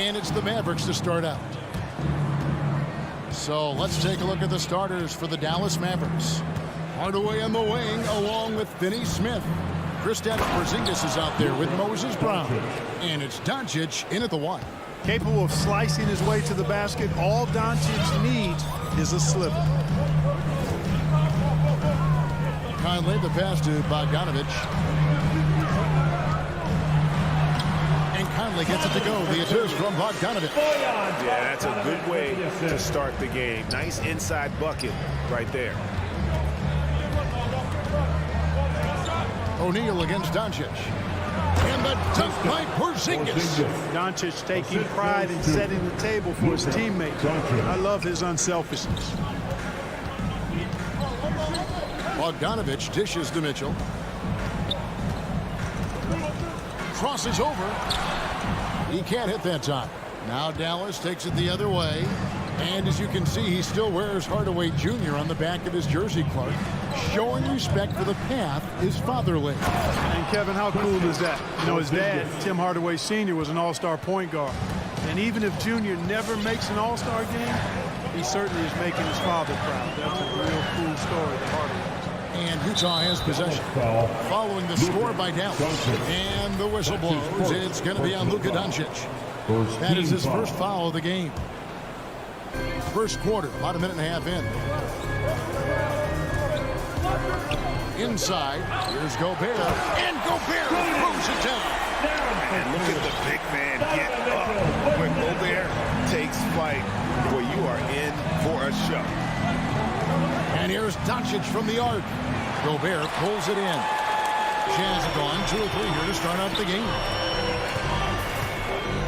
And it's the Mavericks to start out. So let's take a look at the starters for the Dallas Mavericks. Hardaway on the wing along with Finney Smith. Kristaps Porzingis is out there with Moses Brown. And it's Doncic in at the 1. Capable of slicing his way to the basket. All Doncic needs is a sliver. Conley, the pass to Bogdanovic. And Conley gets it to go. The assist from Bogdanovic. Yeah, that's a good way to start the game. Nice inside bucket right there. O'Neal against Doncic. And the dunk by Porzingis. Doncic taking pride in setting the table for his teammates. I love his unselfishness. Bogdanovic dishes to Mitchell. Crosses over. He can't hit that time. Now Dallas takes it the other way. And as you can see, he still wears Hardaway Jr. on the back of his jersey, Clark, showing respect for the path his father laid. And Kevin, how cool is that? You know, his dad, Tim Hardaway Sr., was an all-star point guard. And even if Jr. never makes an all-star game, he certainly is making his father proud. That's a real cool story to Hardaway. And Utah has possession. Following the score by Dallas. And the whistle blows. It's going to be on Luka Doncic. That is his first foul of the game. First quarter, about a minute and a half in. Inside, here's Gobert. And Gobert throws it down. And look at the big man get up. When Gobert takes flight, boy, you are in for a show. And here's Doncic from the arc. Gobert pulls it in. Jazz have gone 2 or 3 here to start out the game.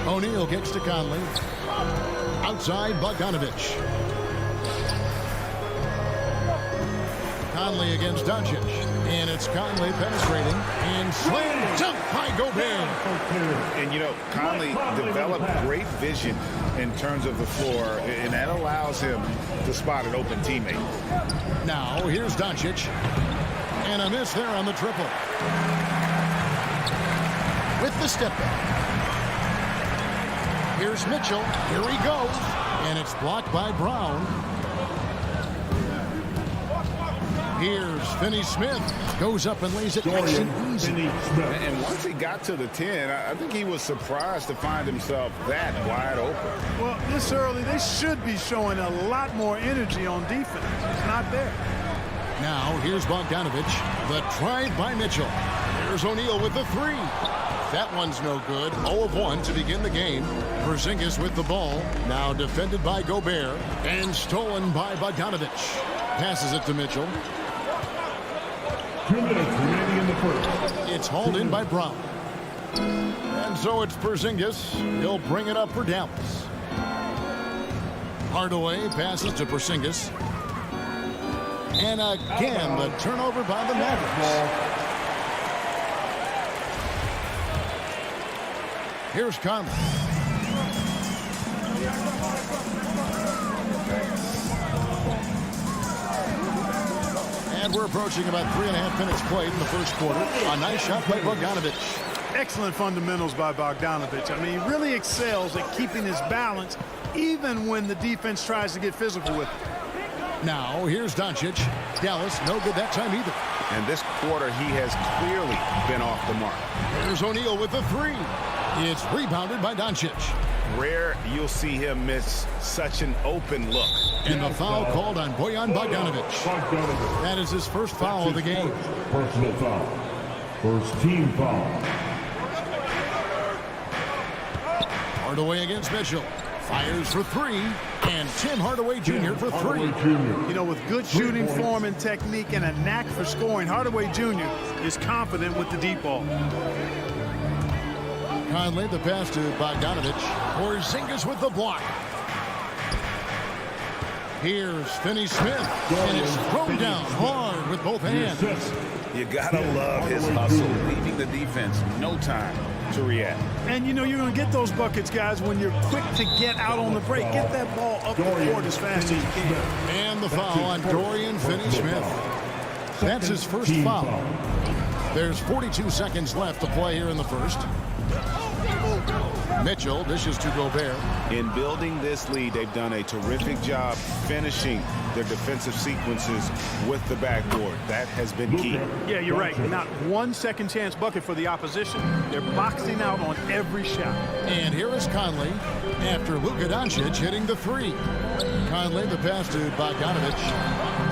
O'Neal gets to Conley. Outside, Bogdanovic. Conley against Doncic. And it's Conley penetrating. And slam dunk by Gobert. And, you know, Conley developed great vision in terms of the floor, and that allows him to spot an open teammate. Now, here's Doncic. And a miss there on the triple. With the step back. Here's Mitchell. Here he goes. And it's blocked by Brown. Here's Finney Smith. Goes up and lays it nice and easy. And once he got to the 10, I think he was surprised to find himself that wide open. Well, this early, they should be showing a lot more energy on defense. It's not there. Now, here's Bogdanovic. The drive by Mitchell. Here's O'Neal with the 3. That one's no good. 0 of 1 to begin the game. Porzingis with the ball. Now defended by Gobert. And stolen by Bogdanovic. Passes it to Mitchell. 2 minutes remaining in the first. It's hauled in by Brown. And so it's Porzingis. He'll bring it up for Dallas. Hardaway passes to Porzingis. And again, the turnover by the Mavericks. Here's Conley. And we're approaching about 3.5 minutes played in the first quarter. A nice shot by Bogdanovic. Excellent fundamentals by Bogdanovic. I mean, he really excels at keeping his balance even when the defense tries to get physical with him. Now, here's Doncic. Dallas, no good that time either. And this quarter, he has clearly been off the mark. Here's O'Neal with the 3. It's rebounded by Doncic. Rare you'll see him miss such an open look. And the foul called on Bojan Bogdanovic. That is his first foul of the game. Personal foul. First team foul. Hardaway against Mitchell. Fires for 3. And Tim Hardaway Jr. for 3. You know, with good shooting form and technique and a knack for scoring, Hardaway Jr. is confident with the deep ball. Conley, the pass to Bogdanovic. Porzingis with the block. Here's Finney Smith. And it's thrown down hard with both hands. You gotta love his hustle, leaving the defense no time to react. And you know you're going to get those buckets, guys, when you're quick to get out on the break. Get that ball up the court as fast as you can. And the foul on Dorian Finney-Smith. That's his first foul. There's 42 seconds left to play here in the first. Mitchell dishes to Gobert. In building this lead, they've done a terrific job finishing their defensive sequences with the backboard. That has been key. Yeah, you're right. Not one second chance bucket for the opposition. They're boxing out on every shot. And here is Conley after Luka Doncic hitting the three. Conley the pass to Bogdanovic.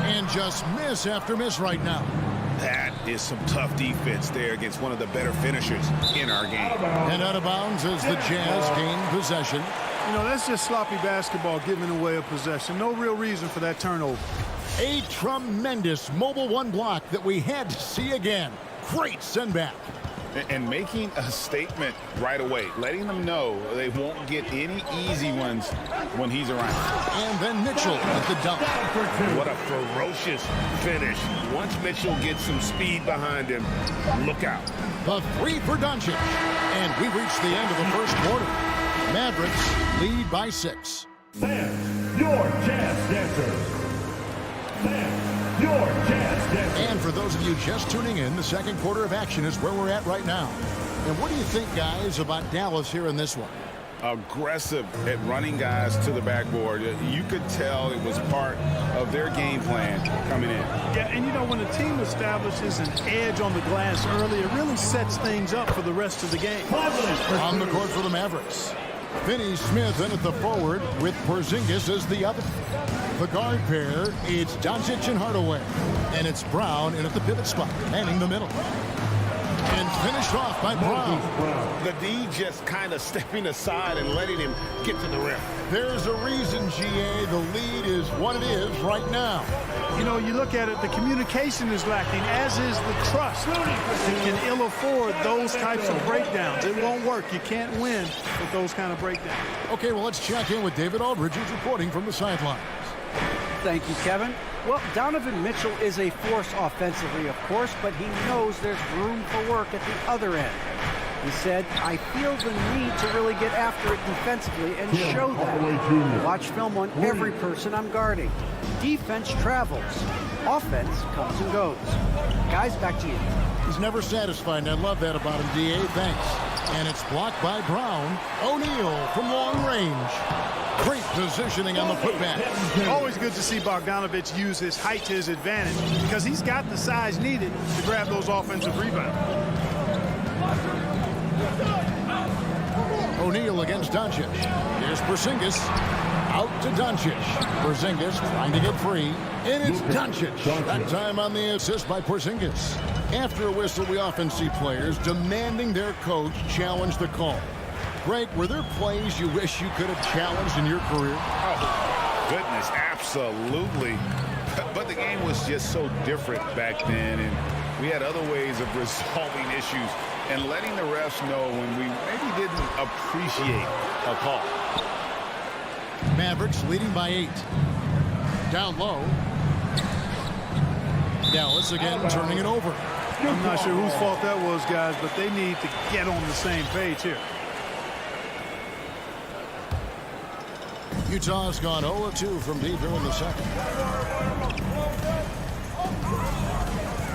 And just miss after miss right now. That is some tough defense there against one of the better finishers in our game. And out of bounds as the Jazz gain possession. You know, that's just sloppy basketball giving away a possession. No real reason for that turnover. A tremendous mobile one block that we had to see again. Great send back. And making a statement right away, letting them know they won't get any easy ones when he's around. And then Mitchell at the dunk. What a ferocious finish. Once Mitchell gets some speed behind him, look out. The three for Doncic. And we've reached the end of the first quarter. Mavericks lead by 6. Sam, your Jazz Dancers. Sam, your Jazz Dancers. And for those of you just tuning in, the second quarter of action is where we're at right now. And what do you think, guys, about Dallas here in this one? Aggressive at running guys to the backboard. You could tell it was part of their game plan coming in. Yeah, and you know, when a team establishes an edge on the glass early, it really sets things up for the rest of the game. On the court for the Mavericks, Finney-Smith in at the forward with Porzingis as the other. The guard pair, it's Doncic and Hardaway. And it's Brown in at the pivot spot, manning the middle. And finished off by Brown. The D just kind of stepping aside and letting him get to the rim. There's a reason, GA, the lead is what it is right now. You know, you look at it, the communication is lacking, as is the trust. It can ill afford those types of breakdowns. It won't work. You can't win with those kind of breakdowns. Okay, well, let's check in with David Aldridge, who's reporting from the sidelines. Thank you, Kevin. Well, Donovan Mitchell is a force offensively, of course, but he knows there's room for work at the other end. He said, I feel the need to really get after it defensively and show that. Watch film on every person I'm guarding. Defense travels. Offense comes and goes. Guys, back to you. He's never satisfied, and I love that about him, D.A. Thanks. And it's blocked by Brown. O'Neal from long range. Great positioning on the putback. Always good to see Bogdanovic use his height to his advantage because he's got the size needed to grab those offensive rebounds. O'Neal against Doncic. Here's Porzingis. Out to Doncic. Porzingis trying to get free. And it's Doncic. That time on the assist by Porzingis. After a whistle, we often see players demanding their coach challenge the call. Greg, were there plays you wish you could have challenged in your career? Oh, goodness, absolutely. But the game was just so different back then, and we had other ways of resolving issues and letting the refs know when we maybe didn't appreciate a call. Mavericks leading by 8. Down low. Dallas again turning it over. I'm not sure whose fault that was, guys, but they need to get on the same page here. Utah's gone 0-2 from deep here in the second.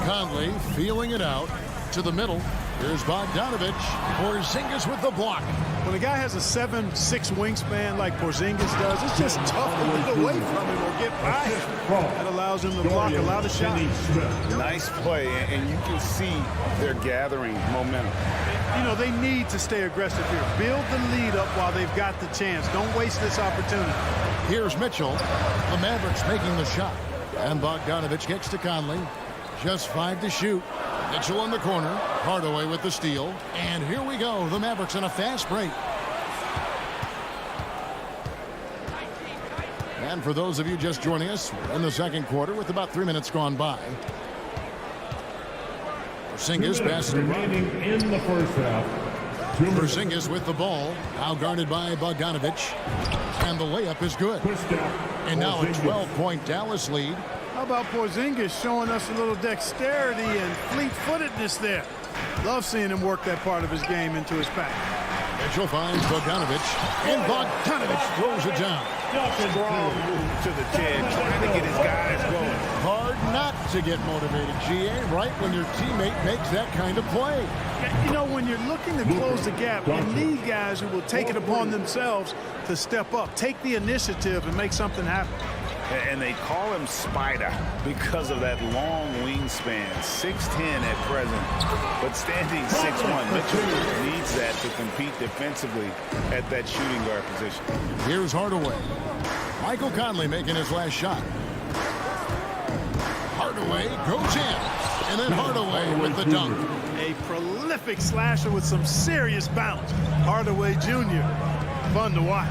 Conley feeling it out to the middle. Here's Bogdanovic. Porzingis with the block. When a guy has a 7'6" wingspan like Porzingis does, it's just tough to get away from him or get by him. That allows him to block a lot of shots. Nice play, and you can see they're gathering momentum. You know, they need to stay aggressive here. Build the lead up while they've got the chance. Don't waste this opportunity. Here's Mitchell. The Mavericks making the shot. And Bogdanovic gets to Conley. Just 5 to shoot. Mitchell in the corner. Hardaway with the steal. And here we go. The Mavericks in a fast break. And for those of you just joining us, we're in the second quarter with about 3 minutes gone by. Porzingis passes. Remaining in the first half. Porzingis with the ball. Now guarded by Bogdanovic. And the layup is good. And now a 12-point Dallas lead. How about Porzingis showing us a little dexterity and fleet-footedness there? Love seeing him work that part of his game into his pack. Mitchell finds Bogdanovic. And Bogdanovic throws it down. Strong move to the 10, trying to get his guys going. Hard not to get motivated, GA, right when your teammate makes that kind of play. You know, when you're looking to close the gap, you need guys who will take it upon themselves to step up, take the initiative, and make something happen. And they call him Spider because of that long wingspan, 6'10" at present, but standing 6'1". Mitchell needs that to compete defensively at that shooting guard position. Here's Hardaway. Michael Conley making his last shot. Hardaway goes in, and then Hardaway with the dunk. A prolific slasher with some serious bounce. Hardaway Jr., fun to watch.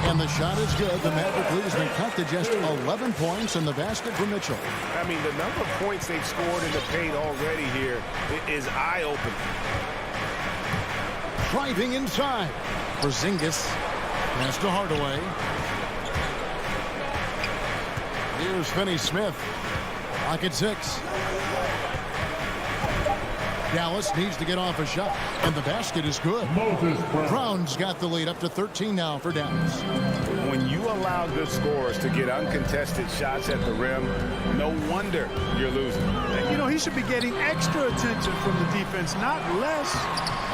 And the shot is good. The Maverick lead has been cut to just 11 points in the basket for Mitchell. I mean, the number of points they've scored in the paint already here is eye-opening. Driving inside. Porzingis. Pass to Hardaway. Here's Finney-Smith. Lock at 6. Dallas needs to get off a shot, and the basket is good. Brown's got the lead up to 13 now for Dallas. When you allow good scorers to get uncontested shots at the rim, no wonder you're losing. You know, he should be getting extra attention from the defense, not less.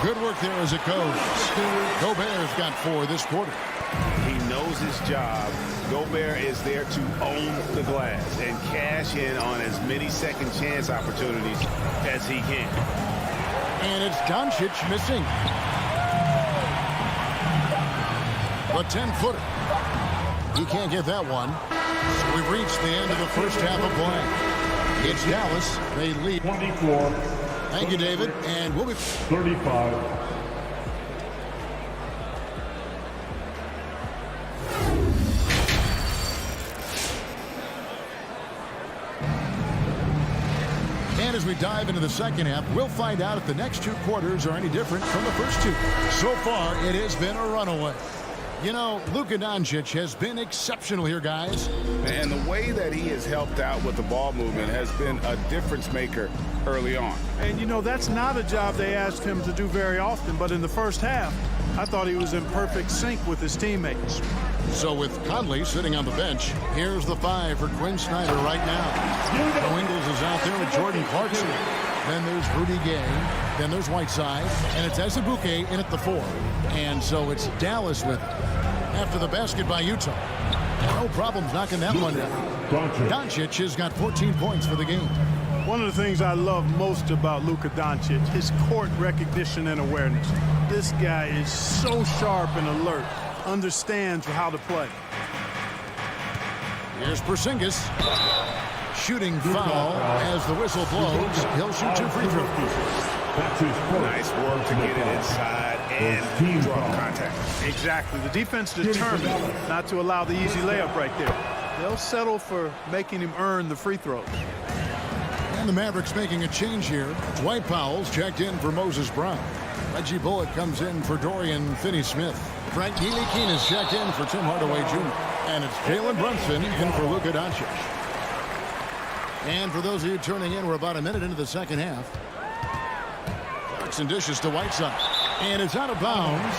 Good work there as it goes. Gobert's got 4 this quarter. He knows his job. Gobert is there to own the glass and cash in on as many second chance opportunities as he can. And it's Doncic missing. The 10-footer. He can't get that one. So we've reached the end of the first half of play. It's Dallas. They lead. 24. Thank you, David. And we'll be 35. And as we dive into the second half, we'll find out if the next 2 quarters are any different from the first 2. So far, it has been a runaway. You know, Luka Doncic has been exceptional here, guys. And the way that he has helped out with the ball movement has been a difference maker early on. And, you know, that's not a job they asked him to do very often, but in the first half, I thought he was in perfect sync with his teammates. So with Conley sitting on the bench, here's the 5 for Quinn Snyder right now. Joe Ingles is out there with Jordan Clarkson. Then there's Rudy Gay. Then there's Whiteside. And it's Azubuike in at the 4. And so it's Dallas with it. After the basket by Utah. No problems knocking that one down. Doncic has got 14 points for the game. One of the things I love most about Luka Doncic, his court recognition and awareness. This guy is so sharp and alert, understands how to play. Here's Porzingis. Shooting foul as the whistle blows. He'll shoot 2 free throws. Nice work to get it inside and draw contact. Exactly. The defense determined not to allow the easy layup right there. They'll settle for making him earn the free throws. And the Mavericks making a change here. Dwight Powell's checked in for Moses Brown. Reggie Bullock comes in for Dorian Finney-Smith. Frank Ntilikina checked in for Tim Hardaway Jr. And it's Jalen Brunson in for Luka Doncic. And for those of you turning in, we're about a minute into the second half. Clarkson dishes to Whiteside. And it's out of bounds.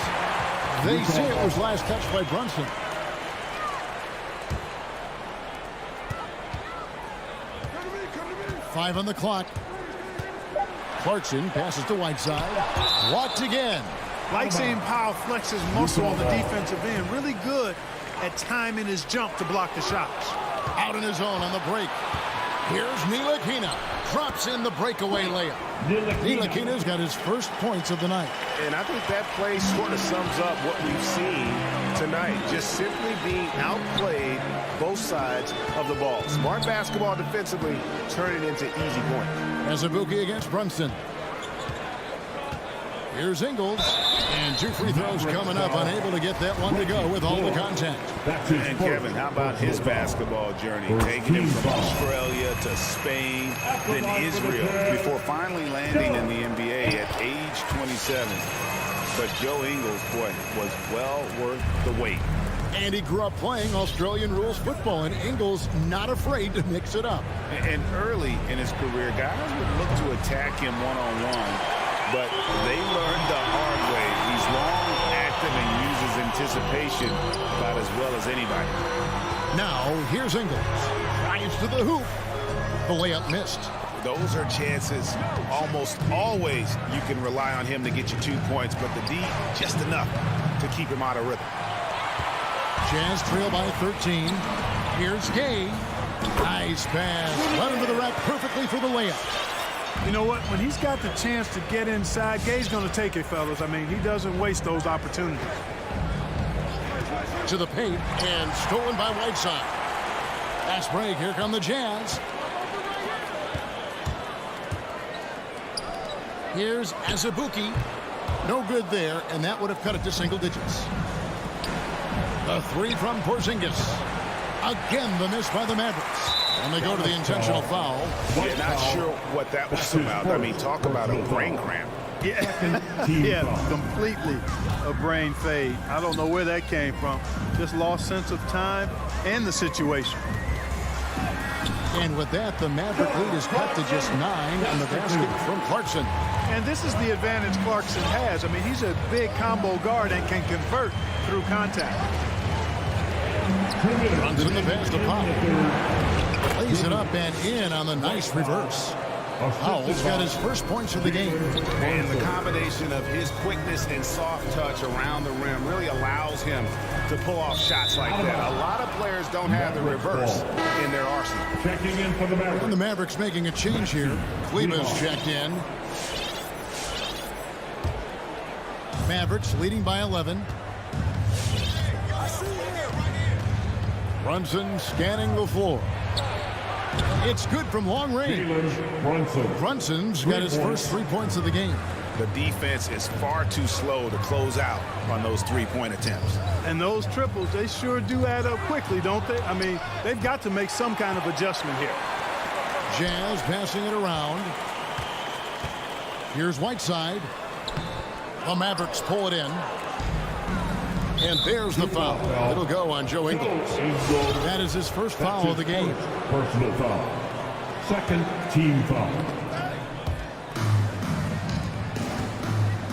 They say it was last touched by Brunson. Five on the clock. Clarkson passes to Whiteside. Blocked again. Like seeing Powell flex his muscle on the defensive end. Really good at timing his jump to block the shots. Out in his own on the break. Here's Ntilikina. Drops in the breakaway layup. Ntilikina's got his first points of the night. And I think that play sort of sums up what we've seen tonight. Just simply being outplayed both sides of the ball. Smart basketball defensively, turning into easy points. Azubuike against Brunson. Here's Ingles. And 2 free throws coming up. Unable to get that one to go with all the contact. And Kevin, how about his basketball journey? Taking him from Australia to Spain, then Israel, before finally landing in the NBA at age 27. But Joe Ingles, boy, was well worth the wait. And he grew up playing Australian rules football, and Ingles not afraid to mix it up. And early in his career, guys would look to attack him one-on-one, but they learned the hard way. He's long, active, and uses anticipation about as well as anybody. Now, here's Ingles. Drives to the hoop. The layup missed. Those are chances almost always you can rely on him to get you 2 points, but the D, just enough to keep him out of rhythm. Jazz trail by 13. Here's Gay. Nice pass. Right into the rack perfectly for the layup. You know what? When he's got the chance to get inside, Gay's going to take it, fellas. I mean, he doesn't waste those opportunities. To the paint and stolen by Whiteside. Fast break. Here come the Jazz. Here's Azubuike. No good there, and that would have cut it to single digits. The three from Porzingis. Again, the miss by the Mavericks. And they go to the intentional foul. Yeah, not sure what that was about. I mean, talk about a brain cramp. Yeah, completely a brain fade. I don't know where that came from. Just lost sense of time and the situation. And with that, the Maverick lead is cut to just 9 on the basket from Clarkson. And this is the advantage Clarkson has. I mean, he's a big combo guard and can convert through contact. Runs in the pass to Powell. Plays it up and in on the nice reverse. Powell's got his first points of the game. And the combination of his quickness and soft touch around the rim really allows him to pull off shots like that. A lot of players don't have the reverse in their arsenal. Checking in for the Mavericks. And the Mavericks making a change here. Kleber's checked in. Mavericks leading by 11. Brunson scanning the floor. It's good from long range. Brunson's got his first 3 points of the game. The defense is far too slow to close out on those three-point attempts. And those triples, they sure do add up quickly, don't they? I mean, they've got to make some kind of adjustment here. Jazz passing it around. Here's Whiteside. The Mavericks pull it in. And there's the foul. It'll go on Joe Ingles. That is his first foul of the game. Personal foul. Second team foul.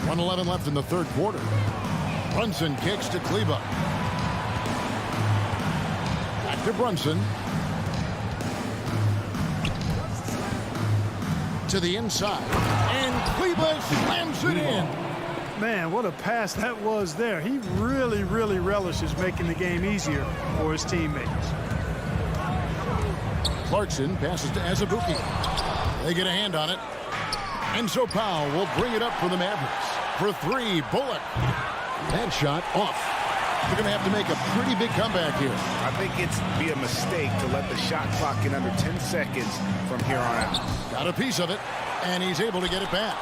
1:11 left in the third quarter. Brunson kicks to Kleber. Back to Brunson. To the inside. And Kleber slams it in. Man, what a pass that was there. He really, really relishes making the game easier for his teammates. Clarkson passes to Azubuike. They get a hand on it. And so Powell will bring it up for the Mavericks. For three, Bullock. That shot off. They're going to have to make a pretty big comeback here. I think it's be a mistake to let the shot clock get under 10 seconds from here on out. Got a piece of it, and he's able to get it back.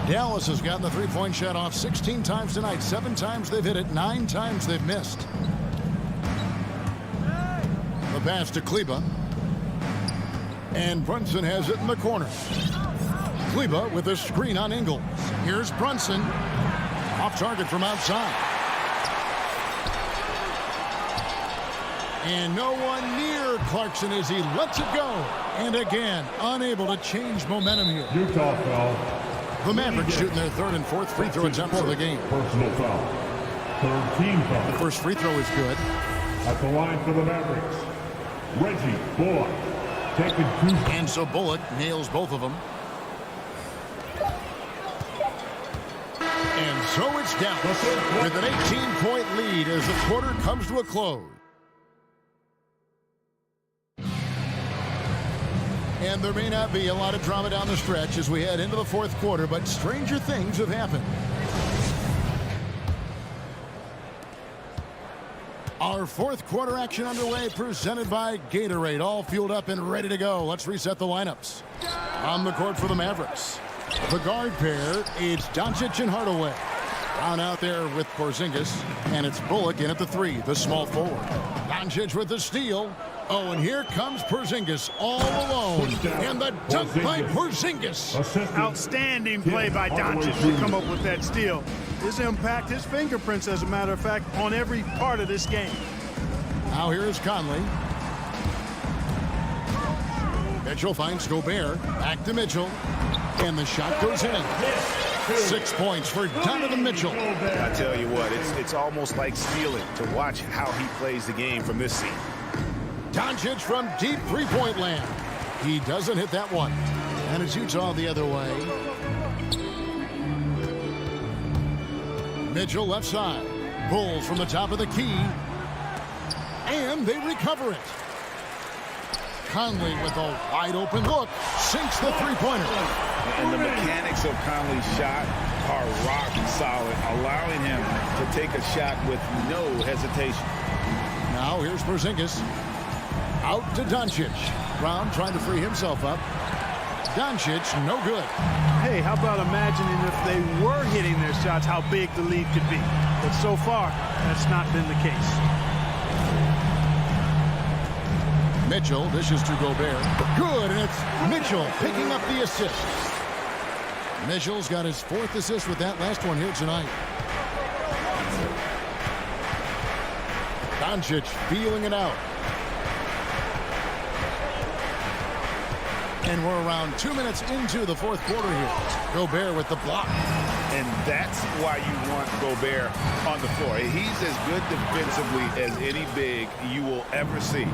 Dallas has gotten the three-point shot off 16 times tonight. 7 times they've hit it, 9 times they've missed. The pass to Kleber. And Brunson has it in the corner. Kleber with a screen on Ingles. Here's Brunson. Off target from outside. And no one near Clarkson as he lets it go. And again, unable to change momentum here. Utah foul. The Mavericks shooting their third and fourth free throw attempts of the game. Personal foul. Third team foul. The first free throw is good. At the line for the Mavericks, Reggie Bullock. Taking 2. And so Bullock nails both of them. And so it's down with an 18-point lead as the quarter comes to a close. And there may not be a lot of drama down the stretch as we head into the fourth quarter, but stranger things have happened. Our fourth quarter action underway, presented by Gatorade. All fueled up and ready to go. Let's reset the lineups. On the court for the Mavericks, the guard pair, it's Doncic and Hardaway. Down out there with Porzingis, and it's Bullock in at the 3, the small forward. Doncic with the steal. Oh, and here comes Porzingis all alone. And the dunk by Porzingis. Outstanding play by Doncic to come up with that steal. His impact, his fingerprints, as a matter of fact, on every part of this game. Now here is Conley. Mitchell finds Gobert. Back to Mitchell. And the shot goes in. 6 points for Donovan Mitchell. I tell you what, it's almost like stealing to watch how he plays the game from this seat. Doncic from deep three-point land. He doesn't hit that one. And it's Utah the other way. Mitchell left side. Bulls from the top of the key. And they recover it. Conley with a wide open look. Sinks the three-pointer. And the mechanics of Conley's shot are rock solid, allowing him to take a shot with no hesitation. Now here's Porzingis. Out to Doncic. Brown trying to free himself up. Doncic, no good. Hey, how about imagining if they were hitting their shots, how big the lead could be. But so far, that's not been the case. Mitchell dishes to Gobert. Good, and it's Mitchell picking up the assist. Mitchell's got his 4th assist with that last one here tonight. Doncic feeling it out. And we're around 2 minutes into the 4th quarter here. Gobert with the block. And that's why you want Gobert on the floor. He's as good defensively as any big you will ever see.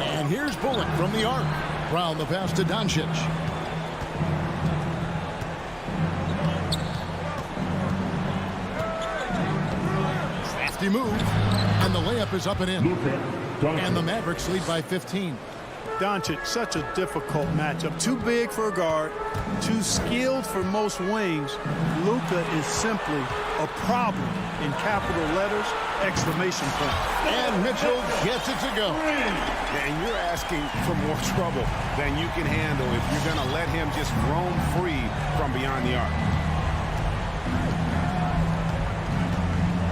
And here's Bullock from the arc. Brown the pass to Doncic. Crafty move. And the layup is up and in. And the Mavericks lead by 15. Doncic, such a difficult matchup. Too big for a guard, too skilled for most wings. Luka is simply a problem in capital letters, exclamation point. And Mitchell gets it to go. And you're asking for more trouble than you can handle if you're going to let him just roam free from beyond the arc.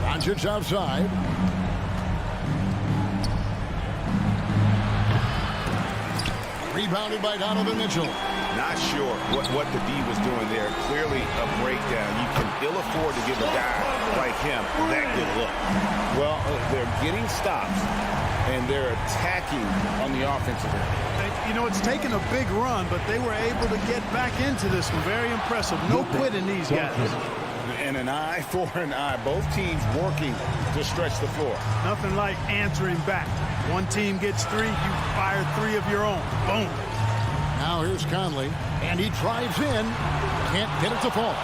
Doncic outside. Rebounded by Donovan Mitchell. Not sure what the D was doing there. Clearly a breakdown. You can ill afford to give a guy like him that good look. Well, they're getting stops, and they're attacking on the offensive end. You know, it's taken a big run, but they were able to get back into this one. Very impressive. No quitting these guys. And an eye for an eye. Both teams working to stretch the floor. Nothing like answering back. One team gets 3, you fire 3 of your own. Boom. Now here's Conley, and he drives in. Can't get it to fall.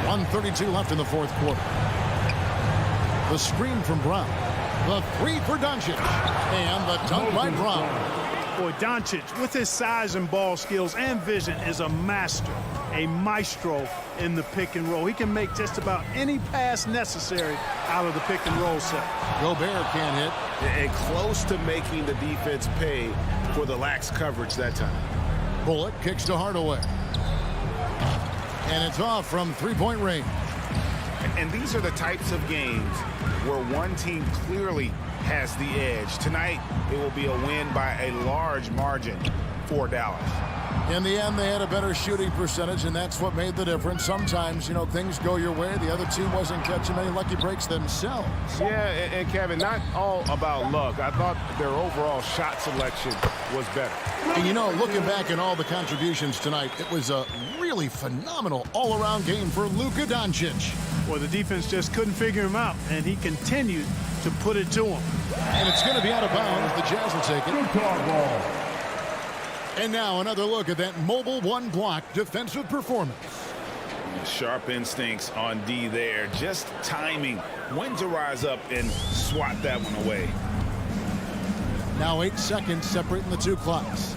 1:32 left in the 4th quarter. The screen from Brown. The 3 for Doncic. And the dunk by Brown. Boy, Doncic, with his size and ball skills and vision, is a master, a maestro in the pick and roll. He can make just about any pass necessary out of the pick and roll set. Gobert can't hit. And close to making the defense pay for the lax coverage that time. Bullock kicks to Hardaway. And it's off from three-point range. And these are the types of games where one team clearly has the edge. Tonight, it will be a win by a large margin for Dallas. In the end, they had a better shooting percentage, and that's what made the difference. Sometimes, you know, things go your way. The other team wasn't catching many lucky breaks themselves. Yeah, and Kevin, not all about luck. I thought their overall shot selection was better. And, you know, looking back at all the contributions tonight, it was a really phenomenal all-around game for Luka Doncic. Well, the defense just couldn't figure him out, and he continued to put it to him. And it's going to be out of bounds. The Jazz will take it. And now another look at that mobile one-block defensive performance. Sharp instincts on D there. Just timing when to rise up and swat that one away. Now 8 seconds separating the two clocks.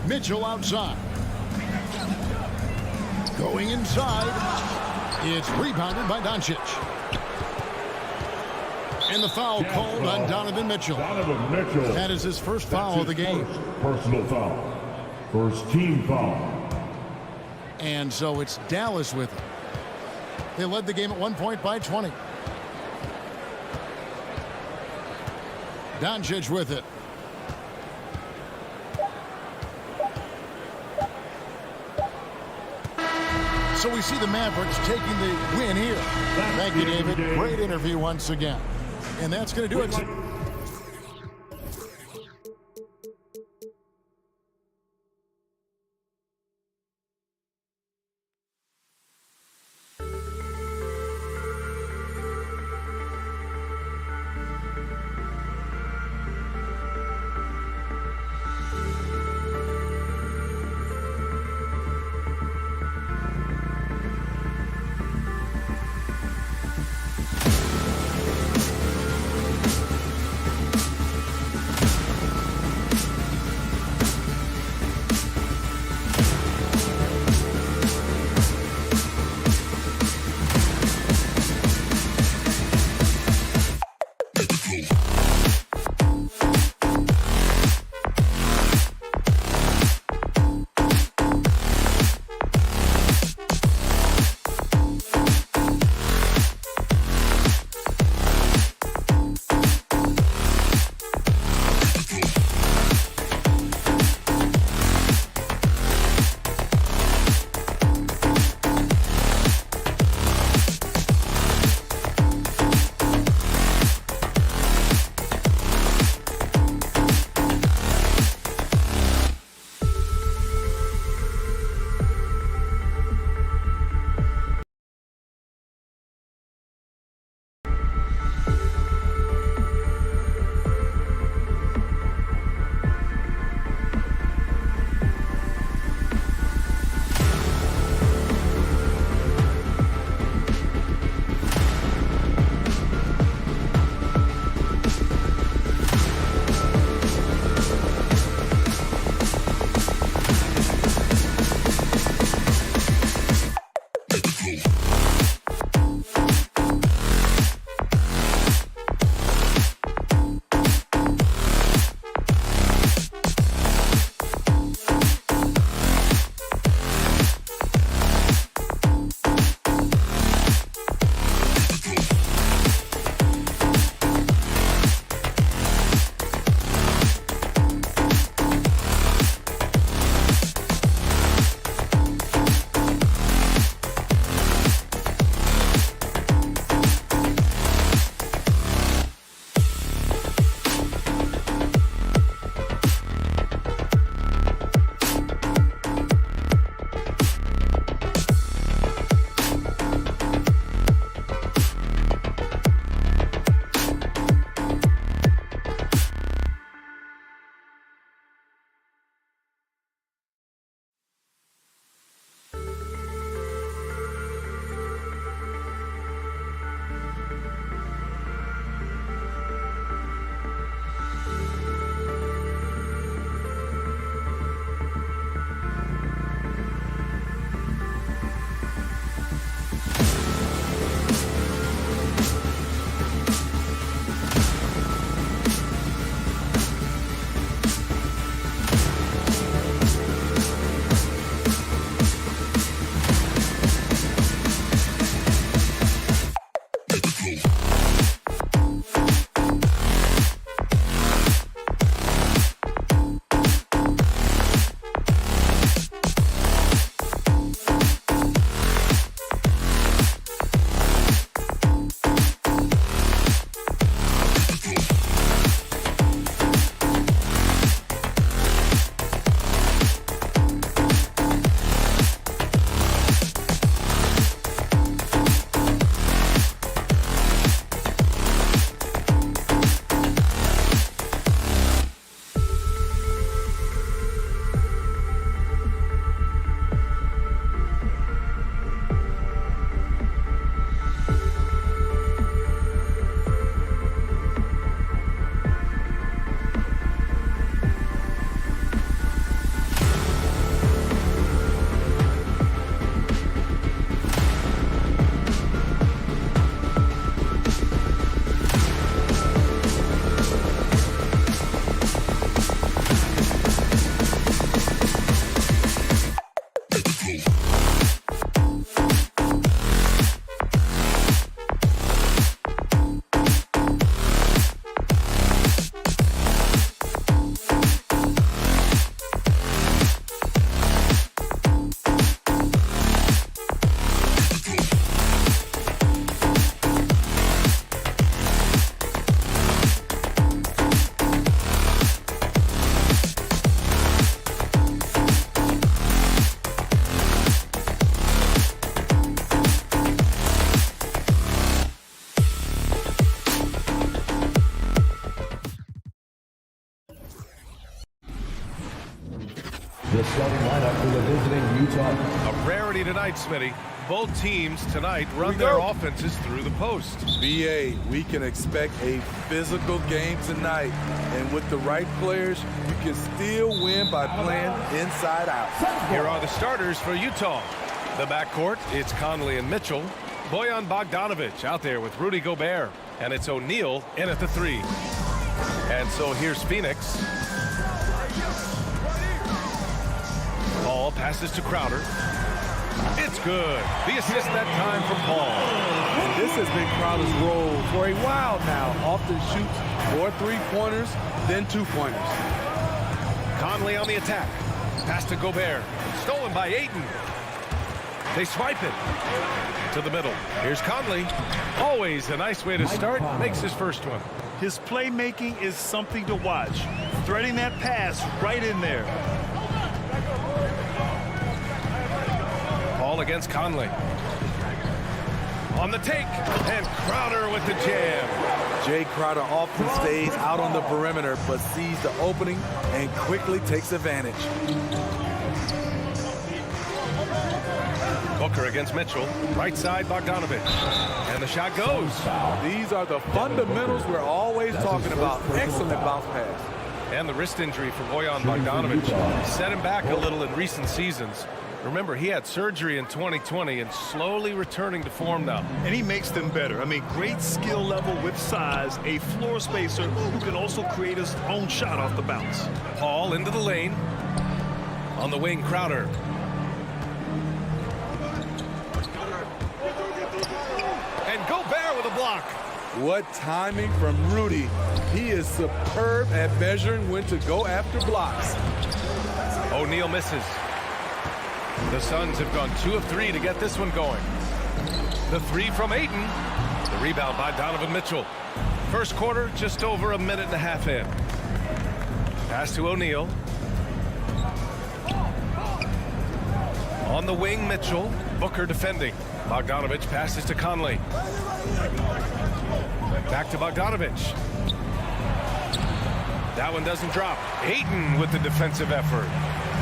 Mitchell outside. Going inside. It's rebounded by Doncic. And the foul called on Donovan Mitchell. That is his first foul of the game. Personal foul. First team foul. And so it's Dallas with it. They led the game at 1 point by 20. Doncic with it. So we see the Mavericks taking the win here. Thank you, David. Great interview once again. And that's going to do it. the starting lineup for the visiting Utah. A rarity tonight, Smitty. Both teams tonight run their offenses through the post. BA, we can expect a physical game tonight. And with the right players, you can still win by playing inside out. Here are the starters for Utah. The backcourt, it's Conley and Mitchell. Bojan Bogdanovic out there with Rudy Gobert. And it's O'Neal in at the 3. And so here's Phoenix. Paul passes to Crowder. It's good. The assist that time from Paul. And this has been Crowder's role for a while now. Often shoots 4 3-pointers, then 2-pointers. Conley on the attack. Pass to Gobert. Stolen by Ayton. They swipe it to the middle. Here's Conley. Always a nice way to start. Makes his first one. His playmaking is something to watch. Threading that pass right in there. Paul against Conley. On the take. And Crowder with the jam. Jay Crowder often stays out on the perimeter, but sees the opening and quickly takes advantage. Booker against Mitchell. Right side, Bogdanovic. And the shot goes. These are the fundamentals we're always talking about. Excellent bounce pass. And the wrist injury for Bojan Bogdanovic set him back a little in recent seasons. Remember, he had surgery in 2020 and slowly returning to form now. And he makes them better. I mean, great skill level with size, a floor spacer who can also create his own shot off the bounce. Paul into the lane. On the wing, Crowder. And Gobert with a block. What timing from Rudy. He is superb at measuring when to go after blocks. O'Neal misses. The Suns have gone 2 of 3 to get this one going. The 3 from Ayton. The rebound by Donovan Mitchell. First quarter, just over a minute and a half in. Pass to O'Neal. On the wing, Mitchell. Booker defending. Bogdanovic passes to Conley. Back to Bogdanovic. That one doesn't drop. Ayton with the defensive effort.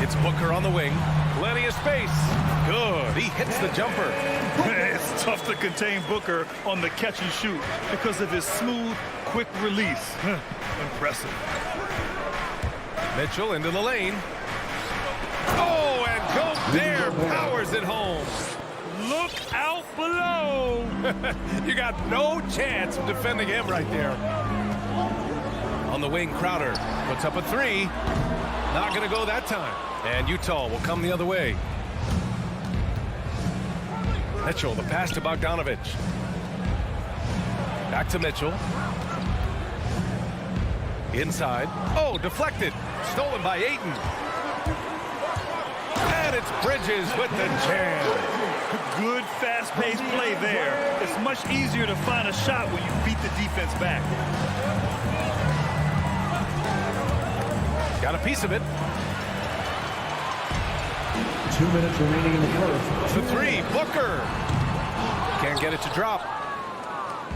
It's Booker on the wing. Plenty of space. Good. He hits the jumper. It's tough to contain Booker on the catch and shoot because of his smooth, quick release. Impressive. Mitchell into the lane. Oh, and Gobert powers it home. Look out below. You got no chance of defending him right there. On the wing, Crowder puts up a 3. Not going to go that time. And Utah will come the other way. Mitchell, the pass to Bogdanovic. Back to Mitchell. Inside. Oh, deflected. Stolen by Ayton. And it's Bridges with the jam. Good fast-paced play there. It's much easier to find a shot when you beat the defense back. Got a piece of it. 2 minutes remaining in the first. The 3, Booker. Can't get it to drop.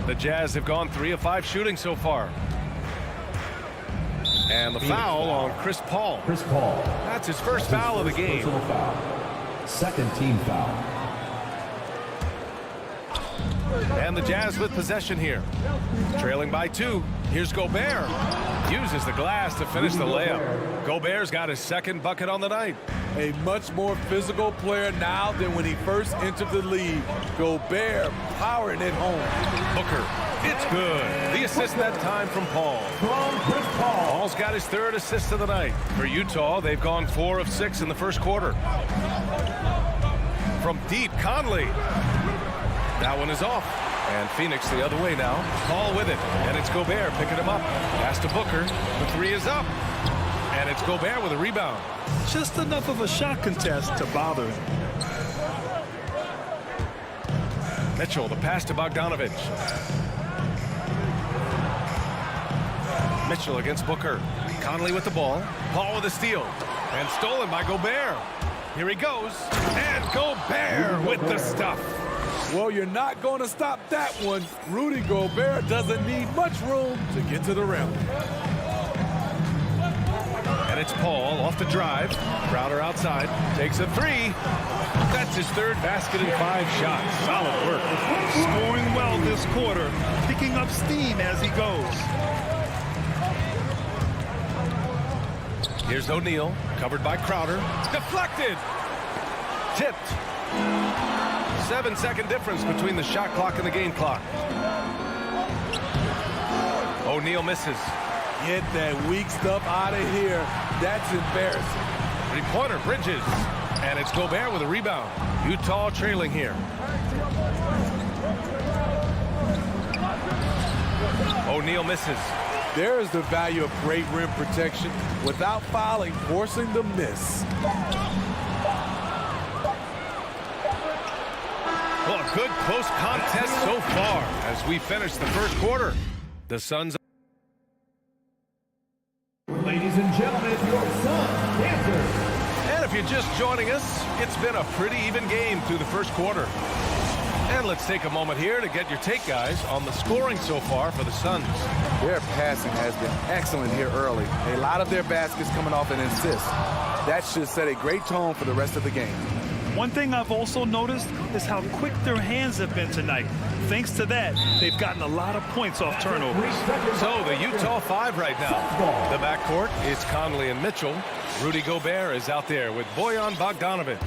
The Jazz have gone 3 of 5 shooting so far. And the foul on Chris Paul. Chris Paul. That's his first foul of the game. Personal foul. Second team foul. And the Jazz with possession here. Trailing by 2. Here's Gobert. Uses the glass to finish the layup. Gobert's got his second bucket on the night. A much more physical player now than when he first entered the league. Gobert powering it home. Booker. It's good. The assist that time from Paul. Paul's got his 3rd assist of the night. For Utah, they've gone 4 of 6 in the first quarter. From deep, Conley. That one is off. And Phoenix the other way now. Paul with it. And it's Gobert picking him up. Pass to Booker. The 3 is up. And it's Gobert with a rebound. Just enough of a shot contest to bother him. Mitchell, the pass to Bogdanovic. Mitchell against Booker. Conley with the ball. Paul with a steal. And stolen by Gobert. Here he goes. And Gobert with the stuff. Well, you're not going to stop that one. Rudy Gobert doesn't need much room to get to the rim. And it's Paul off the drive. Crowder outside. Takes a three. That's his third basket in 5 shots. Solid work. Scoring well this quarter. Picking up steam as he goes. Here's O'Neal. Covered by Crowder. Deflected. Tipped. 7-second difference between the shot clock and the game clock. O'Neal misses. Get that weak stuff out of here. That's embarrassing. 3-pointer, Bridges. And it's Gobert with a rebound. Utah trailing here. O'Neal misses. There's the value of great rim protection without fouling, forcing the miss. Well, a good close contest so far as we finish the first quarter. The Suns. Ladies and gentlemen, your Suns Panthers. And if you're just joining us, it's been a pretty even game through the first quarter. And let's take a moment here to get your take, guys, on the scoring so far for the Suns. Their passing has been excellent here early. A lot of their baskets coming off an assist. That should set a great tone for the rest of the game. One thing I've also noticed is how quick their hands have been tonight. Thanks to that, they've gotten a lot of points off turnovers. So the Utah 5 right now. The backcourt is Conley and Mitchell. Rudy Gobert is out there with Bojan Bogdanovic.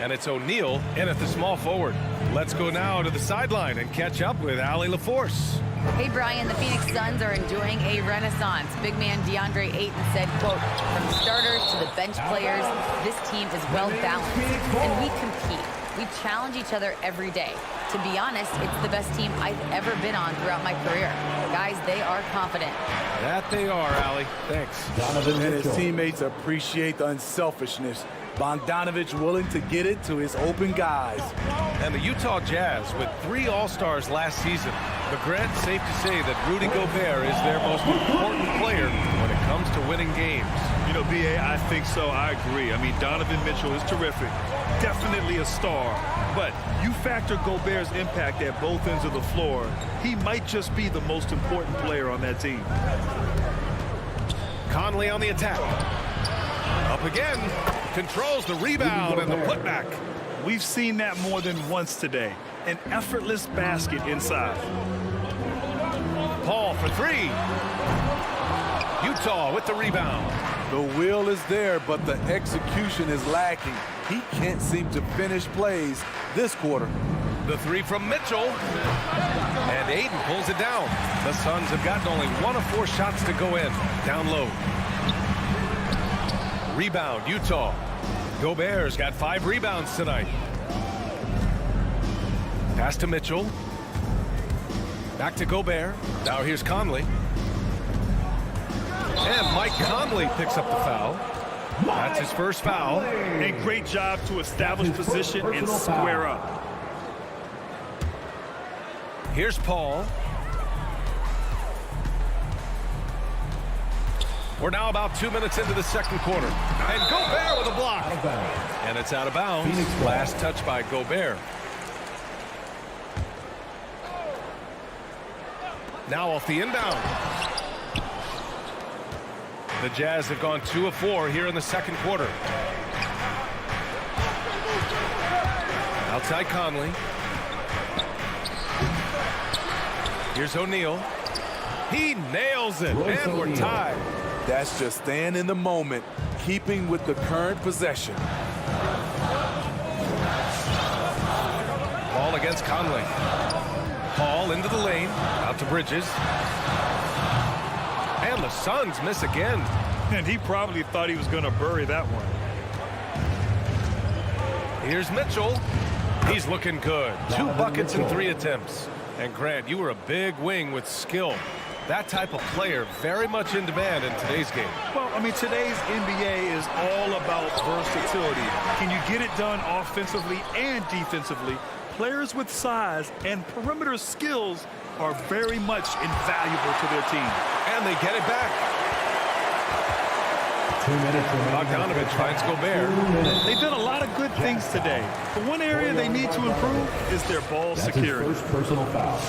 And it's O'Neal in at the small forward. Let's go now to the sideline and catch up with Allie LaForce. Hey, Brian, the Phoenix Suns are enjoying a renaissance. Big man DeAndre Ayton said, quote, from starters to the bench players, this team is well balanced, and we compete. We challenge each other every day. To be honest, it's the best team I've ever been on throughout my career. Guys, they are confident. That they are, Allie. Thanks. Donovan and his teammates appreciate the unselfishness. Bogdanovic willing to get it to his open guys. And the Utah Jazz with 3 All-Stars last season. But Grant, safe to say that Rudy Gobert is their most important player when it comes to winning games. You know, B.A., I think so. I agree. I mean, Donovan Mitchell is terrific. Definitely a star. But you factor Gobert's impact at both ends of the floor, he might just be the most important player on that team. Conley on the attack. Up again. Controls the rebound and the putback. We've seen that more than once today. An effortless basket inside. Paul for 3. Utah with the rebound. The will is there, but the execution is lacking. He can't seem to finish plays this quarter. The 3 from Mitchell. And Ayton pulls it down. The Suns have gotten only 1 of 4 shots to go in. Down low. Rebound, Utah. Gobert's got 5 rebounds tonight. Pass to Mitchell. Back to Gobert. Now here's Conley. And Mike Conley picks up the foul. That's his first foul. A great job to establish position and square up. Here's Paul. We're now about 2 minutes into the second quarter. And Gobert with a block. And it's out of bounds. Last touch by Gobert. Now off the inbound. The Jazz have gone 2 of 4 here in the second quarter. Outside Conley. Here's O'Neal. He nails it, and we're tied. That's just staying in the moment, keeping with the current possession. Ball against Conley. Paul into the lane, out to Bridges. And the Suns miss again. And he probably thought he was going to bury that one. Here's Mitchell. He's looking good. 2 buckets and 3 attempts. And Grant, you were a big wing with skill. That type of player very much in demand in today's game. Well, I mean, today's NBA is all about versatility. Can you get it done offensively and defensively? Players with size and perimeter skills are very much invaluable to their team. And they get it back. 2 minutes remaining. Bogdanovic finds Gobert. They've done a lot of good things today. But one area they need to improve is their ball security. His first personal foul.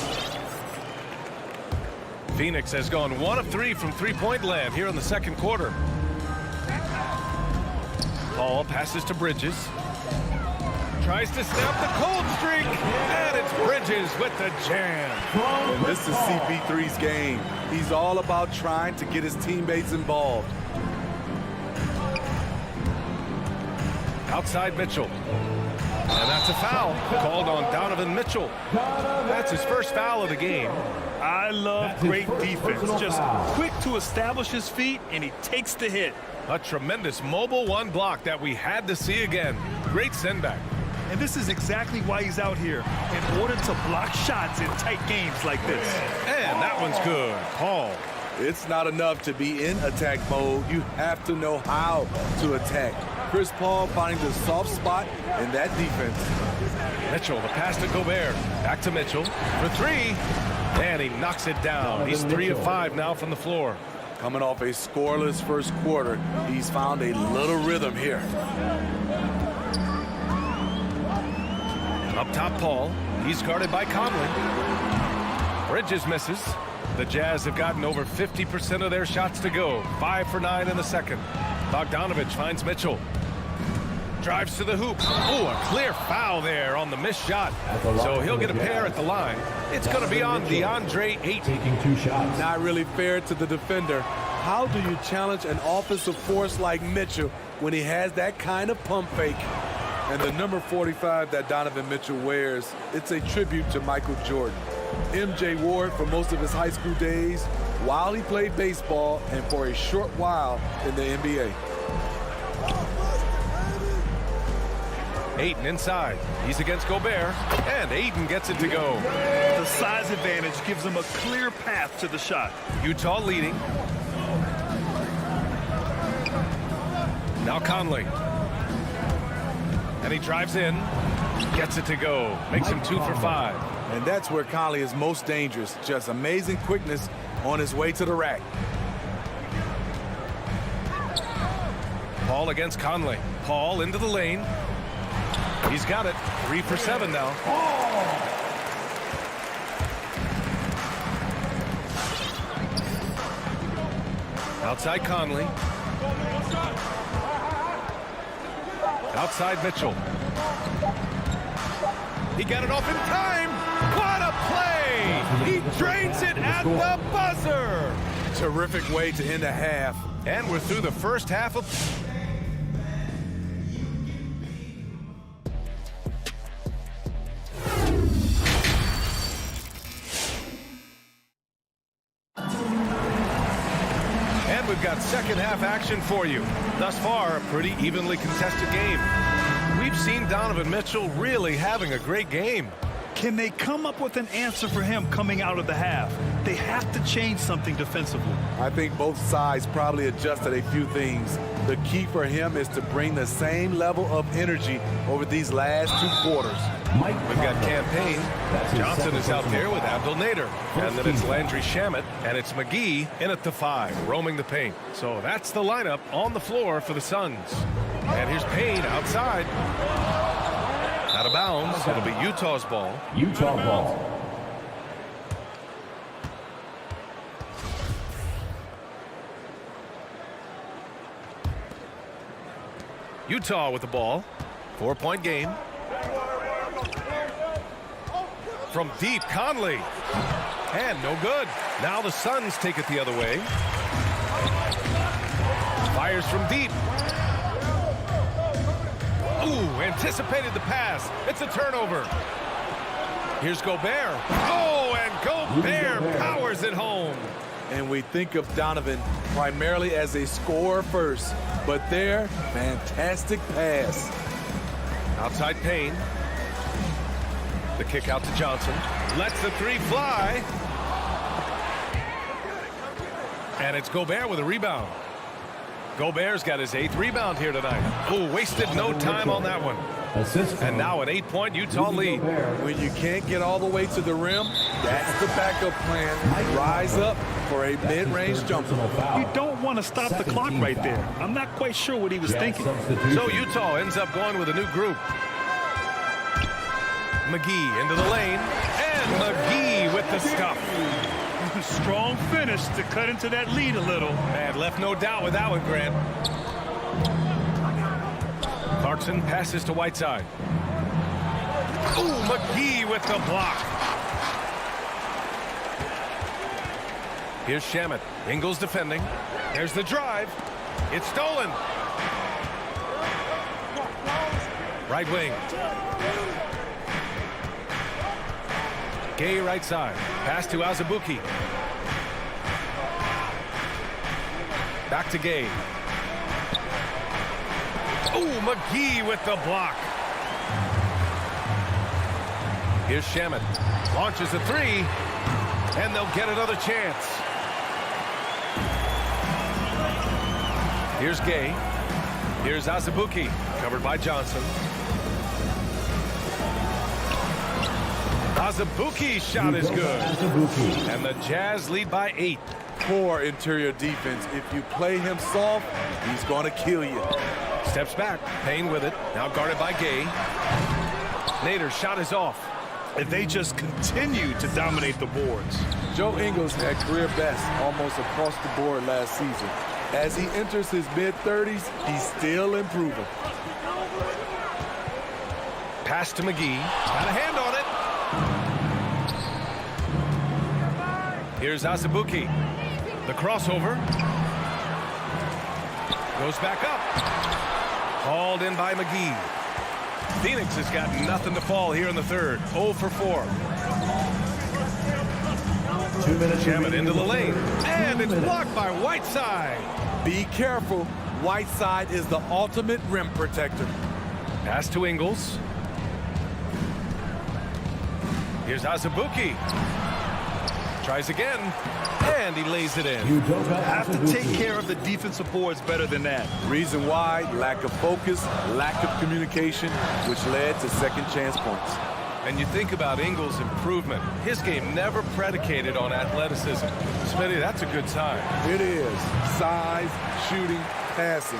Phoenix has gone 1 of 3 from 3-point land here in the second quarter. Paul passes to Bridges. Tries to snap the cold streak, and it's Bridges with the jam. And this is CP3's game. He's all about trying to get his teammates involved. Outside Mitchell. And that's a foul called on Donovan Mitchell. That's his first foul of the game. I love great defense. Just quick to establish his feet, and he takes the hit. A tremendous mobile one block that we had to see again. Great send back. And this is exactly why he's out here, in order to block shots in tight games like this. And that one's good. Paul. It's not enough to be in attack mode. You have to know how to attack. Chris Paul finding the soft spot in that defense. Mitchell, the pass to Gobert. Back to Mitchell for three. And he knocks it down. He's 3 of 5 now from the floor. Coming off a scoreless first quarter, he's found a little rhythm here. Up top, Paul. He's guarded by Conley. Bridges misses. The Jazz have gotten over 50% of their shots to go. 5 for 9 in the second. Bogdanovich finds Mitchell. Drives to the hoop. Oh, a clear foul there on the missed shot. So he'll get a pair at the line. It's going to be on DeAndre Ayton. Taking 2 shots. Not really fair to the defender. How do you challenge an offensive force like Mitchell when he has that kind of pump fake? And the number 45 that Donovan Mitchell wears, it's a tribute to Michael Jordan. MJ wore it for most of his high school days while he played baseball and for a short while in the NBA. Ayton inside. He's against Gobert, and Ayton gets it to go. The size advantage gives him a clear path to the shot. Utah leading. Now Conley. And he drives in, gets it to go, makes him 2 for 5. And that's where Conley is most dangerous. Just amazing quickness on his way to the rack. Paul against Conley. Paul into the lane. He's got it. 3 for 7 now. Outside Conley. Outside Mitchell. He got it off in time. What a play! He drains it at the buzzer. Terrific way to end a half. And we're through the first half of... And we've got second half action for you. Thus far, a pretty evenly contested game. We've seen Donovan Mitchell really having a great game. Can they come up with an answer for him coming out of the half? They have to change something defensively. I think both sides probably adjusted a few things. The key for him is to bring the same level of energy over these last 2 quarters. We've got Campaign. Johnson is out there with Abdel Nader. And then it's Landry Shamet. And it's McGee in at the 5, roaming the paint. So that's the lineup on the floor for the Suns. And here's Payne outside. Out of bounds. It'll be Utah's ball. Utah ball. Utah with the ball. 4-point game. From deep, Conley. And no good. Now the Suns take it the other way. Fires from deep. Ooh, anticipated the pass. It's a turnover. Here's Gobert. Oh, and Gobert powers it home. And we think of Donovan primarily as a scorer first, but there, fantastic pass. Outside Payne. The kick out to Johnson. Lets the 3 fly. And it's Gobert with a rebound. Gobert's got his 8th rebound here tonight. Oh, wasted no time on that one. And now an 8-point Utah lead. When you can't get all the way to the rim, that's the backup plan. Rise up for a mid-range jumper. You don't want to stop the clock right there. I'm not quite sure what he was thinking. So Utah ends up going with a new group. McGee into the lane. And McGee with the stuff. Strong finish to cut into that lead a little. Man, left no doubt with that one, Grant. Clarkson passes to Whiteside. Ooh, McGee with the block. Here's Shamet. Ingles defending. There's the drive. It's stolen. Right wing. Gay right side. Pass to Azubuike. Back to Gay. Ooh, McGee with the block. Here's Shamet. Launches a three. And they'll get another chance. Here's Gay. Here's Azubuike. Covered by Johnson. Azubuike's shot is good. And the Jazz lead by 8. Poor interior defense. If you play him soft, he's going to kill you. Steps back. Payne with it. Now guarded by Gay. Nader's shot is off. And they just continue to dominate the boards. Joe Ingles had career best almost across the board last season. As he enters his mid-30s, he's still improving. Pass to McGee. Got a hand on it. Here's Azubuike. The crossover. Goes back up. Hauled in by McGee. Phoenix has got nothing to fall here in the third. 0 for 4. 2 minutes. Shamet into the lane. And it's blocked by Whiteside. Be careful. Whiteside is the ultimate rim protector. Pass to Ingles. Here's Azubuike. Tries again. And he lays it in. You have to take care of the defensive boards better than that. Reason why? Lack of focus, lack of communication, which led to second chance points. And you think about Ingles' improvement. His game never predicated on athleticism. Smitty, that's a good sign. It is. Size, shooting, passing.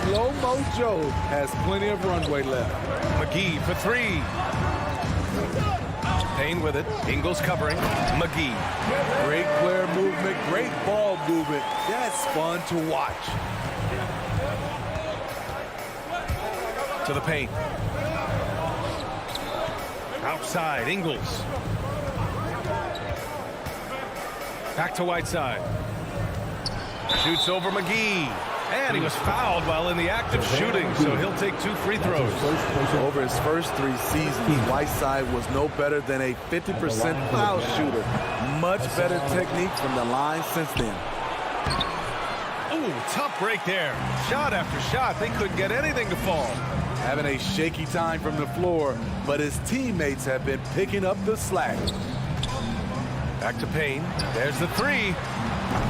Slow-mo Joe has plenty of runway left. McGee for three. Payne with it. Ingles covering. McGee. Great player movement, great ball movement. That's fun to watch. To the paint. Outside, Ingles. Back to Whiteside. Shoots over McGee. And he was fouled while in the act of shooting, so he'll take 2 free throws. Over his first 3 seasons, Whiteside was no better than a 50% foul shooter. Much better technique from the line since then. Ooh, tough break there. Shot after shot. They couldn't get anything to fall. Having a shaky time from the floor, but his teammates have been picking up the slack. Back to Payne. There's the three.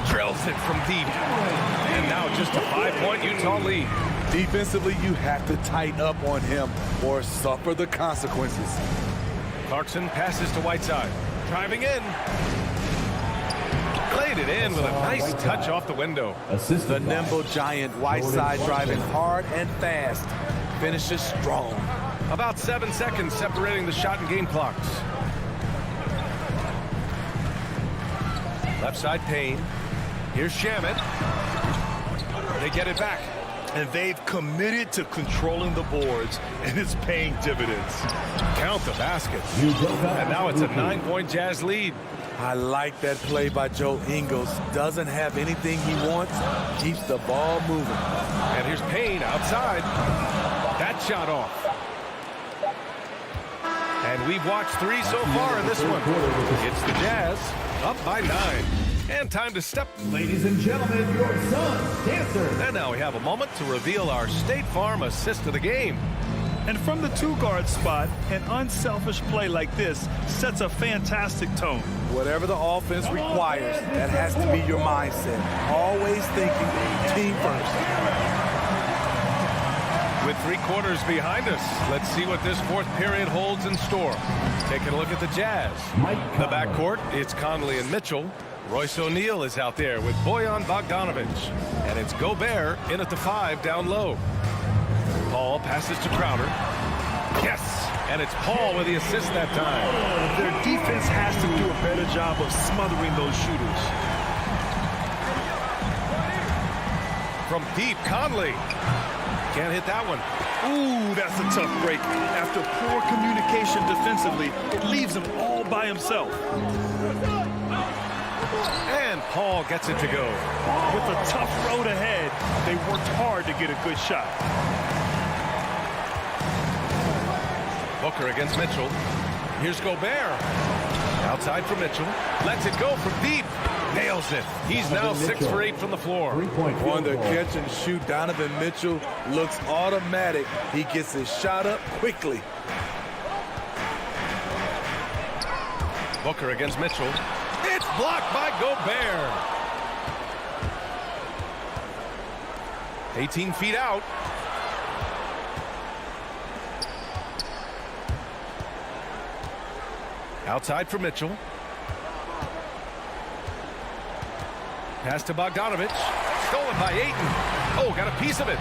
Drills it from deep. And now just a 5-point Utah lead. Defensively, you have to tighten up on him or suffer the consequences. Clarkson passes to Whiteside. Driving in. Laid it in with a nice touch off the window. The nimble giant Whiteside driving hard and fast. Finishes strong. About 7 seconds separating the shot and game clocks. Left side Payne. Here's Shamet. They get it back. And they've committed to controlling the boards, and it's paying dividends. Count the baskets. And now it's a 9-point Jazz lead. I like that play by Joe Ingles. Doesn't have anything he wants. Keeps the ball moving. And here's Payne outside. That shot off. And we've watched 3 so far in this one. It's the Jazz up by 9. And time to step. Ladies and gentlemen, your son's dancer. And now we have a moment to reveal our State Farm assist of the game. And from the 2-guard spot, an unselfish play like this sets a fantastic tone. Whatever the offense requires, that has to be your mindset. Always thinking team first. With 3 quarters behind us, let's see what this 4th period holds in store. Taking a look at the Jazz. The backcourt, it's Conley and Mitchell. Royce O'Neal is out there with Bojan Bogdanovic. And it's Gobert in at the 5 down low. Paul passes to Crowder. Yes! And it's Paul with the assist that time. Their defense has to do a better job of smothering those shooters. From deep, Conley. Can't hit that one. Ooh, that's a tough break. After poor communication defensively, it leaves him all by himself. And Paul gets it to go. With a tough road ahead, they worked hard to get a good shot. Booker against Mitchell. Here's Gobert. Outside for Mitchell. Lets it go from deep. Nails it. He's now 6 for 8 from the floor. On the catch and shoot, Donovan Mitchell looks automatic. He gets his shot up quickly. Booker against Mitchell. It's blocked by Gobert. 18 feet out. Outside for Mitchell. Pass to Bogdanovich. Stolen by Ayton. Oh, got a piece of it.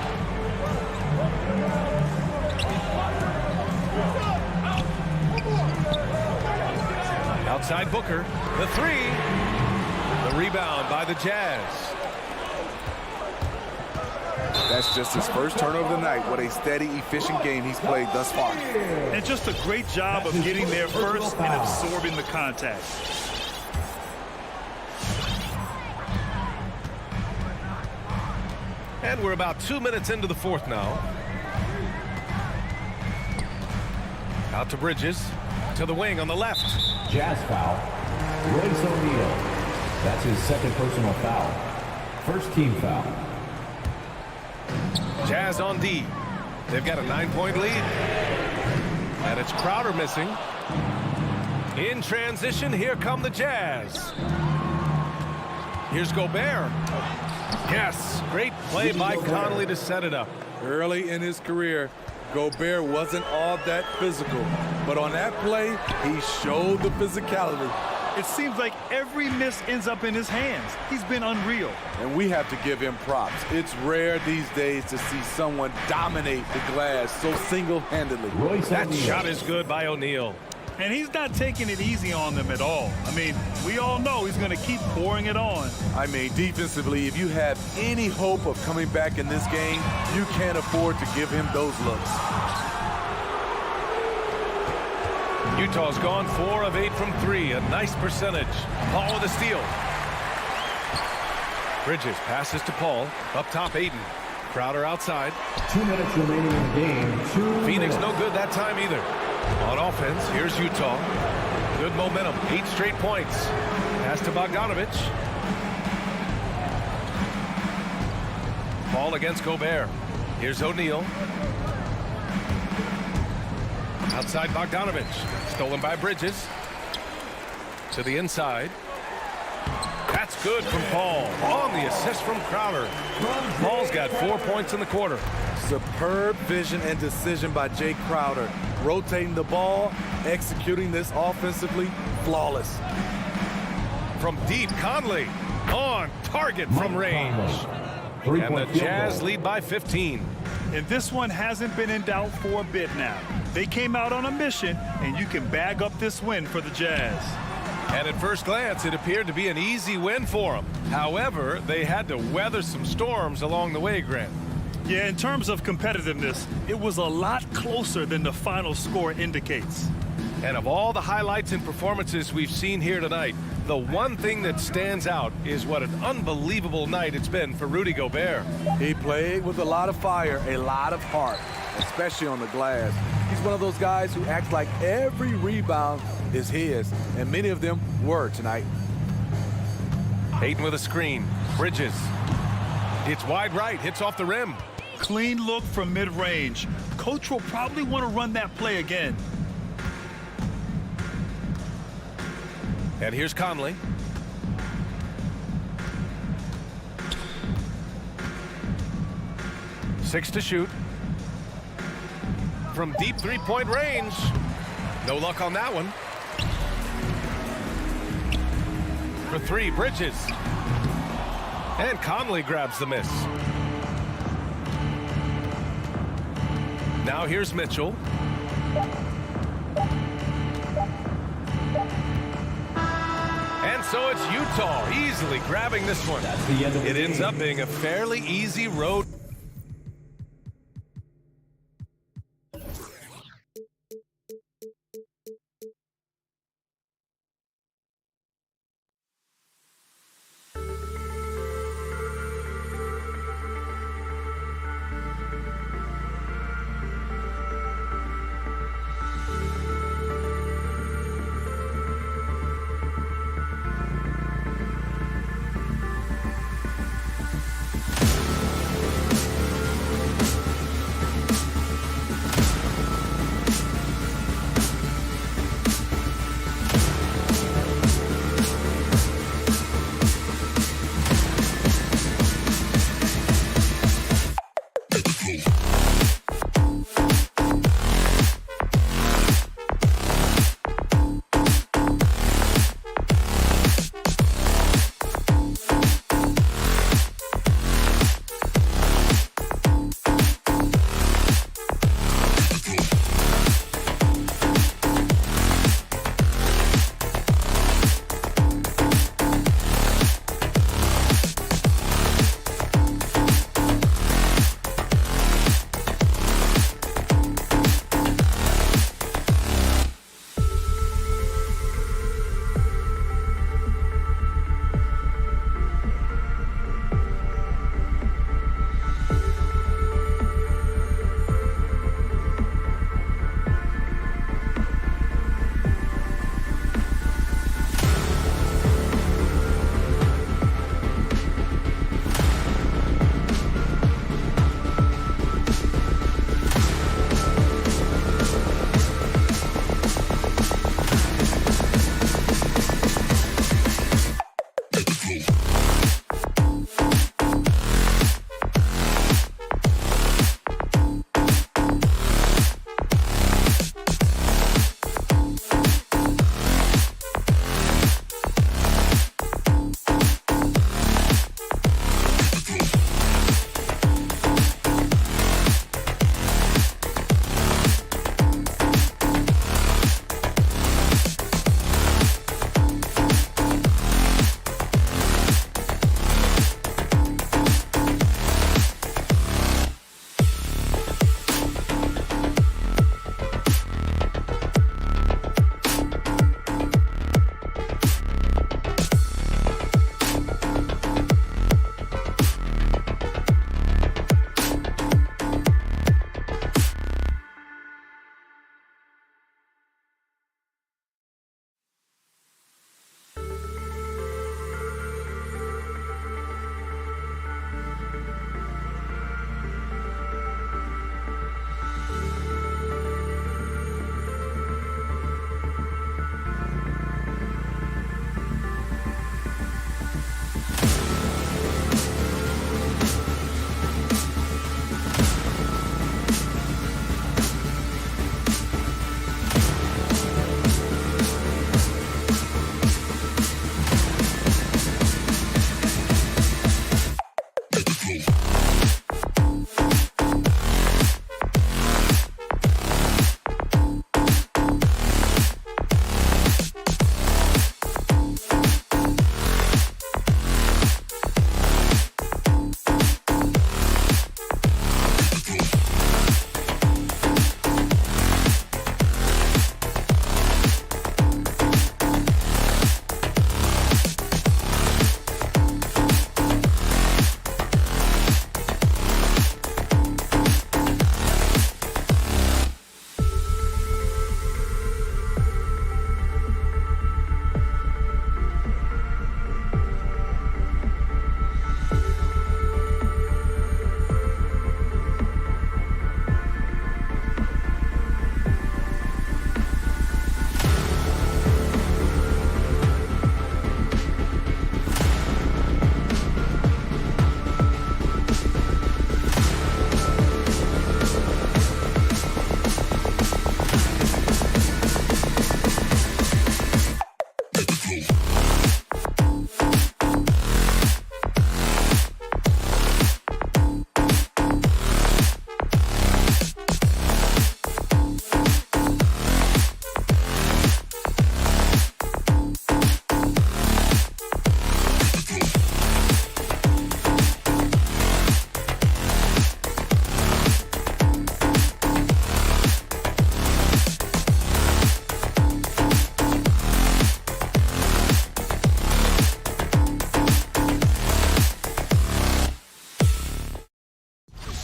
Outside Booker. The three. The rebound by the Jazz. That's just his first turnover of the night. What a steady, efficient game he's played thus far. And just a great job of getting there first and absorbing the contact. And we're about 2 minutes into the fourth now. Out to Bridges. To the wing on the left. Jazz foul. Royce O'Neal. That's his second personal foul. First team foul. Jazz on D. They've got a 9-point lead. And it's Crowder missing. In transition, here come the Jazz. Here's Gobert. Yes, great play by Conley to set it up. Early in his career, Gobert wasn't all that physical. But on that play, he showed the physicality. It seems like every miss ends up in his hands. He's been unreal. And we have to give him props. It's rare these days to see someone dominate the glass so single-handedly. That shot is good by O'Neal. And he's not taking it easy on them at all. I mean, we all know he's going to keep pouring it on. I mean, defensively, if you have any hope of coming back in this game, you can't afford to give him those looks. Utah's gone 4 of 8 from 3. A nice percentage. Paul with a steal. Bridges passes to Paul. Up top, Ayton. Crowder outside. 2 minutes remaining in the game. Phoenix no good that time either. On offense, here's Utah. Good momentum. 8 straight points. Pass to Bogdanovich. Paul against Gobert. Here's O'Neal. Outside Bogdanovich. Stolen by Bridges. To the inside. That's good from Paul. On the assist from Crowder. Paul's got 4 points in the quarter. Superb vision and decision by Jay Crowder. Rotating the ball, executing this offensively, flawless. From deep, Conley. On target from range. And the Jazz lead by 15. And this one hasn't been in doubt for a bit now. They came out on a mission, and you can bag up this win for the Jazz. And at first glance, it appeared to be an easy win for them. However, they had to weather some storms along the way, Grant. Yeah, in terms of competitiveness, it was a lot closer than the final score indicates. And of all the highlights and performances we've seen here tonight, the one thing that stands out is what an unbelievable night it's been for Rudy Gobert. He played with a lot of fire, a lot of heart, especially on the glass. He's one of those guys who acts like every rebound is his, and many of them were tonight. Ayton with a screen. Bridges. It's wide right, hits off the rim. Clean look from mid-range. Coach will probably want to run that play again. And here's Conley. Six to shoot. From deep three-point range. No luck on that one. For three, Bridges. And Conley grabs the miss. Now here's Mitchell. And so it's Utah easily grabbing this one. It ends up being a fairly easy road.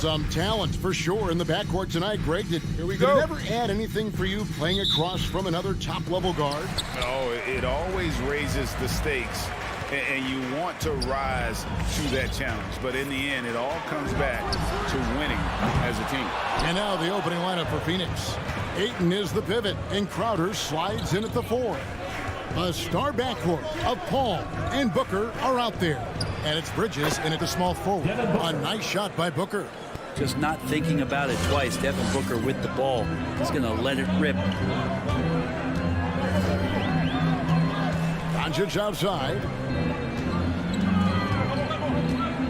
Some talent for sure in the backcourt tonight, Greg. Did it ever add anything for you playing across from another top-level guard? No, it always raises the stakes, and you want to rise to that challenge. But in the end, it all comes back to winning as a team. And now the opening lineup for Phoenix. Ayton is the pivot, and Crowder slides in at the 4. A star backcourt of Paul and Booker are out there. And it's Bridges in at the small forward. A nice shot by Booker. Just not thinking about it twice. Devin Booker with the ball. He's going to let it rip. Doncic outside.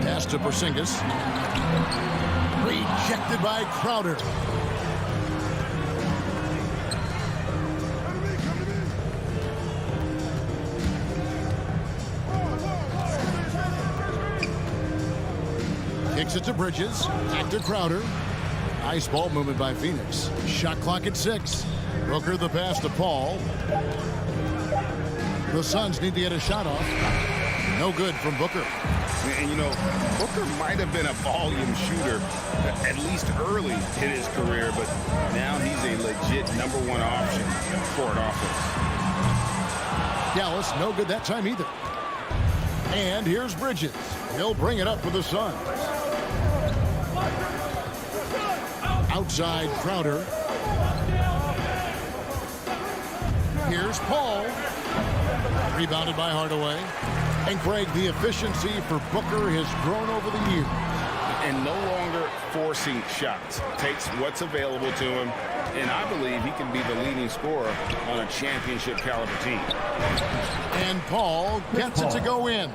Pass to Porzingis. Rejected by Crowder. Kicks it to Bridges. Back to Crowder. Nice ball movement by Phoenix. Shot clock at 6. Booker the pass to Paul. The Suns need to get a shot off. No good from Booker. And, you know, Booker might have been a volume shooter, at least early in his career, but now he's a legit #1 option for an offense. Dallas, no good that time either. And here's Bridges. He'll bring it up for the Suns. Outside Crowder. Here's Paul. Rebounded by Hardaway. And Greg, the efficiency for Booker has grown over the years. And no longer forcing shots. Takes what's available to him, and I believe he can be the leading scorer on a championship caliber team. And Paul gets it to go in.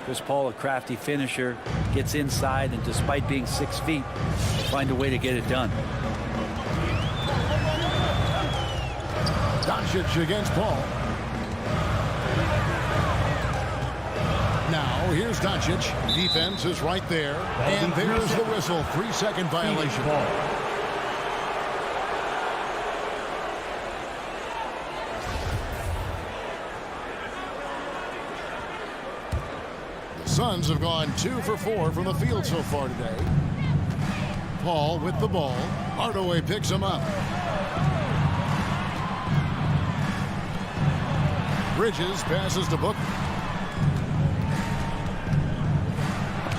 Chris Paul, a crafty finisher, gets inside, and despite being 6 feet, find a way to get it done. Doncic against Paul. Now, here's Doncic. Defense is right there. And there's the whistle. 3-second violation. The Suns have gone 2 for 4 from the field so far today. Paul with the ball. Hardaway picks him up. Bridges passes to Booker.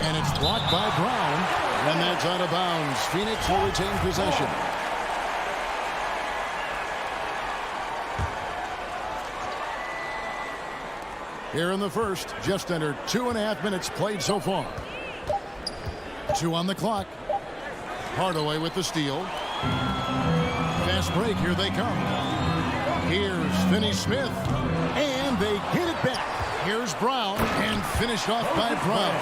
And it's blocked by Brown. And that's out of bounds. Phoenix will retain possession. Here in the first, just under 2.5 minutes played so far. 2 on the clock. Hardaway with the steal. Fast break, here they come. Here's Finney-Smith. And they hit it back. Here's Brown, and finished off by Brown.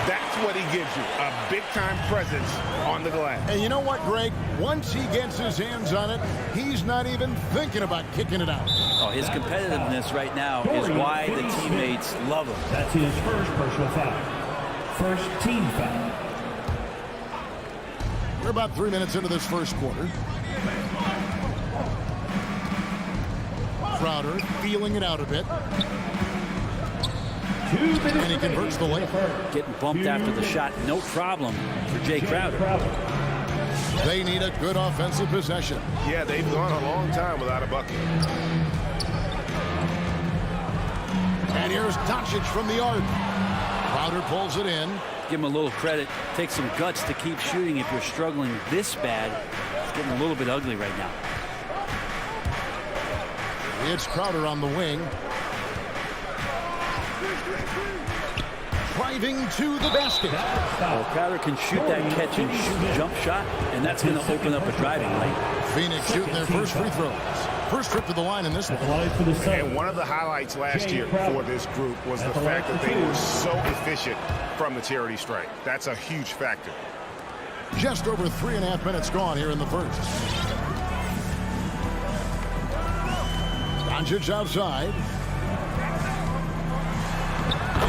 That's what he gives you, a big-time presence on the glass. And you know what, Greg? Once he gets his hands on it, he's not even thinking about kicking it out. Oh, his competitiveness right now is why the teammates love him. That's his first personal foul. First team foul. We're about 3 minutes into this first quarter. Crowder feeling it out a bit. And he converts the layup. Getting bumped after the shot, no problem for Jay Crowder. They need a good offensive possession. Yeah, they've gone a long time without a bucket. And here's Doncic from the arc. Crowder pulls it in. Give him a little credit. Take some guts to keep shooting if you're struggling this bad. It's getting a little bit ugly right now. It's Crowder on the wing. Driving to the basket. Well, Crowder can shoot that catch and shoot jump shot, and that's going to open up a driving lane. Phoenix shooting their first free throws. First trip to the line in this one. And one of the highlights last year for this group was the fact that they were so efficient from the charity stripe. That's a huge factor. Just over 3.5 minutes gone here in the first. Doncic outside.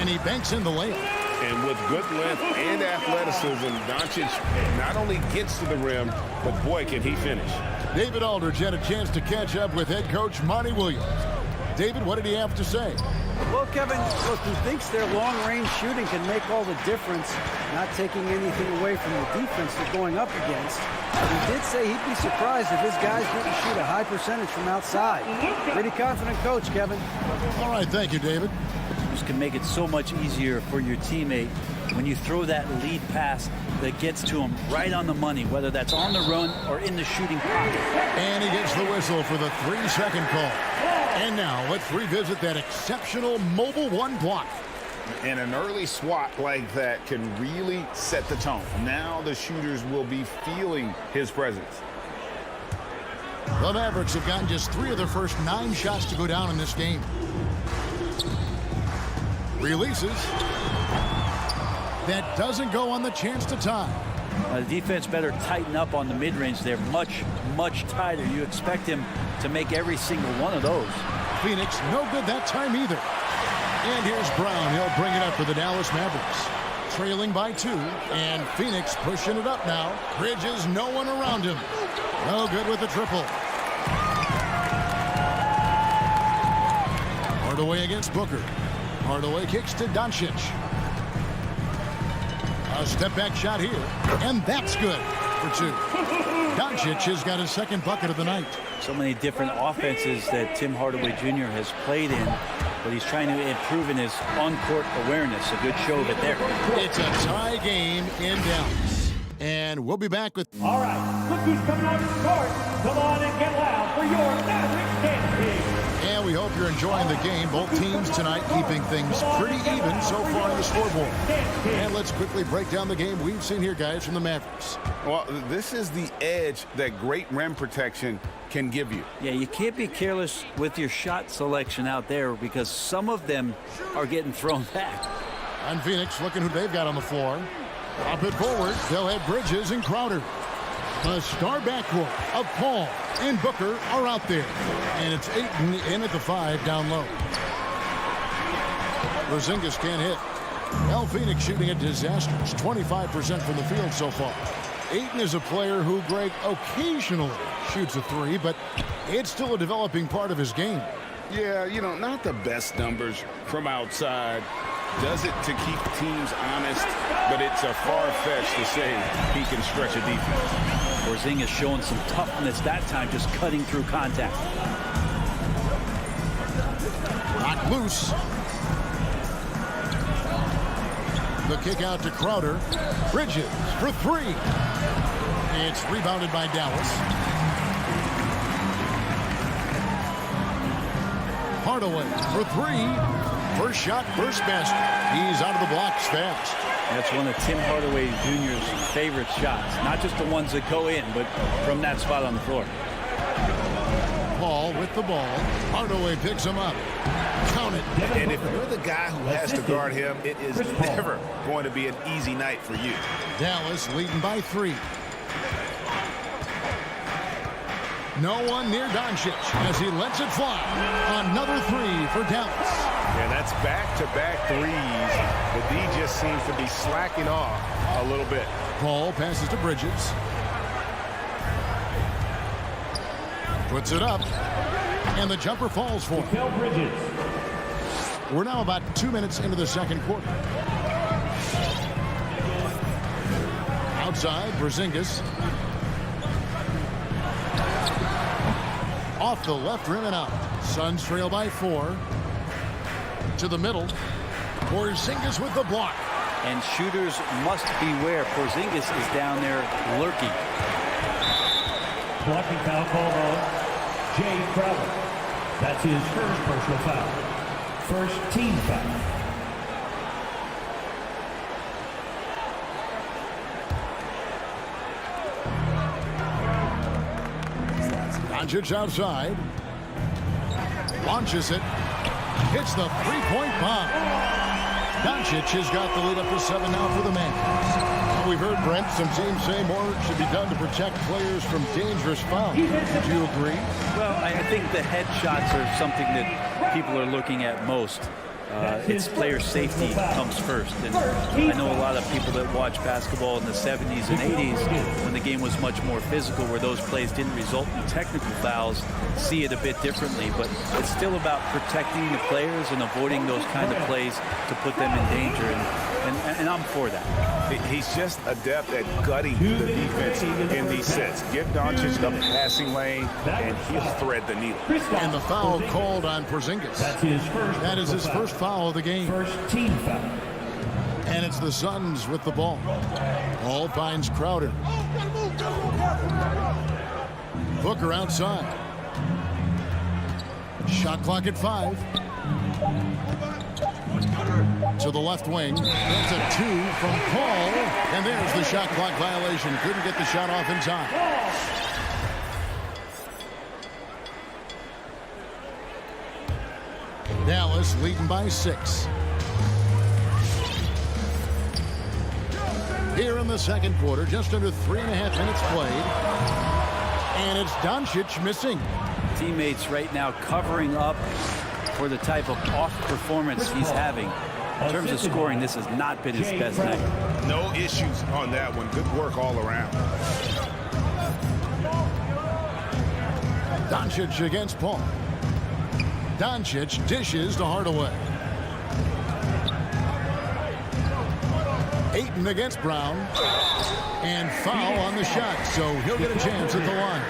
And he banks in the layup. And with good length and athleticism, Doncic not only gets to the rim, but boy, can he finish. David Aldridge had a chance to catch up with head coach Monty Williams. David, what did he have to say? Well, Kevin, look, he thinks their long-range shooting can make all the difference, not taking anything away from the defense they're going up against. But he did say he'd be surprised if his guys didn't shoot a high percentage from outside. Pretty confident coach, Kevin. All right, thank you, David. This can make it so much easier for your teammate when you throw that lead pass that gets to him right on the money, whether that's on the run or in the shooting pocket. And he gets the whistle for the 3-second call. And now let's revisit that exceptional mobile one block. And an early swat like that can really set the tone. Now the shooters will be feeling his presence. The Mavericks have gotten just 3 of their first 9 shots to go down in this game. Releases. That doesn't go on the chance to tie. The defense better tighten up on the mid-range. They're much, much tighter. You expect him to make every single one of those. Phoenix, no good that time either. And here's Brown. He'll bring it up for the Dallas Mavericks. Trailing by 2, and Phoenix pushing it up now. Bridges, no one around him. No good with the triple. Hardaway against Booker. Hardaway kicks to Doncic. A step-back shot here, and that's good for 2. Doncic has got his second bucket of the night. So many different offenses that Tim Hardaway Jr. has played in, but he's trying to improve in his on-court awareness. A good show of it there. It's a tie game in Dallas. And we'll be back with... All right, look who's coming on the court. Come on and get loud for your Mavericks game team. And we hope you're enjoying the game. Both teams tonight keeping things pretty even so far on the scoreboard. And let's quickly break down the game we've seen here, guys, from the Mavericks. Well, this is the edge that great rim protection can give you. Yeah, you can't be careless with your shot selection out there because some of them are getting thrown back. And Phoenix looking who they've got on the floor. Up it forward. They'll have Bridges and Crowder. The star backcourt of Paul and Booker are out there. And it's Ayton in at the 5 down low. Porzingis can't hit. Well, Phoenix shooting a disastrous 25% from the field so far. Ayton is a player who, Greg, occasionally shoots a 3, but it's still a developing part of his game. Yeah, you know, not the best numbers from outside. Does it to keep teams honest, but it's a far-fetched to say he can stretch a defense. Porzingis showing some toughness that time, just cutting through contact. Knocked loose. The kick out to Crowder. Bridges for 3. It's rebounded by Dallas. Hardaway for 3. First shot, first basket. He's out of the blocks fast. That's one of Tim Hardaway Jr.'s favorite shots. Not just the ones that go in, but from that spot on the floor. Paul with the ball. Hardaway picks him up. Count it. And if you're the guy who has to guard him, it is never going to be an easy night for you. Dallas leading by 3. No one near Doncic as he lets it fly. Another 3 for Dallas. And that's back-to-back threes. The D just seems to be slacking off a little bit. Paul passes to Bridges. Puts it up. And the jumper falls for him. Bridges. We're now about 2 minutes into the second quarter. Outside, Porzingis. Off the left rim and out. Suns trail by 4. To the middle. Porzingis with the block. And shooters must beware. Porzingis is down there lurking. Blocking foul called on Jay Crowder. That's his first personal foul. First team foul. Doncic outside. Launches it. Hits the three-point bomb. Doncic has got the lead up to 7 now for the Mavericks. We've heard, Brent, some teams say more should be done to protect players from dangerous fouls. Do you agree? Well, I think the head shots are something that people are looking at most. it's player safety comes first. And I know a lot of people that watch basketball in the 70s and 80s when the game was much more physical, where those plays didn't result in technical fouls, see it a bit differently. But it's still about protecting the players and avoiding those kind of plays to put them in danger. And I'm for that. He's just adept at gutting the defense in these sets. Give Doncic the passing lane, and he'll thread the needle. And the foul called on Porzingis. That is his first foul of the game. First team foul. And it's the Suns with the ball. Ball finds Crowder. Booker outside. Shot clock at 5. To the left wing. That's a 2 from Paul. And there's the shot clock violation. Couldn't get the shot off in time. Dallas leading by 6. Here in the second quarter, just under 3.5 minutes played. And it's Doncic missing. Teammates right now covering up for the type of off performance he's having. In terms of scoring, this has not been his best night. No issues on that one. Good work all around. Doncic against Paul. Doncic dishes to Hardaway. Ayton against Brown. And foul on the shot, so he'll get a chance at the line.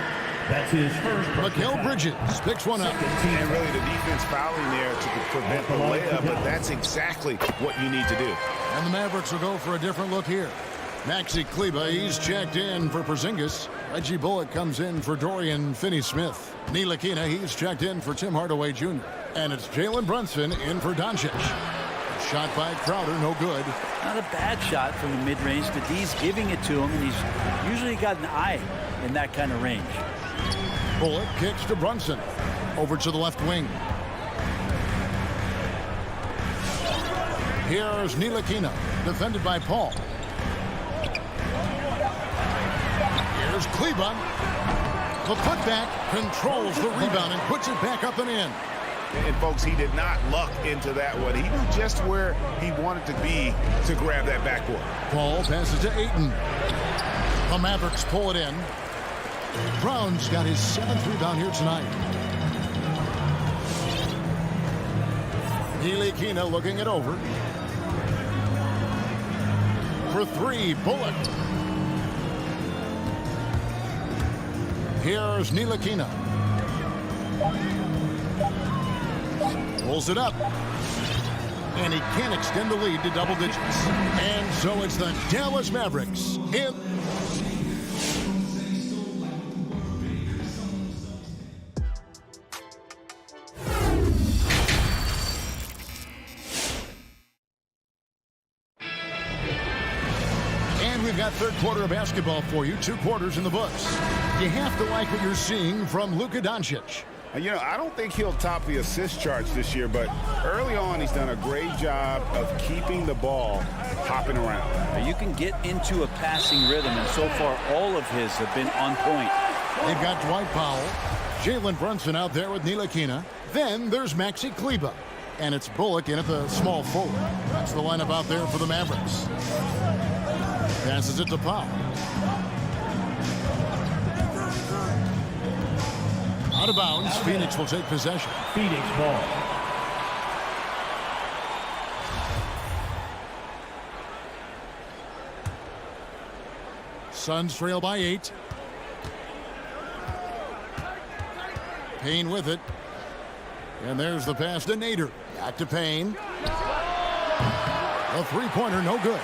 That's his first. Mikal Bridges picks one up. And really the defense fouling there to prevent the layup, but that's exactly what you need to do. And the Mavericks will go for a different look here. Maxi Kleber, he's checked in for Porzingis. Reggie Bullock comes in for Dorian Finney-Smith. Ntilikina, he's checked in for Tim Hardaway Jr. And it's Jalen Brunson in for Doncic. Shot by Crowder, no good. Not a bad shot from the mid-range. The D's giving it to him, and he's usually got an eye in that kind of range. Bullock kicks to Brunson. Over to the left wing. Here's Ntilikina, defended by Paul. Here's Kleber. The putback controls the rebound and puts it back up and in. And folks, he did not luck into that one. He knew just where he wanted to be to grab that backboard. Paul passes to Ayton. The Mavericks pull it in. Brown's got his 7th rebound here tonight. Ntilikina looking it over. For 3, Bullock. Here's Ntilikina. Pulls it up. And he can't extend the lead to double digits. And so it's the Dallas Mavericks in. We've got third quarter of basketball for you. 2 quarters in the books. You have to like what you're seeing from Luka Doncic. You know, I don't think he'll top the assist charts this year, but early on he's done a great job of keeping the ball hopping around. You can get into a passing rhythm, and so far all of his have been on point. They've got Dwight Powell, Jalen Brunson out there with Ntilikina. Then there's Maxi Kleber. And it's Bullock in at the small forward. That's the lineup out there for the Mavericks. Passes it to Powell. Out of bounds. Phoenix will take possession. Phoenix ball. Suns trail by 8. Payne with it. And there's the pass to Nader. Back to Payne. A 3-pointer, no good.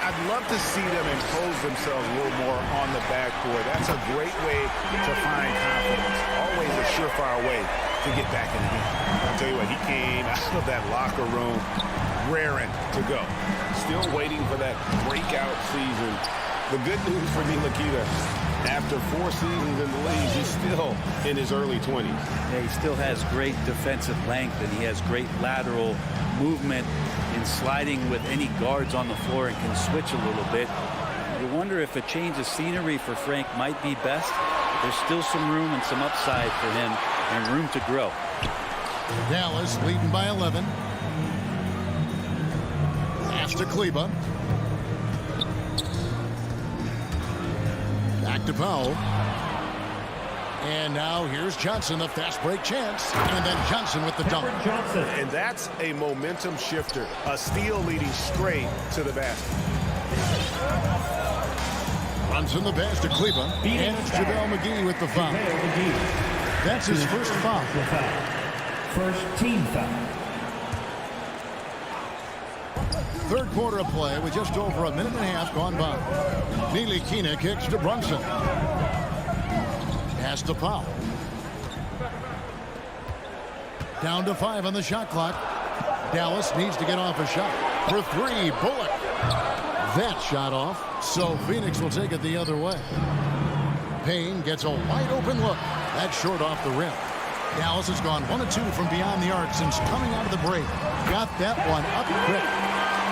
I'd love to see them impose themselves a little more on the backboard. That's a great way to find confidence. Always a surefire way to get back in the game. I'll tell you what, he came out of that locker room raring to go. Still waiting for that breakout season. The good news for Ntilikina, after 4 seasons in the league, he's still in his early 20s. Yeah, he still has great defensive length, and he has great lateral movement in sliding with any guards on the floor and can switch a little bit. You wonder if a change of scenery for Frank might be best. There's still some room and some upside for him and room to grow. Dallas leading by 11. Pass to Kleba. Back to Powell. And now here's Johnson, the fast break chance. And then Johnson with the dunk. And that's a momentum shifter. A steal leading straight to the basket. Runs in the pass to Kleba. And it's JaVale McGee with the foul. That's his first foul. First team foul. Third quarter of play with just over a minute and a half gone by. Ntilikina kicks to Brunson. Pass to Powell. Down to 5 on the shot clock. Dallas needs to get off a shot. For 3, Bullock. That shot off, so Phoenix will take it the other way. Payne gets a wide open look. That's short off the rim. Dallas has gone 1 of 2 from beyond the arc since coming out of the break. Got that one up quick.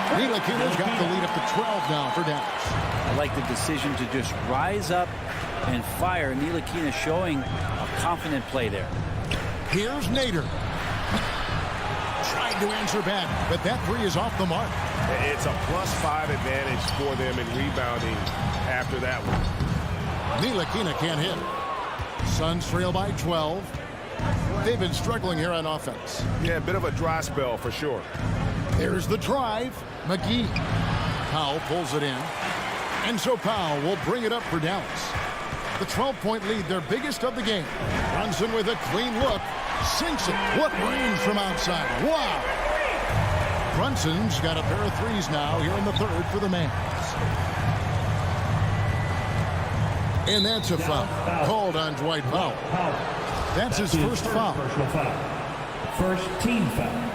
Ntilikina's got the lead up to 12 now for Dallas. I like the decision to just rise up and fire. Ntilikina showing a confident play there. Here's Nader. Tried to answer back, but that 3 is off the mark. It's a +5 advantage for them in rebounding after that one. Ntilikina can't hit. Suns trail by 12. They've been struggling here on offense. Yeah, a bit of a dry spell for sure. There's the drive. McGee. Powell pulls it in. And so Powell will bring it up for Dallas. The 12-point lead, their biggest of the game. Brunson with a clean look. Sinks it. What range from outside. Wow. Brunson's got a pair of 3s now here in the third for the Mavs. And that's a foul called on Dwight Powell. That's his first foul. First team foul.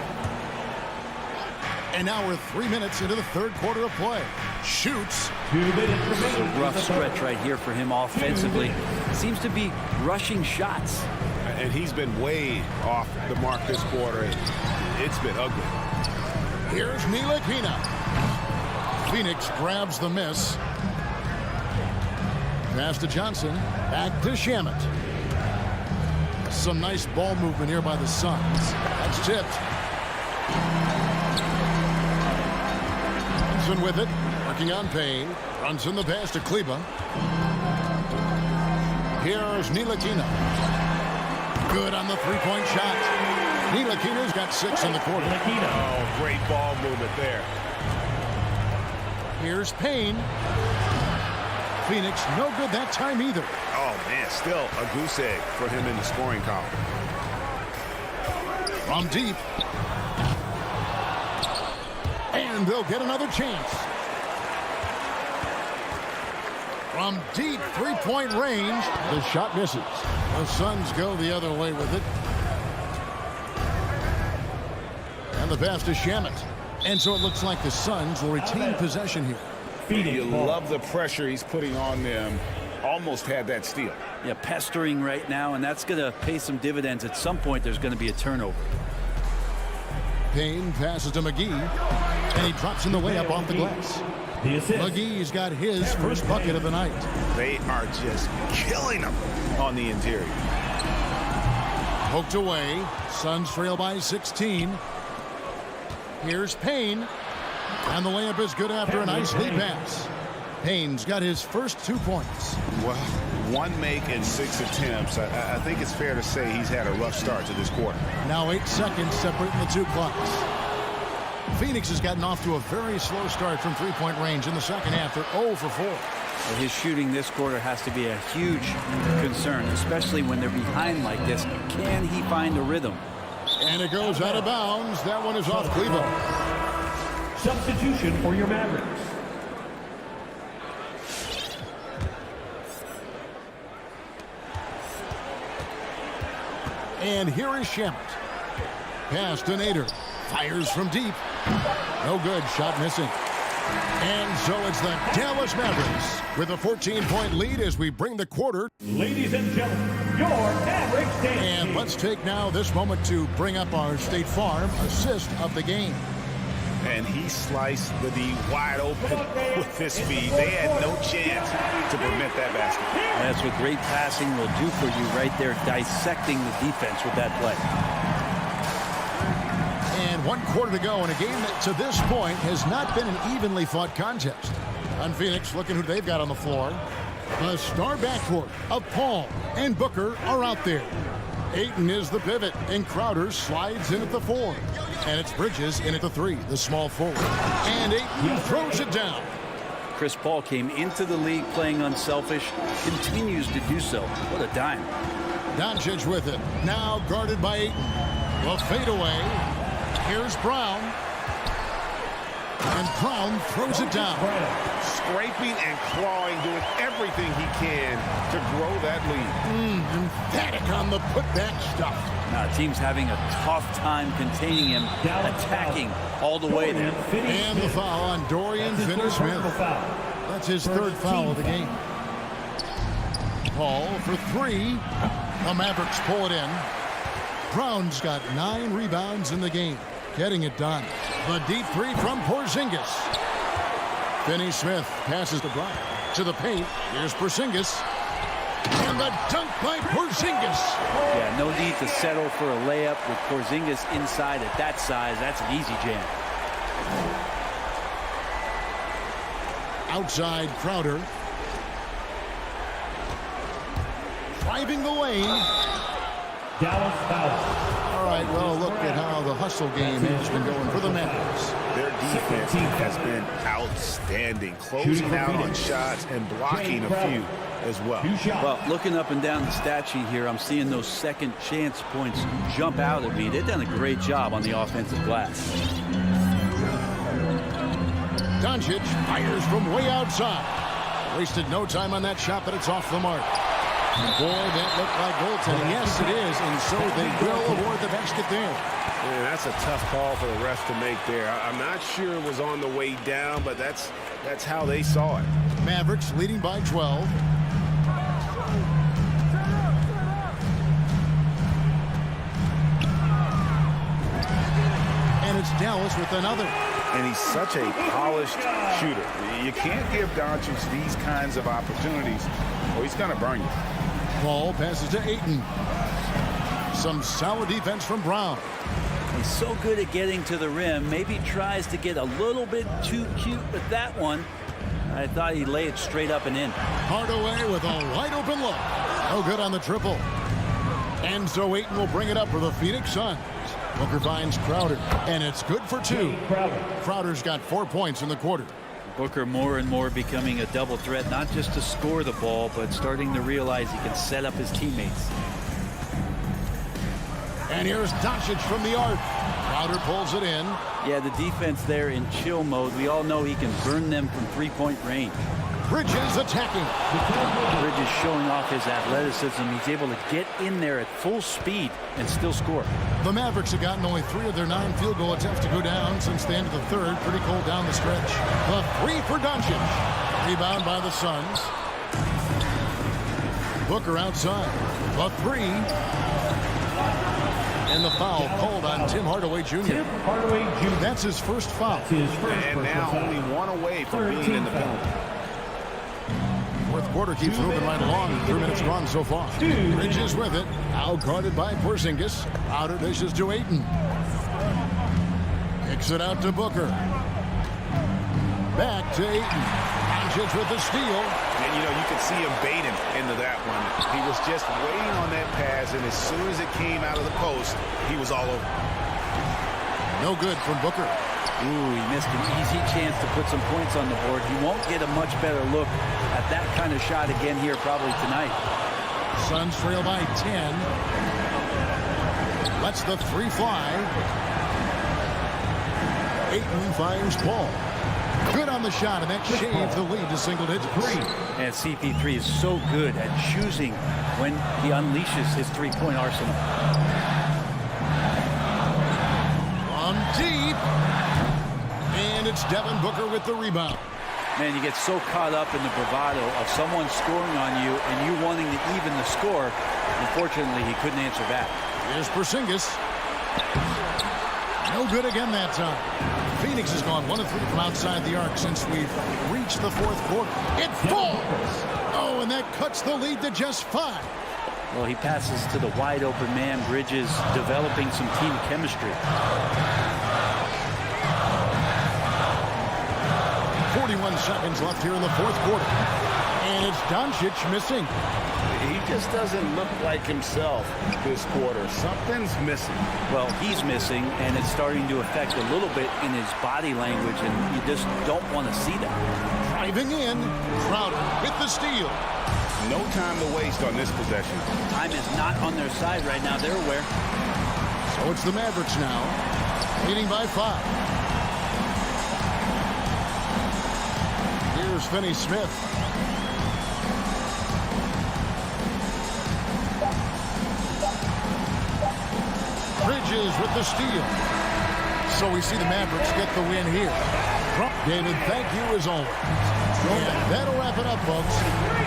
And now we're 3 minutes into the third quarter of play. Shoots. 2 minutes. This is a rough stretch right here for him offensively. Seems to be rushing shots. And he's been way off the mark this quarter. It's been ugly. Here's Ntilikina. Phoenix grabs the miss. Pass to Johnson. Back to Shamet. Some nice ball movement here by the Suns. That's tipped. Brunson with it. Working on Payne. Runs in the pass to Kleba. Here's Ntilikina. Good on the three-point shot. Ntilikina's got 6 in the quarter. Oh, great ball movement there. Here's Payne. Phoenix no good that time either. Oh, man, still a goose egg for him in the scoring column. From deep. And they'll get another chance. From deep three-point range, the shot misses. The Suns go the other way with it. And the pass to Shamet. And so it looks like the Suns will retain possession here. You love the pressure he's putting on them. Almost had that steal. Yeah, pestering right now, and that's going to pay some dividends. At some point, there's going to be a turnover. Payne passes to McGee, and he drops in the layup off the glass. McGee's got his first bucket of the night. They are just killing them on the interior. Poked away. Suns trail by 16. Here's Payne. And the layup is good after a nice lead pass. Payne's got his first 2 points. Well, 1 make and 6 attempts. I think it's fair to say he's had a rough start to this quarter. Now 8 seconds separating the 2 clocks. Phoenix has gotten off to a very slow start from three-point range in the second half. They're 0 for 4. Well, his shooting this quarter has to be a huge concern, especially when they're behind like this. Can he find a rhythm? And it goes out of bounds. That one is off Cleveland. Substitution for your Mavericks. And here is Shamet. Pass to Nader. Fires from deep. No good. Shot missing. And so it's the Dallas Mavericks with a 14-point lead as we bring the quarter. Ladies and gentlemen, your Mavericks dance. And let's take now this moment to bring up our State Farm assist of the game. And he sliced the D wide open with his speed. They had no chance to prevent that basket. That's what great passing will do for you right there, dissecting the defense with that play. And And 1 quarter to go in a game that to this point has not been an evenly fought contest. On Phoenix, looking who they've got on the floor. The star backcourt of Paul and Booker are out there. Ayton is the pivot, and Crowder slides in at the 4. And it's Bridges in at the 3, the small forward. And Ayton throws it down. Chris Paul came into the league playing unselfish, continues to do so. What a dime. Doncic with it, now guarded by Ayton. The fadeaway. Here's Brown. And Brown throws it down. Scraping and clawing, doing everything he can to grow that lead. Emphatic on the putback stuff. Now, team's having a tough time containing him, attacking all the way there. And the foul on Dorian Finney-Smith. That's his 3rd foul of the game. Paul for 3. The Mavericks pull it in. Brown's got 9 rebounds in the game. Getting it done. The deep 3 from Porzingis. Finney-Smith passes to Brown. To the paint. Here's Porzingis. And the dunk by Porzingis. Yeah, no need to settle for a layup with Porzingis inside at that size. That's an easy jam. Outside Crowder. Driving the lane. Dallas foul. All right, well, look at how the hustle game has been going for the Mavericks. Their defense has been outstanding, closing out on shots and blocking a few as well. Well, looking up and down the stat sheet here, I'm seeing those second chance points jump out at me. They've done a great job on the offensive glass. Doncic fires from way outside. Wasted no time on that shot, but it's off the mark. Boy, that looked like goaltending. Yes, it is, and so they will award the basket there. Man, that's a tough call for the refs to make there. I'm not sure it was on the way down, but that's how they saw it. Mavericks leading by 12. And it's Dallas with another. And he's such a polished shooter. You can't give Doncic these kinds of opportunities, or he's going to burn you. Paul passes to Ayton. Some solid defense from Brown. He's so good at getting to the rim. Maybe tries to get a little bit too cute with that one. I thought he'd lay it straight up and in. Hardaway with a wide open look. No good on the triple. And so Ayton will bring it up for the Phoenix Suns. Booker finds Crowder, and it's good for 2. Crowder's got 4 points in the quarter. Booker more and more becoming a double threat, not just to score the ball, but starting to realize he can set up his teammates. And here's Doncic from the arc. Crowder pulls it in. Yeah, the defense there in chill mode. We all know he can burn them from 3-point range. Bridges attacking. Bridges showing off his athleticism. He's able to get in there at full speed and still score. The Mavericks have gotten only 3 of their 9 field goal attempts to go down since the end of the 3rd. Pretty cold down the stretch. The 3 for Doncic. Rebound by the Suns. Booker outside. The 3. And the foul called on Tim Hardaway Jr. That's his first foul. And now only 1 away from being in the penalty. 4th quarter keeps moving right along. 3 minutes gone so far. Bridges with it. Out guarded by Porzingis. Outer dishes to Ayton. Kicks it out to Booker. Back to Ayton. Doncic with the steal. And, you could see him baiting into that one. He was just waiting on that pass, and as soon as it came out of the post, he was all over. No good from Booker. Ooh, he missed an easy chance to put some points on the board. He won't get a much better look at that kind of shot again here probably tonight. Suns trail by 10. Lets the 3 fly. Ayton fires Paul. Good on the shot, and that shaves the lead to single digits. And CP3 is so good at choosing when he unleashes his 3-point arsenal. On deep. And it's Devin Booker with the rebound. Man, you get so caught up in the bravado of someone scoring on you and you wanting to even the score. Unfortunately, he couldn't answer back. Here's Porzingis. No good again that time. Phoenix has gone 1 of 3 from outside the arc since we've reached the 4th quarter. It falls! Oh, and that cuts the lead to just 5. Well, he passes to the wide open man. Bridges developing some team chemistry. 41 seconds left here in the fourth quarter. And it's Doncic missing. He just doesn't look like himself this quarter. Something's missing. Well, he's missing, and it's starting to affect a little bit in his body language, and you just don't want to see that. Driving in, Crowder with the steal. No time to waste on this possession. Time is not on their side right now. They're aware. So it's the Mavericks now, leading by 5. Here's Finney-Smith. Bridges with the steal. So we see the Mavericks get the win here. David, thank you as always. And that'll wrap it up, folks.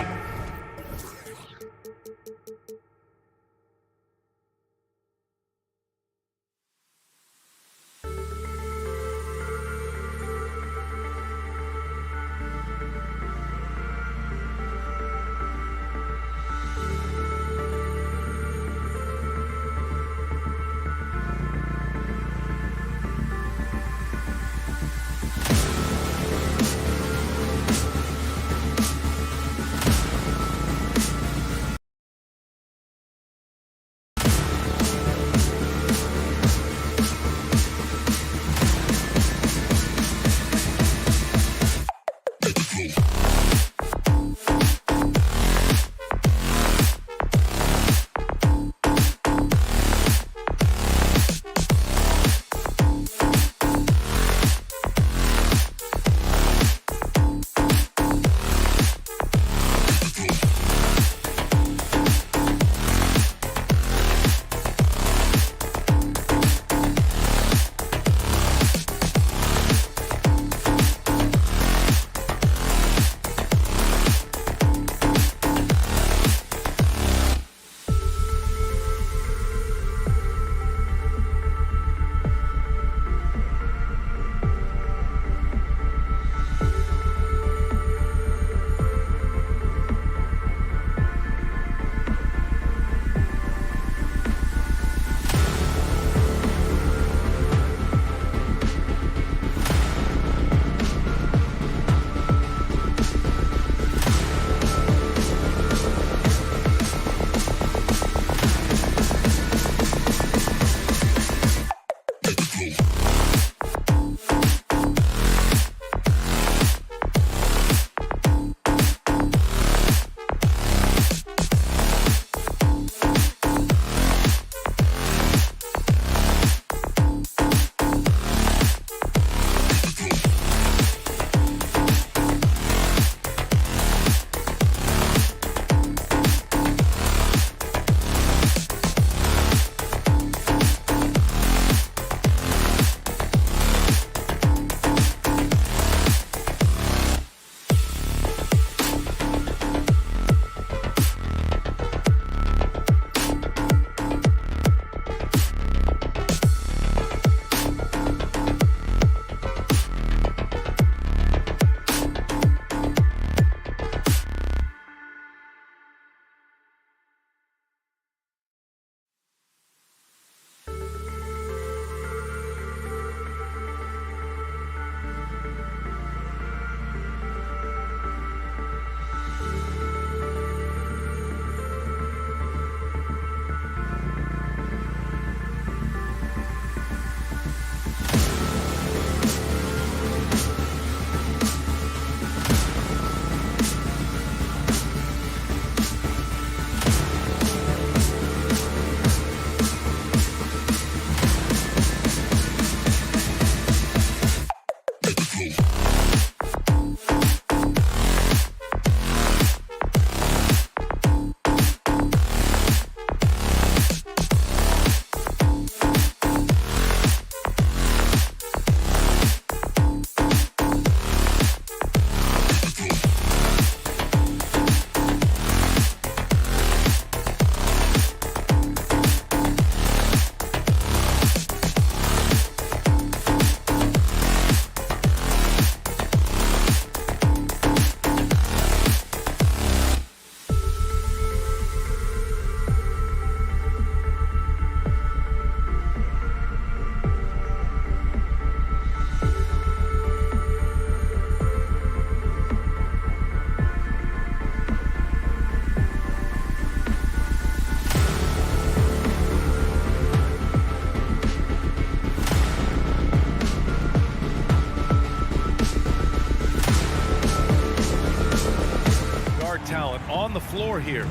floor here.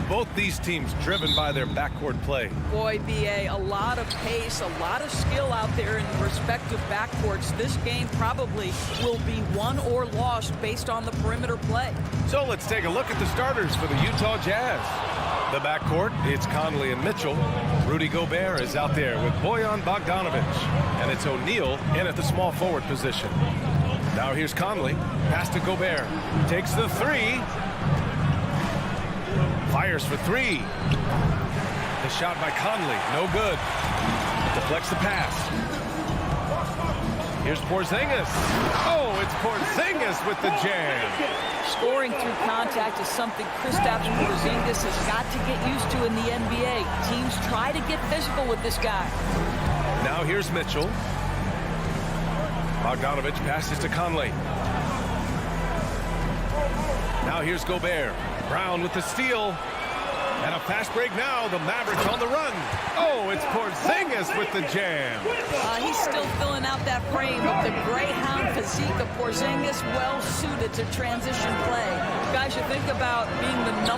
Both these teams driven by their backcourt play. Boy, BA, a lot of pace, a lot of skill out there in the respective backcourts. This game probably will be won or lost based on the perimeter play. So let's take a look at the starters for the Utah Jazz. The backcourt, it's Conley and Mitchell. Rudy Gobert is out there with Bojan Bogdanovic. And it's O'Neal in at the small forward position. Now here's Conley. Pass to Gobert. Takes the three. Fires for three. The shot by Conley. No good. Deflects the pass. Here's Porzingis. Oh, it's Porzingis with the jam. Scoring through contact is something Kristaps Porzingis has got to get used to in the NBA. Teams try to get physical with this guy. Now here's Mitchell. Bogdanovic passes to Conley. Now here's Gobert. Brown with the steal. And a fast break now. The Mavericks on the run. Oh, it's Porzingis with the jam. He's still filling out that frame with the Greyhound physique of Porzingis, well suited to transition play. Guys, you think about being the #1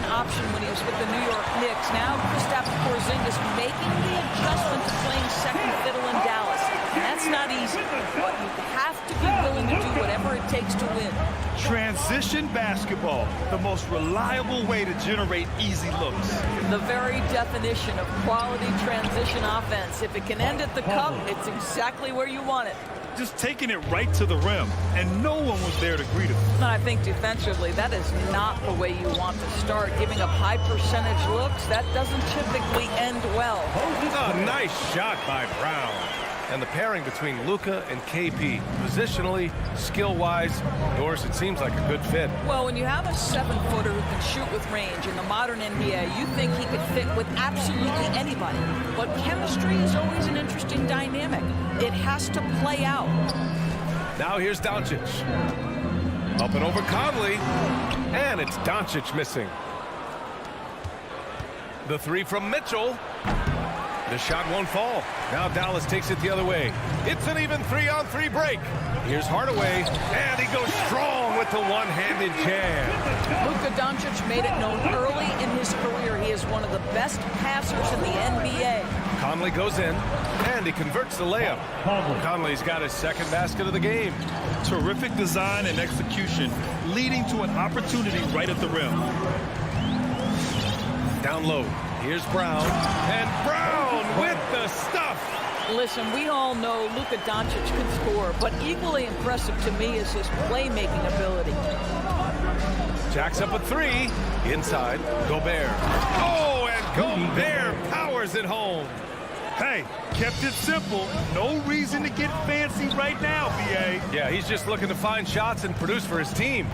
option when he was with the New York Knicks. Now Kristaps Porzingis making the adjustment to playing second fiddle in Dallas. And that's not easy, but you have to be willing to do whatever it takes to win. Transition basketball, the most reliable way to generate easy looks. The very definition of quality transition offense. If it can end at the cup, it's exactly where you want it. Just taking it right to the rim, and no one was there to greet him. And I think defensively, that is not the way you want to start. Giving up high percentage looks, that doesn't typically end well. Oh, nice shot by Brown. And the pairing between Luka and KP, positionally, skill-wise, Doris, it seems like a good fit. Well, when you have a 7-footer who can shoot with range in the modern NBA, you think he could fit with absolutely anybody. But chemistry is always an interesting dynamic. It has to play out. Now here's Doncic. Up and over Conley. And it's Doncic missing. The three from Mitchell. The shot won't fall. Now Dallas takes it the other way. It's an even 3-on-3 break. Here's Hardaway, and he goes strong with the one-handed jam. Luka Doncic made it known early in his career he is one of the best passers in the NBA. Conley goes in, and he converts the layup. Conley's got his second basket of the game. Terrific design and execution, leading to an opportunity right at the rim. Down low. Here's Brown, and Brown with the stuff. Listen, we all know Luka Doncic can score, but equally impressive to me is his playmaking ability. Jacks up a three. Inside, Gobert. Oh, and Gobert powers it home. Hey, kept it simple. No reason to get fancy right now, BA. Yeah, he's just looking to find shots and produce for his team.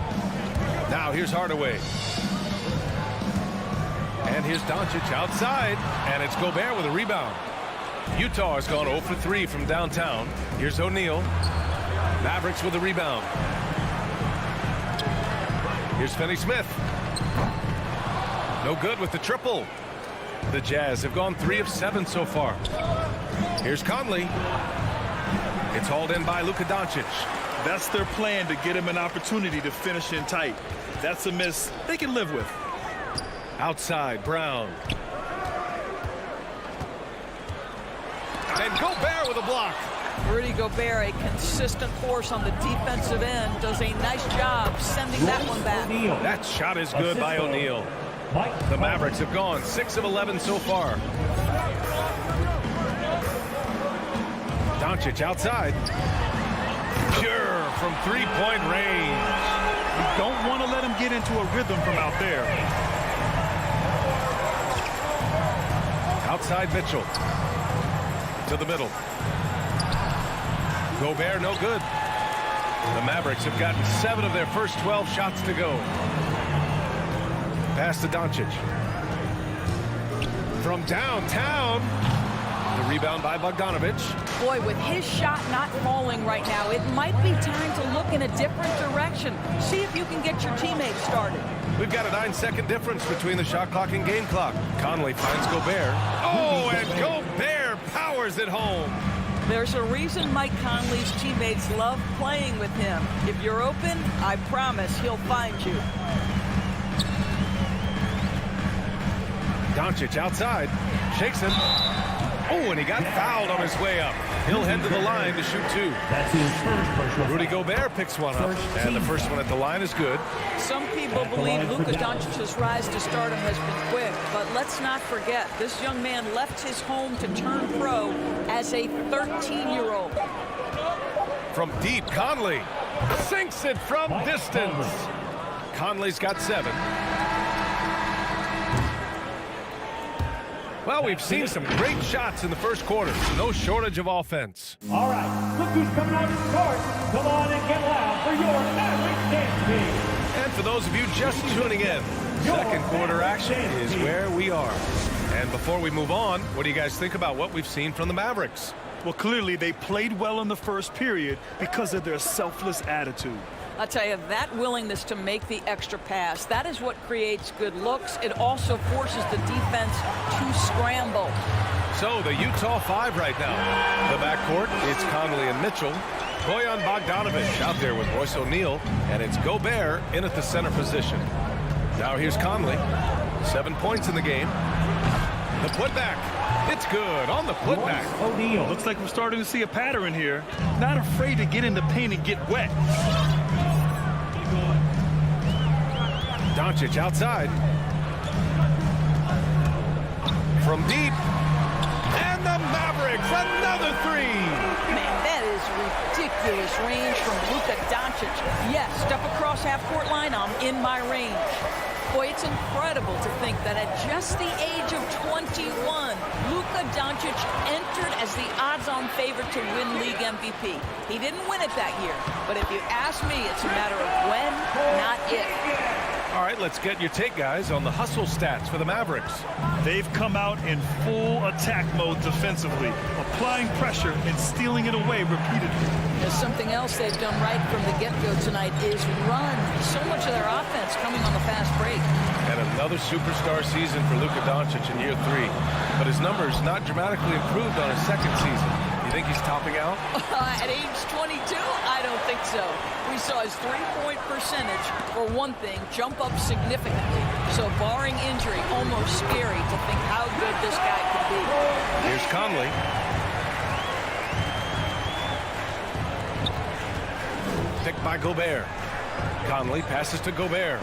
Now here's Hardaway. And here's Doncic outside, and it's Gobert with a rebound. Utah has gone 0 for 3 from downtown. Here's O'Neal. Mavericks with a rebound. Here's Finney-Smith. No good with the triple. The Jazz have gone 3 of 7 so far. Here's Conley. It's hauled in by Luka Doncic. That's their plan, to get him an opportunity to finish in tight. That's a miss they can live with. Outside, Brown. And Gobert with a block. Rudy Gobert, a consistent force on the defensive end, does a nice job sending that one back. That shot is good by O'Neal. The Mavericks have gone 6 of 11 so far. Doncic outside. Pure from three-point range. You don't want to let him get into a rhythm from out there. Outside Mitchell. To the middle. Gobert no good. The Mavericks have gotten 7 of their first 12 shots to go. Pass to Doncic. From downtown. The rebound by Bogdanovic. Boy, with his shot not falling right now, it might be time to look in a different direction. See if you can get your teammates started. We've got a 9-second difference between the shot clock and game clock. Conley finds Gobert. Oh, and Gobert powers it home. There's a reason Mike Conley's teammates love playing with him. If you're open, I promise he'll find you. Doncic outside. Shakes him. Oh, and he got fouled on his way up. He'll head to the line to shoot 2. That's his first personal Rudy foul. Gobert picks one up, and the first one at the line is good. Some people believe Luka Doncic's rise to stardom has been quick, but let's not forget, this young man left his home to turn pro as a 13-year-old. From deep, Conley sinks it from distance. Conley's got 7. Well, we've seen some great shots in the first quarter. No shortage of offense. All right, look who's coming on the court. Come on and get loud for your Mavericks dance team. And for those of you just tuning in, second quarter action is where we are. And before we move on, what do you guys think about what we've seen from the Mavericks? Well, clearly they played well in the first period because of their selfless attitude. I'll tell you, that willingness to make the extra pass, that is what creates good looks. It also forces the defense to scramble. So the Utah 5 right now. The backcourt, it's Conley and Mitchell. Bojan Bogdanovic out there with Royce O'Neal, and it's Gobert in at the center position. Now here's Conley. 7 points in the game. The putback. It's good on the putback. O'Neal. Looks like we're starting to see a pattern here. Not afraid to get in the paint and get wet. Doncic outside. From deep. And the Mavericks, another 3. Man, that is ridiculous range from Luka Doncic. Yes, step across half-court line, I'm in my range. Boy, it's incredible to think that at just the age of 21, Luka Doncic entered as the odds-on favorite to win league MVP. He didn't win it that year, but if you ask me, it's a matter of when, not if. All right, let's get your take, guys, on the hustle stats for the Mavericks. They've come out in full attack mode defensively, applying pressure and stealing it away repeatedly. There's something else they've done right from the get-go tonight is run. So much of their offense coming on the fast break. And another superstar season for Luka Doncic in year 3. But his numbers not dramatically improved on his second season. You think he's topping out? At age 22, I don't think so. We saw his three-point percentage, for one thing, jump up significantly. So barring injury, almost scary to think how good this guy could be. Here's Conley. Picked by Gobert. Conley passes to Gobert.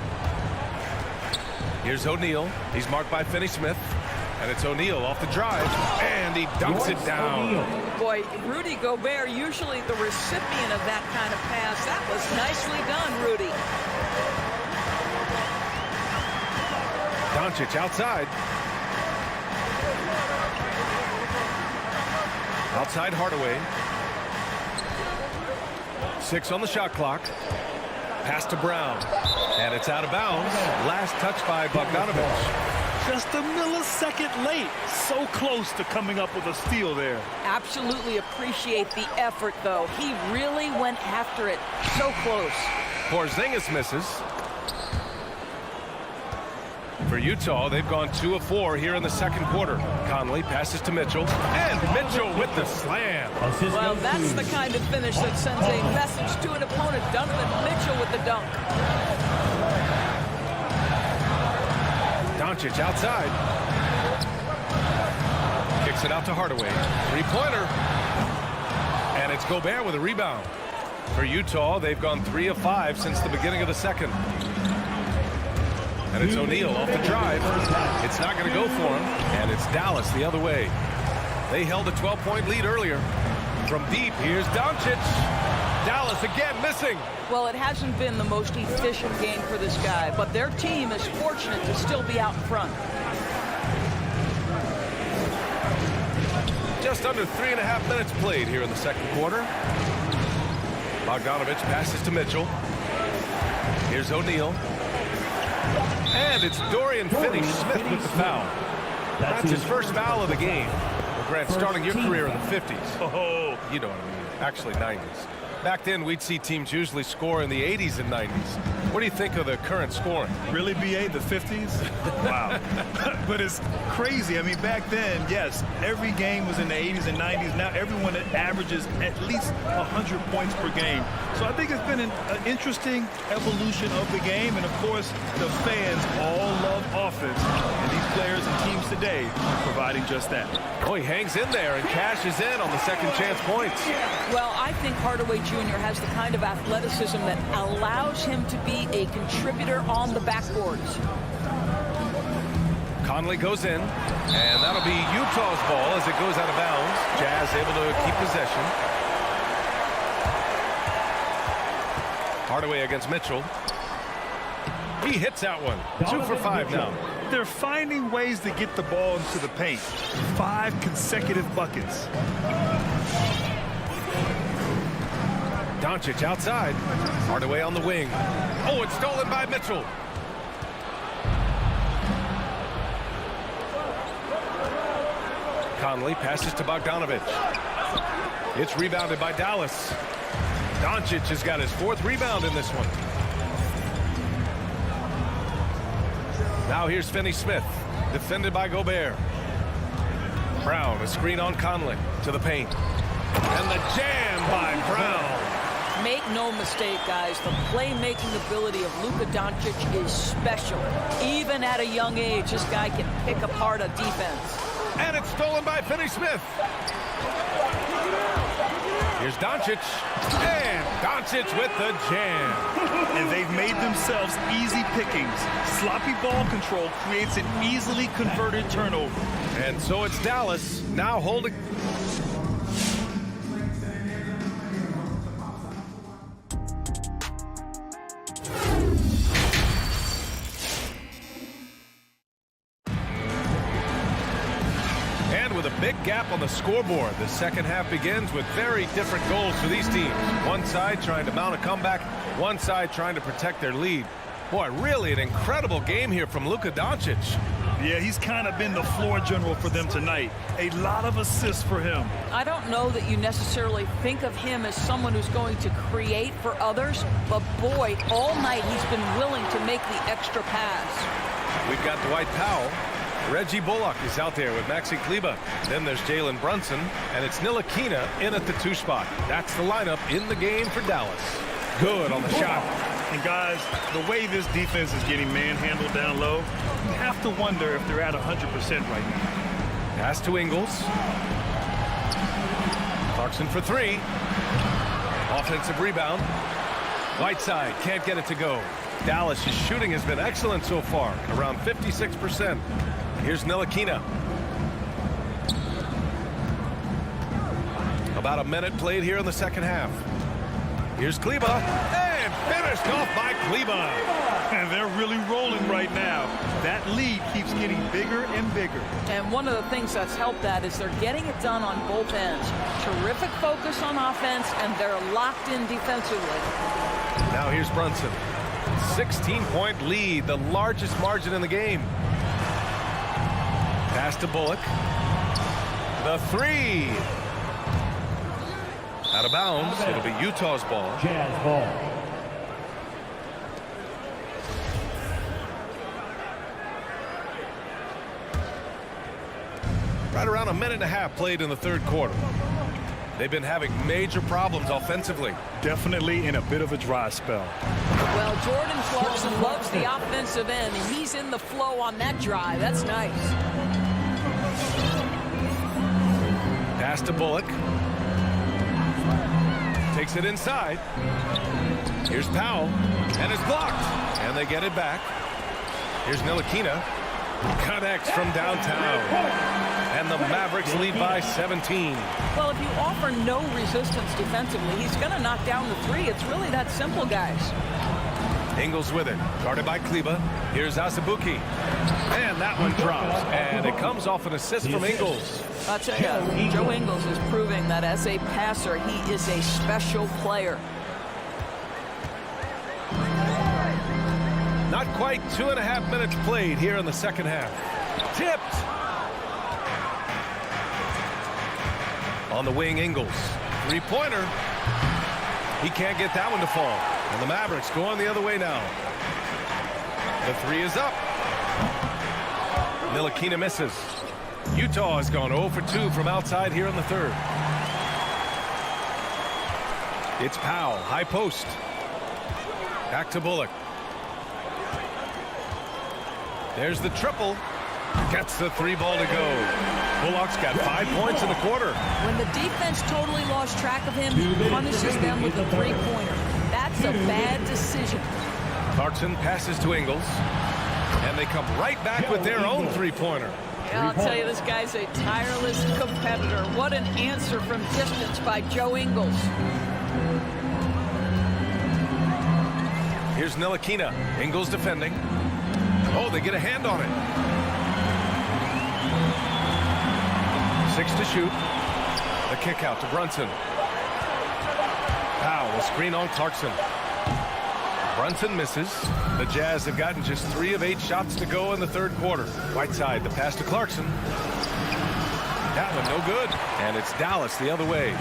Here's O'Neal. He's marked by Finney-Smith. And it's O'Neal off the drive. And he dunks it down. Boy, Rudy Gobert, usually the recipient of that kind of pass. That was nicely done, Rudy. Doncic outside. Outside Hardaway. 6 on the shot clock. Pass to Brown. And it's out of bounds. Last touch by Bogdanovic. Just a millisecond late. So close to coming up with a steal there. Absolutely appreciate the effort, though. He really went after it. So close. Porzingis misses. For Utah, they've gone 2 of 4 here in the second quarter. Conley passes to Mitchell. And Mitchell with the slam. Well, that's the kind of finish that sends a message to an opponent. Donovan Mitchell with the dunk. Doncic outside. Kicks it out to Hardaway. 3-pointer. And it's Gobert with a rebound. For Utah, they've gone 3 of 5 since the beginning of the second. And it's O'Neal off the drive. It's not going to go for him. And it's Dallas the other way. They held a 12-point lead earlier. From deep, here's Doncic. Dallas again missing. Well, it hasn't been the most efficient game for this guy, but their team is fortunate to still be out in front. Just under 3.5 minutes played here in the second quarter. Bogdanovic passes to Mitchell. Here's O'Neal. And it's Dorian Finney-Smith with the foul. That's his first foul of the game. Well, Grant, starting your career in the 50s. Oh, you know what I mean. Actually, 90s. Back then, we'd see teams usually score in the 80s and 90s. What do you think of the current scoring? Really, BA, the 50s? Wow. But it's crazy. I mean, back then, yes, every game was in the 80s and 90s. Now everyone averages at least 100 points per game. So I think it's been an interesting evolution of the game. And, of course, the fans all love offense. And these players and teams today are providing just that. Oh, he hangs in there and cashes in on the second chance points. Well, I think Hardaway Jr. has the kind of athleticism that allows him to be a contributor on the backboards. Conley goes in, and that'll be Utah's ball as it goes out of bounds. Jazz able to keep possession. Hardaway against Mitchell. He hits that one. 2 for 5 now. They're finding ways to get the ball into the paint. 5 consecutive buckets. Doncic outside. Hardaway on the wing. Oh, it's stolen by Mitchell. Conley passes to Bogdanovic. It's rebounded by Dallas. Doncic has got his 4th rebound in this one. Now here's Finney-Smith, defended by Gobert. Brown, a screen on Conley to the paint. And the jam by Brown. Make no mistake, guys, the playmaking ability of Luka Doncic is special. Even at a young age, this guy can pick apart a defense. And it's stolen by Finney-Smith. Here's Doncic. And Doncic with the jam. And they've made themselves easy pickings. Sloppy ball control creates an easily converted turnover. And so it's Dallas now holding. Big gap on the scoreboard. The second half begins with very different goals for these teams. One side trying to mount a comeback, one side trying to protect their lead. Boy, really an incredible game here from Luka Doncic. Yeah, he's kind of been the floor general for them tonight. A lot of assists for him. I don't know that you necessarily think of him as someone who's going to create for others, but boy, all night he's been willing to make the extra pass. We've got Dwight Powell. Reggie Bullock is out there with Maxi Kleber. Then there's Jalen Brunson, and it's Ntilikina in at the 2 spot. That's the lineup in the game for Dallas. Good on the shot. And guys, the way this defense is getting manhandled down low, you have to wonder if they're at 100% right now. Pass to Ingles. Clarkson for 3. Offensive rebound. Whiteside can't get it to go. Dallas' shooting has been excellent so far, around 56%. Here's Ntilikina. About a minute played here in the second half. Here's Kleber, and finished off by Kleber. And they're really rolling right now. That lead keeps getting bigger and bigger. And one of the things that's helped that is they're getting it done on both ends. Terrific focus on offense, and they're locked in defensively. Now here's Brunson. 16-point lead, the largest margin in the game. Pass to Bullock. The 3. Out of bounds. It'll be Utah's ball. Jazz ball. Right around a minute and a half played in the 3rd quarter. They've been having major problems offensively. Definitely in a bit of a dry spell. Well, Jordan Clarkson loves the offensive end, and he's in the flow on that drive. That's nice. Pass to Bullock. Takes it inside. Here's Powell, and it's blocked. And they get it back. Here's Ntilikina. Connects from downtown. And the Mavericks lead by 17. Well, if you offer no resistance defensively, he's going to knock down the 3. It's really that simple, guys. Ingles with it. Guarded by Kleber. Here's Azubuike. And that one drops. And it comes off an assist from Ingles. I'll tell you, Joe Ingles is proving that as a passer, he is a special player. Not quite 2.5 minutes played here in the second half. Tipped. On the wing, Ingles. 3-pointer. He can't get that one to fall. And the Mavericks going the other way now. The three is up. Ntilikina misses. Utah has gone 0 for 2 from outside here in the third. It's Powell, high post. Back to Bullock. There's the triple. Gets the three ball to go. Bullock's got 5 points in the quarter. When the defense totally lost track of him, he punishes them with a three-pointer. That's a bad decision. Clarkson passes to Ingles. And they come right back with their own three-pointer. Yeah, I'll tell you, this guy's a tireless competitor. What an answer from distance by Joe Ingles. Here's Ntilikina. Ingles defending. Oh, they get a hand on it. 6 to shoot. The kick out to Brunson. Powell, screen on Clarkson. Brunson misses. The Jazz have gotten just 3 of 8 shots to go in the third quarter. Whiteside, the pass to Clarkson. That one no good. And it's Dallas the other way.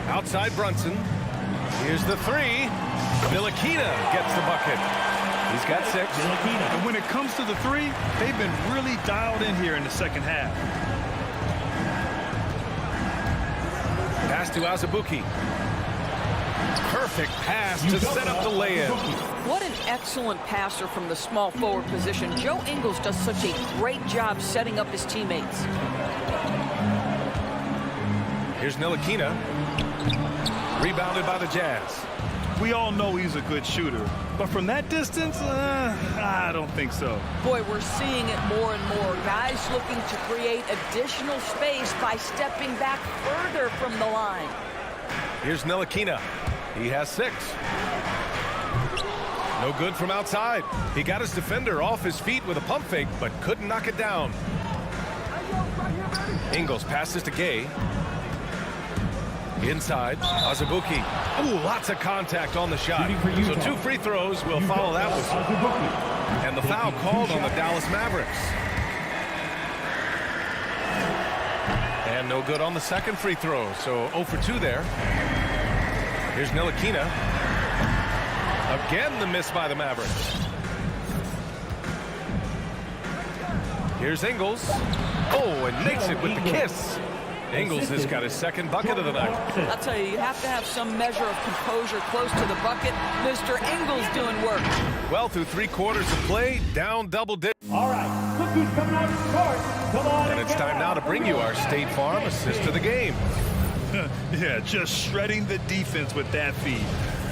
Outside Brunson. Here's the three. Ntilikina gets the bucket. He's got 6. And when it comes to the three, they've been really dialed in here in the second half. Pass to Azubuike. Perfect pass to set up the lay-in. What an excellent passer from the small forward position. Joe Ingles does such a great job setting up his teammates. Here's Ntilikina. Rebounded by the Jazz. We all know he's a good shooter, but from that distance, I don't think so. Boy, we're seeing it more and more. Guys looking to create additional space by stepping back further from the line. Here's Ntilikina. He has 6. No good from outside. He got his defender off his feet with a pump fake, but couldn't knock it down. Ingles passes to Gay. Inside, Azubuike. Ooh, lots of contact on the shot. So 2 free throws will follow that whistle. And the foul called on the Dallas Mavericks. And no good on the second free throw. So 0 for 2 there. Here's Ntilikina. Again, the miss by the Mavericks. Here's Ingles. Oh, and makes it with the kiss. Ingles has got his second bucket of the night. I'll tell you, you have to have some measure of composure close to the bucket. Mr. Ingles doing work. Well, through 3 quarters of play, down double digits. All right, look who's coming out to start. Come on. And it's time now to bring you our State Farm assist of the game. Yeah, just shredding the defense with that feed.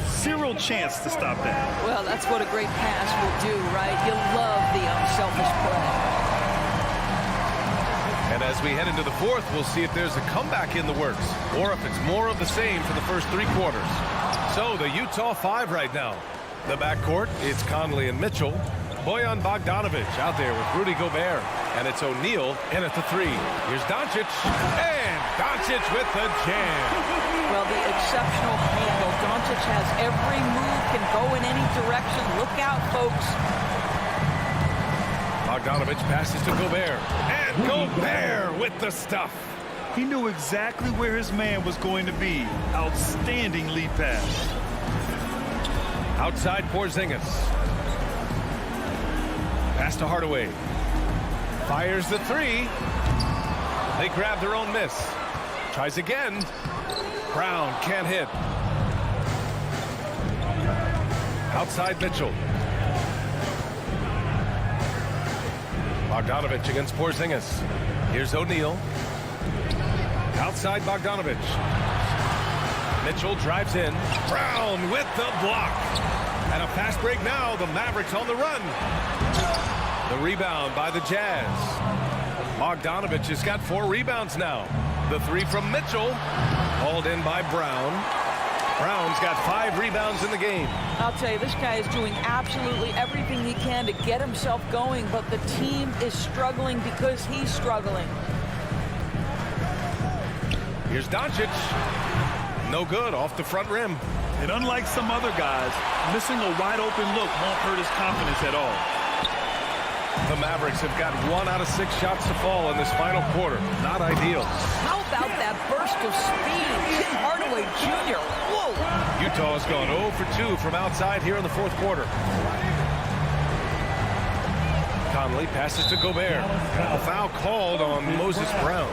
Zero chance to stop that. Well, that's what a great pass will do, right? You love the unselfish play. And as we head into the fourth, we'll see if there's a comeback in the works or if it's more of the same for the first 3 quarters. So the Utah 5 right now. The backcourt, it's Conley and Mitchell. Bojan Bogdanovic out there with Rudy Gobert. And it's O'Neal in at the 3. Here's Doncic. And Doncic with the jam. Well, the exceptional handle. Doncic has every move, can go in any direction. Look out, folks. Bogdanovic passes to Gobert. And Gobert with the stuff. He knew exactly where his man was going to be. Outstanding lead pass. Outside Porzingis. Pass to Hardaway. Fires the 3. They grab their own miss. Tries again. Brown can't hit. Outside Mitchell. Bogdanovic against Porzingis. Here's O'Neal. Outside Bogdanovic. Mitchell drives in. Brown with the block. And a fast break now. The Mavericks on the run. The rebound by the Jazz. Bogdanovic has got 4 rebounds now. The 3 from Mitchell. Hauled in by Brown. Brown's got 5 rebounds in the game. I'll tell you, this guy is doing absolutely everything he can to get himself going, but the team is struggling because he's struggling. Here's Doncic. No good off the front rim. And unlike some other guys, missing a wide open look won't hurt his confidence at all. The Mavericks have got 1 out of 6 shots to fall in this final quarter. Not ideal. How about that burst of speed? Tim Hardaway Jr. Utah's gone 0 for 2 from outside here in the fourth quarter. Conley passes to Gobert. A foul called on Moses Brown.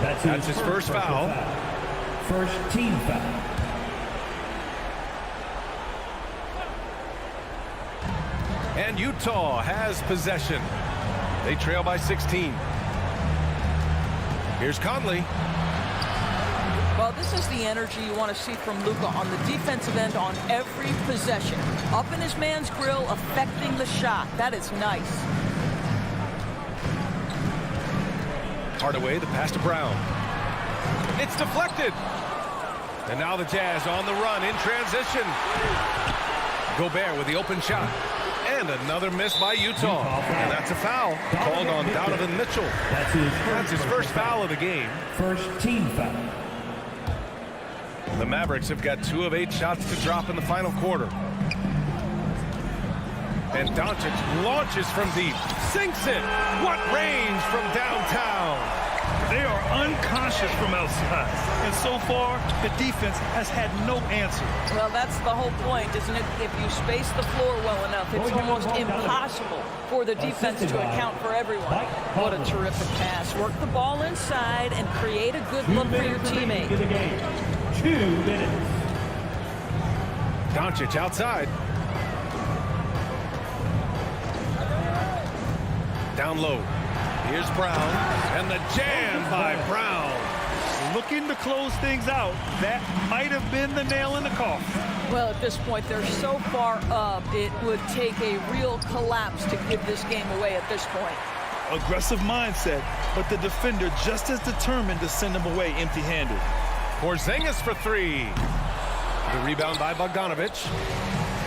That's his first foul. First team foul. And Utah has possession. They trail by 16. Here's Conley. Well, this is the energy you want to see from Luka on the defensive end on every possession. Up in his man's grill, affecting the shot. That is nice. Hardaway, the pass to Brown. It's deflected. And now the Jazz on the run in transition. Gobert with the open shot. And another miss by Utah. And that's a foul called on Donovan Mitchell. That's his first foul of the game. First team foul. The Mavericks have got 2 of 8 shots to drop in the final quarter. And Doncic launches from deep. Sinks it. What range from downtown. They are unconscious from outside. And so far, the defense has had no answer. Well, that's the whole point, isn't it? If you space the floor well enough, it's almost impossible for the defense to account for everyone. What a terrific pass. Work the ball inside and create a good look for your teammate. 2 minutes. Doncic outside. Down low. Here's Brown. And the jam by Brown. Looking to close things out. That might have been the nail in the coffin. Well, at this point, they're so far up, it would take a real collapse to give this game away at this point. Aggressive mindset, but the defender just as determined to send him away empty-handed. Porzingis for 3. The rebound by Bogdanovic.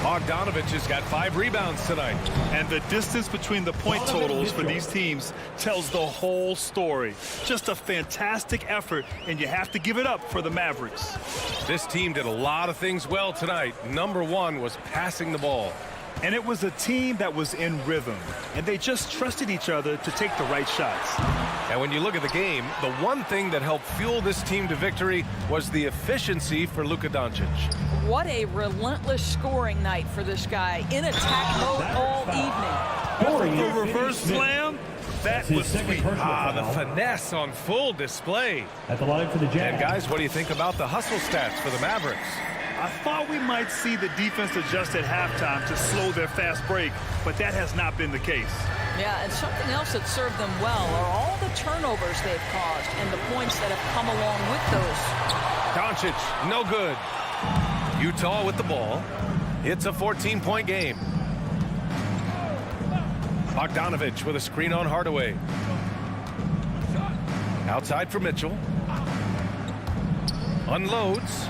Bogdanovic has got 5 rebounds tonight. And the distance between the point totals for these teams tells the whole story. Just a fantastic effort, and you have to give it up for the Mavericks. This team did a lot of things well tonight. Number 1 was passing the ball. And it was a team that was in rhythm, and they just trusted each other to take the right shots. And when you look at the game, the one thing that helped fuel this team to victory was the efficiency for Luka Doncic. What a relentless scoring night for this guy. In attack mode all evening. The reverse slam, that was sweet. The finesse on full display. At the line for the Jazz. And guys, what do you think about the hustle stats for the Mavericks? I thought we might see the defense adjust at halftime to slow their fast break, but that has not been the case. Yeah, and something else that served them well are all the turnovers they've caused and the points that have come along with those. Doncic, no good. Utah with the ball. It's a 14-point game. Bogdanovic with a screen on Hardaway. Outside for Mitchell. Unloads.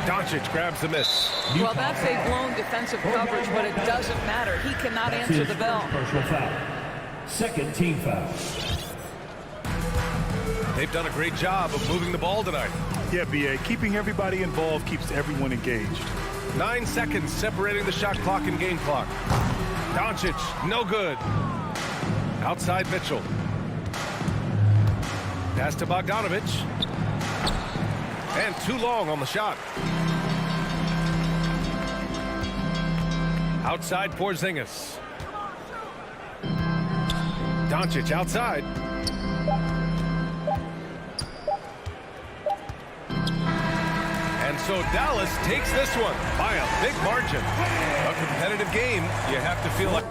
Doncic grabs the miss. Well, that's a blown defensive coverage, but it doesn't matter. He cannot answer the bell. Personal foul. Second team foul. They've done a great job of moving the ball tonight. Yeah, B.A., keeping everybody involved keeps everyone engaged. 9 seconds separating the shot clock and game clock. Doncic, no good. Outside Mitchell. Pass to Bogdanovic. And too long on the shot. Outside Porzingis. Doncic outside. And so Dallas takes this one by a big margin. A competitive game, you have to feel like.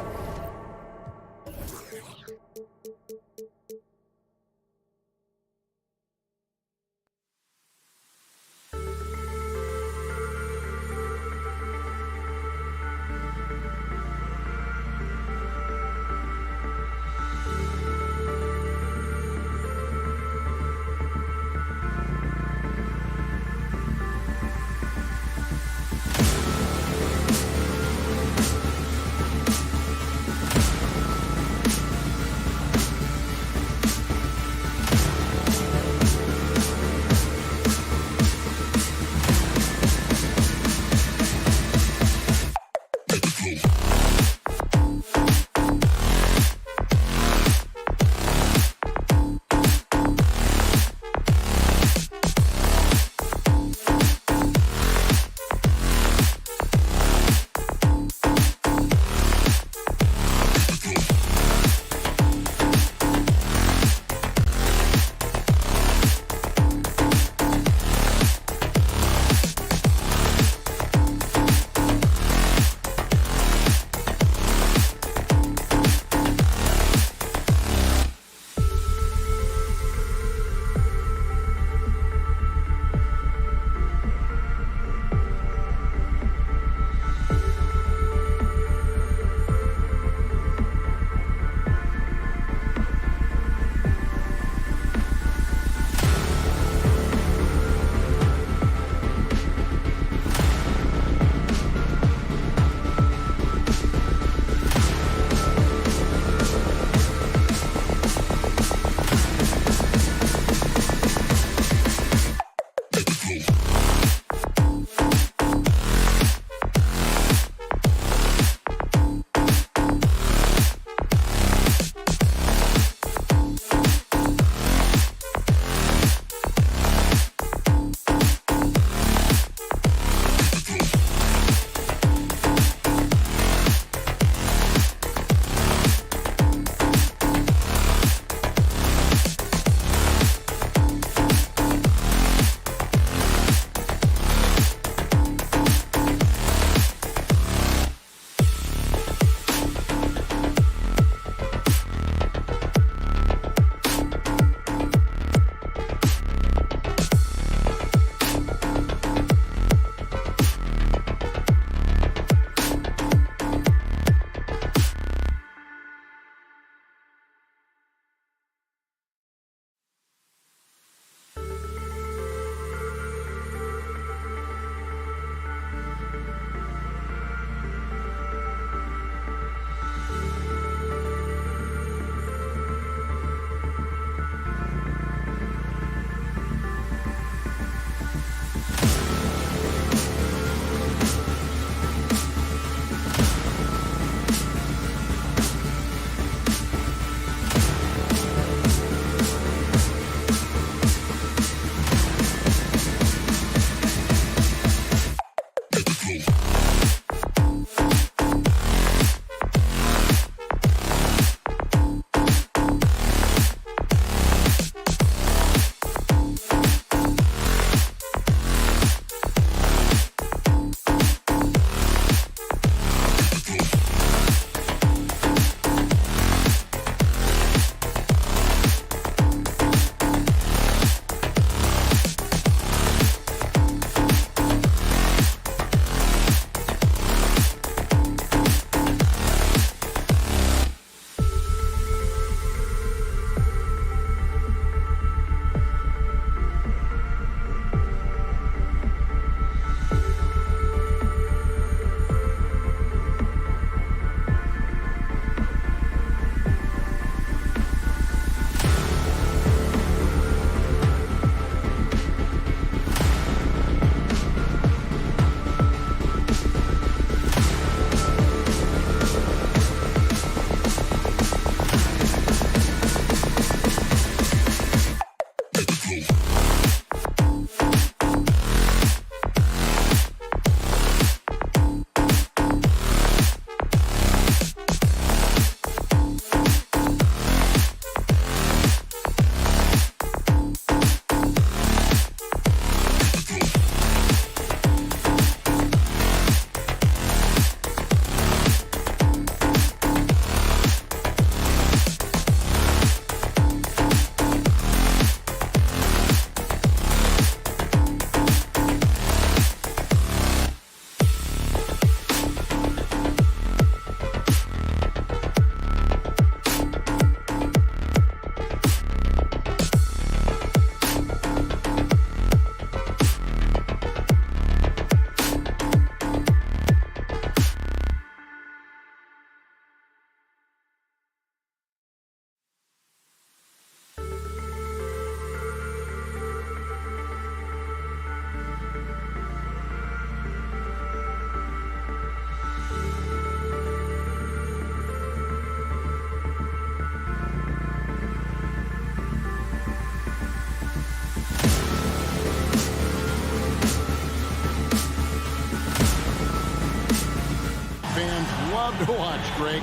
Fans love to watch, Greg.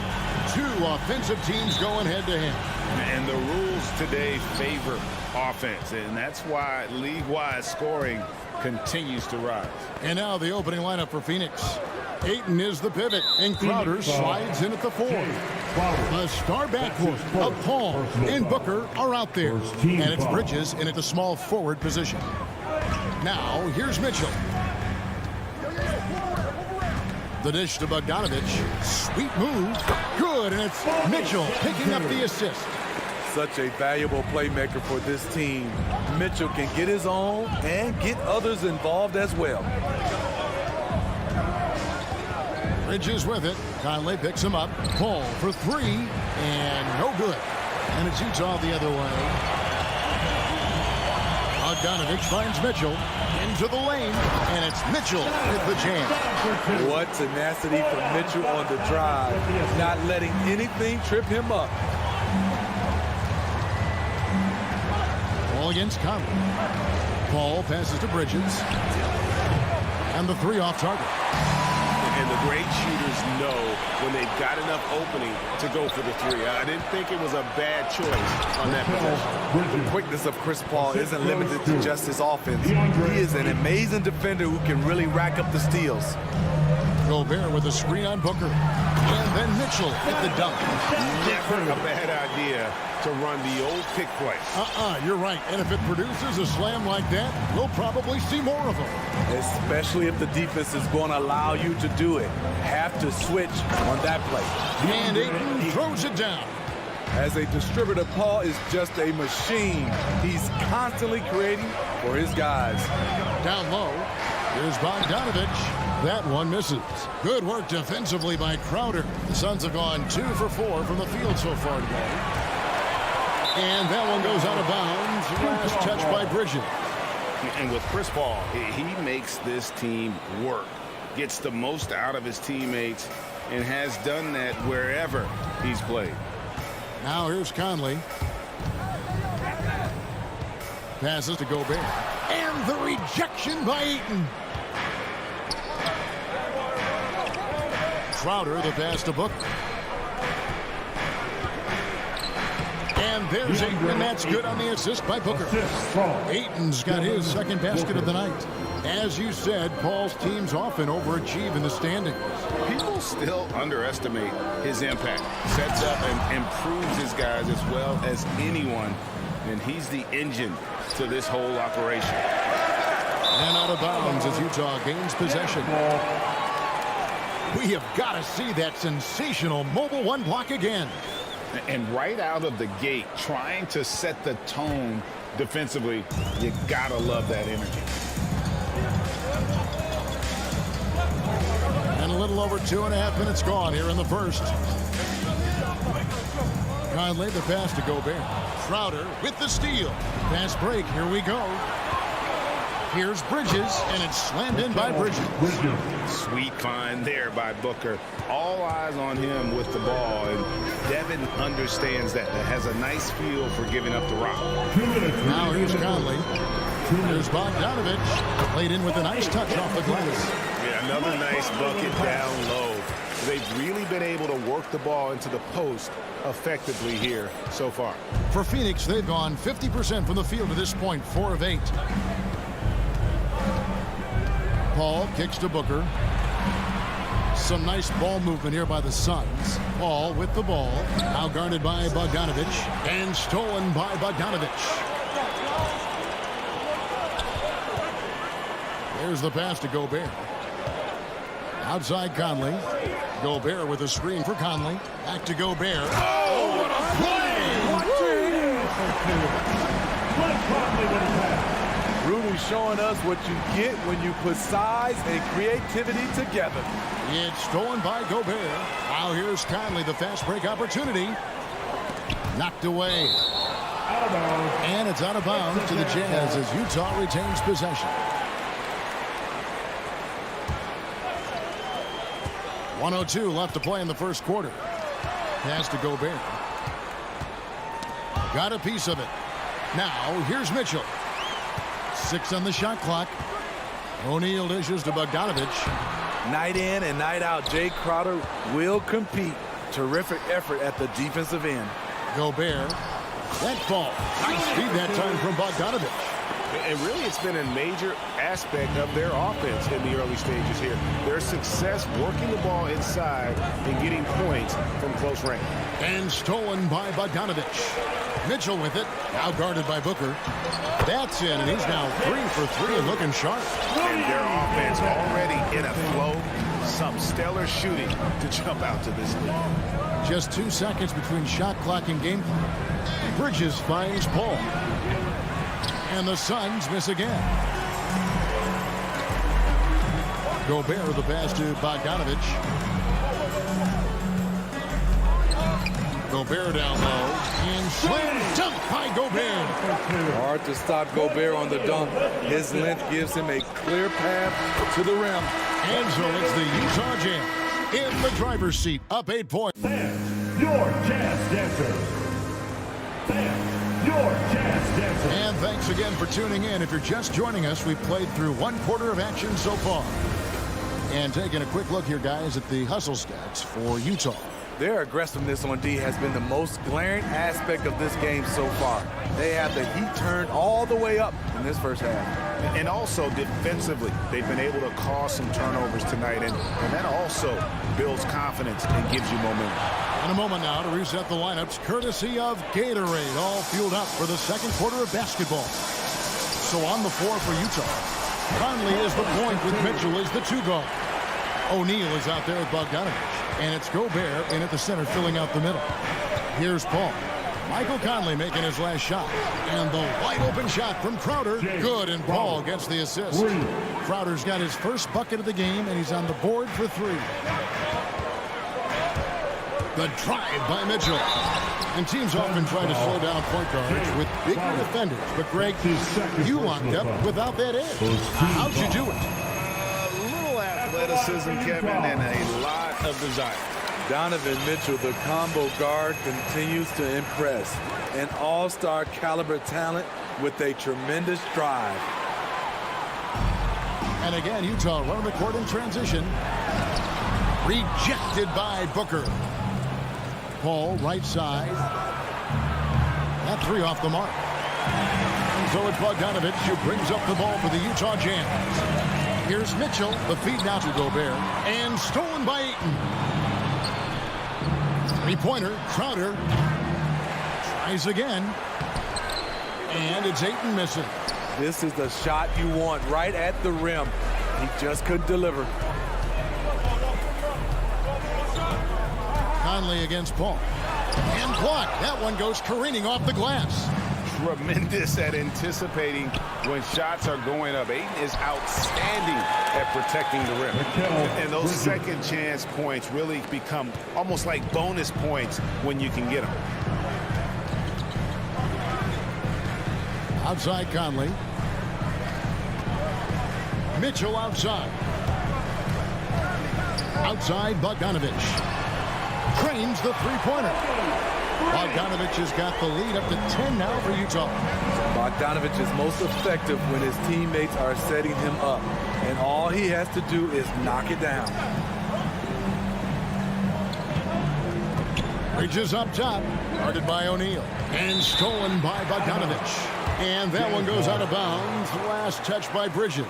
Two offensive teams going head-to-head. And the rules today favor offense, and that's why league-wide scoring continues to rise. And now the opening lineup for Phoenix. Ayton is the pivot, and Crowder slides in at the 4. The star backcourt of Paul and Booker are out there. And it's Bridges in at the small forward position. Now, here's Mitchell. The dish to Bogdanovich. Sweet move. Good, and it's Mitchell picking up the assist. Such a valuable playmaker for this team. Mitchell can get his own and get others involved as well. Bridges with it. Conley picks him up. Paul for 3, and no good. And it's Utah the other way. Bogdanovich finds Mitchell into the lane, and it's Mitchell with the jam. What tenacity from Mitchell on the drive, not letting anything trip him up. Ball against Conley. Paul passes to Bridges, and the 3 off target. And the great shooters know when they've got enough opening to go for the 3. I didn't think it was a bad choice on that possession. The quickness of Chris Paul isn't limited to just his offense. He is an amazing defender who can really rack up the steals. Gobert with a screen on Booker. And then Mitchell with the dunk. Never a bad idea to run the old pick play. You're right. And if it produces a slam like that, we'll probably see more of them. Especially if the defense is going to allow you to do it. Have to switch on that play. And Ayton throws it down. As a distributor, Paul is just a machine. He's constantly creating for his guys. Down low, here's Bogdanovich. That one misses. Good work defensively by Crowder. The Suns have gone 2 for 4 from the field so far today. And that one goes out of bounds. Last touch by Bridges. And with Chris Paul, he makes this team work. Gets the most out of his teammates and has done that wherever he's played. Now here's Conley. Passes to Gobert. And the rejection by Ayton. Crowder, the pass to Booker. And there's Ayton, and that's good on the assist by Booker. Ayton's got his second basket of the night. As you said, Paul's teams often overachieve in the standings. People still underestimate his impact. Sets up and improves his guys as well as anyone, and he's the engine to this whole operation. And out of bounds as Utah gains possession. We have got to see that sensational mobile 1 block again. And right out of the gate, trying to set the tone defensively, you got to love that energy. And a little over 2.5 minutes gone here in the first. Conley, the pass to Gobert. Crowder with the steal. Fast break, here we go. Here's Bridges, and it's slammed in by Bridges. Sweet find there by Booker. All eyes on him with the ball, and Devin understands that. Has a nice feel for giving up the rock. Now here's Conley. There's Bogdanovich. Played in with a nice touch off the glass. Yeah, another nice bucket down low. They've really been able to work the ball into the post effectively here so far. For Phoenix, they've gone 50% from the field to this point, 4 of 8. Paul kicks to Booker. Some nice ball movement here by the Suns. Paul with the ball. Now guarded by Bogdanovich. And stolen by Bogdanovich. There's the pass to Gobert. Outside Conley. Gobert with a screen for Conley. Back to Gobert. Oh, what a play! Rudy showing us what you get when you put size and creativity together. It's stolen by Gobert. Now here's Conley, the fast break opportunity. Knocked away. And it's out of bounds to the Jazz as Utah retains possession. 1:02 left to play in the first quarter. Pass to Gobert. Got a piece of it. Now here's Mitchell. 6 on the shot clock. O'Neal dishes to Bogdanovich. Night in and night out, Jay Crowder will compete. Terrific effort at the defensive end. Gobert. That ball. Nice feed that time from Bogdanovich. And really, it's been a major aspect of their offense in the early stages here. Their success working the ball inside and getting points from close range. And stolen by Bogdanovich. Mitchell with it. Now guarded by Booker. That's in, and he's now 3 for 3 and looking sharp. And their offense already in a flow. Some stellar shooting to jump out to this lead. Just 2 seconds between shot clock and game clock. Bridges finds Paul. And the Suns miss again. Gobert with the pass to Bogdanovich. Gobert down low. And slam dunk by Gobert. Hard to stop Gobert on the dunk. His length gives him a clear path to the rim. And so it's the Utah Jazz in the driver's seat, up 8 points. Fans, your Jazz dancers. Fans, your Jazz dancers. And thanks again for tuning in. If you're just joining us, we've played through 1 quarter of action so far. And taking a quick look here, guys, at the hustle stats for Utah. Their aggressiveness on D has been the most glaring aspect of this game so far. They have the heat turned all the way up in this first half. And also defensively, they've been able to cause some turnovers tonight, and that also builds confidence and gives you momentum. In a moment now to reset the lineups, courtesy of Gatorade, all fueled up for the second quarter of basketball. So on the floor for Utah, Conley is the point with Mitchell as the 2 guard. O'Neal is out there with Bogdanovich. And it's Gobert in at the center, filling out the middle. Here's Paul. Michael Conley making his last shot. And the wide open shot from Crowder. Good, and Paul gets the assist. Crowder's got his first bucket of the game, and he's on the board for 3. The drive by Mitchell. And teams often try to slow down point guards with bigger defenders. But, Greg, you locked up without that edge. How'd you do it? Athleticism, Kevin, and a lot of desire. Donovan Mitchell, the combo guard, continues to impress. An all-star caliber talent with a tremendous drive. And again, Utah running the court in transition. Rejected by Booker. Paul, right side. That 3 off the mark. And so it's Bogdanovich who brings up the ball for the Utah Jazz. Here's Mitchell, the feed now to Gobert, and stolen by Ayton. 3-pointer, Crowder tries again, and it's Ayton missing. This is the shot you want right at the rim. He just couldn't deliver. Conley against Paul, and blocked. That one goes careening off the glass. Tremendous at anticipating when shots are going up. Ayton is outstanding at protecting the rim. And those second chance points really become almost like bonus points when you can get them. Outside Conley. Mitchell outside. Outside, Bogdanovich. Trains the three-pointer. Bogdanovich has got the lead up to 10 now for Utah. Bogdanovich is most effective when his teammates are setting him up. And all he has to do is knock it down. Bridges up top, guarded by O'Neal, and stolen by Bogdanovich. And that one goes out of bounds. Last touch by Bridges.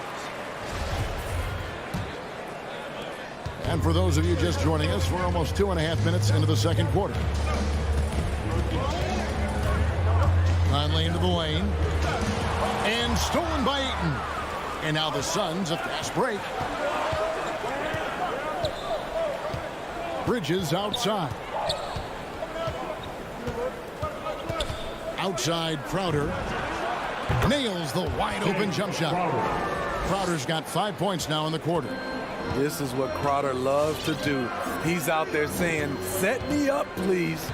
And for those of you just joining us, we're almost 2.5 minutes into the second quarter. Conley into the lane. And stolen by Ayton. And now the Suns, a fast break. Bridges outside. Outside, Crowder nails the wide-open jump shot. Crowder's got 5 points now in the quarter. This is what Crowder loves to do. He's out there saying, set me up, please.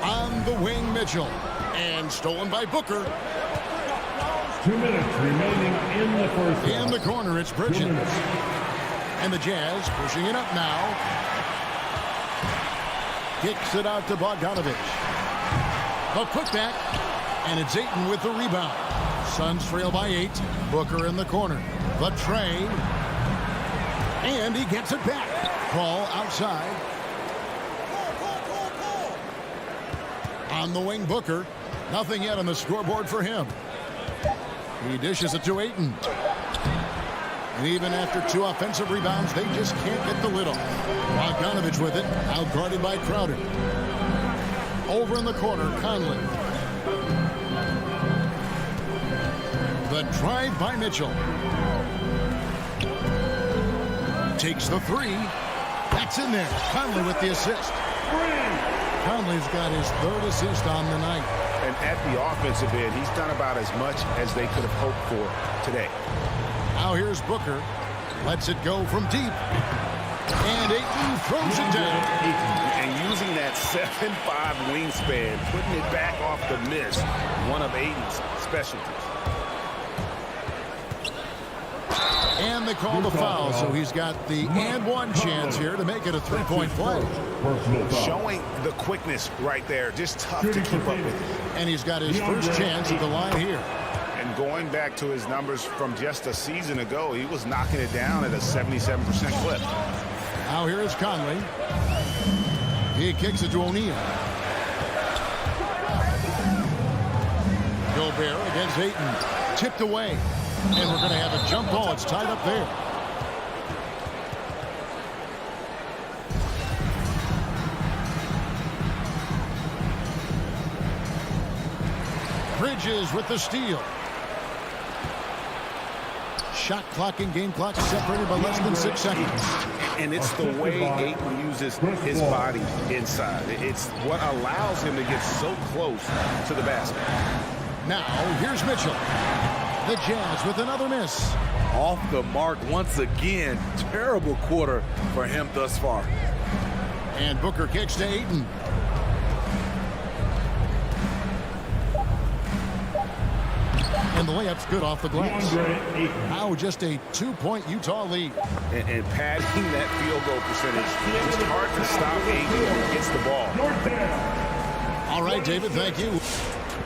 On the wing, Mitchell. And stolen by Booker. 2 minutes remaining in the first half. In the corner, it's Bridges. And the Jazz pushing it up now. Kicks it out to Bogdanovich. A putback, and it's Ayton with the rebound. Suns trail by 8. Booker in the corner. The tray. And he gets it back. Ball outside. On the wing, Booker. Nothing yet on the scoreboard for him. He dishes it to Ayton. And even after 2 offensive rebounds, they just can't get the lid off. Bogdanovich with it, out guarded by Crowder. Over in the corner, Conley. The drive by Mitchell. Takes the 3. That's in there. Conley with the assist. Conley's got his 3rd assist on the night. And at the offensive end, he's done about as much as they could have hoped for today. Now here's Booker. Lets it go from deep. And Ayton throws it down. And using that 7'5" wingspan, putting it back off the miss, one of Ayton's specialties. And they call the foul, so he's got the and one chance here to make it a 3-point play. Showing the quickness right there, just tough to keep up with. And he's got his first chance at the line here. And going back to his numbers from just a season ago, he was knocking it down at a 77% clip. Now here is Conley. He kicks it to O'Neal. Gobert against Ayton. Tipped away. And we're going to have a jump ball. It's tied up there. Bridges with the steal. Shot clock and game clock separated by less than 6 seconds. And it's the way Ayton uses his body inside. It's what allows him to get so close to the basket. Now, here's Mitchell. The Jazz with another miss. Off the mark once again. Terrible quarter for him thus far. And Booker kicks to Ayton. And the layup's good off the glass. Now just a 2-point Utah lead. And padding that field goal percentage, it's hard to stop Ayton when he gets the ball. All right, David, thank you.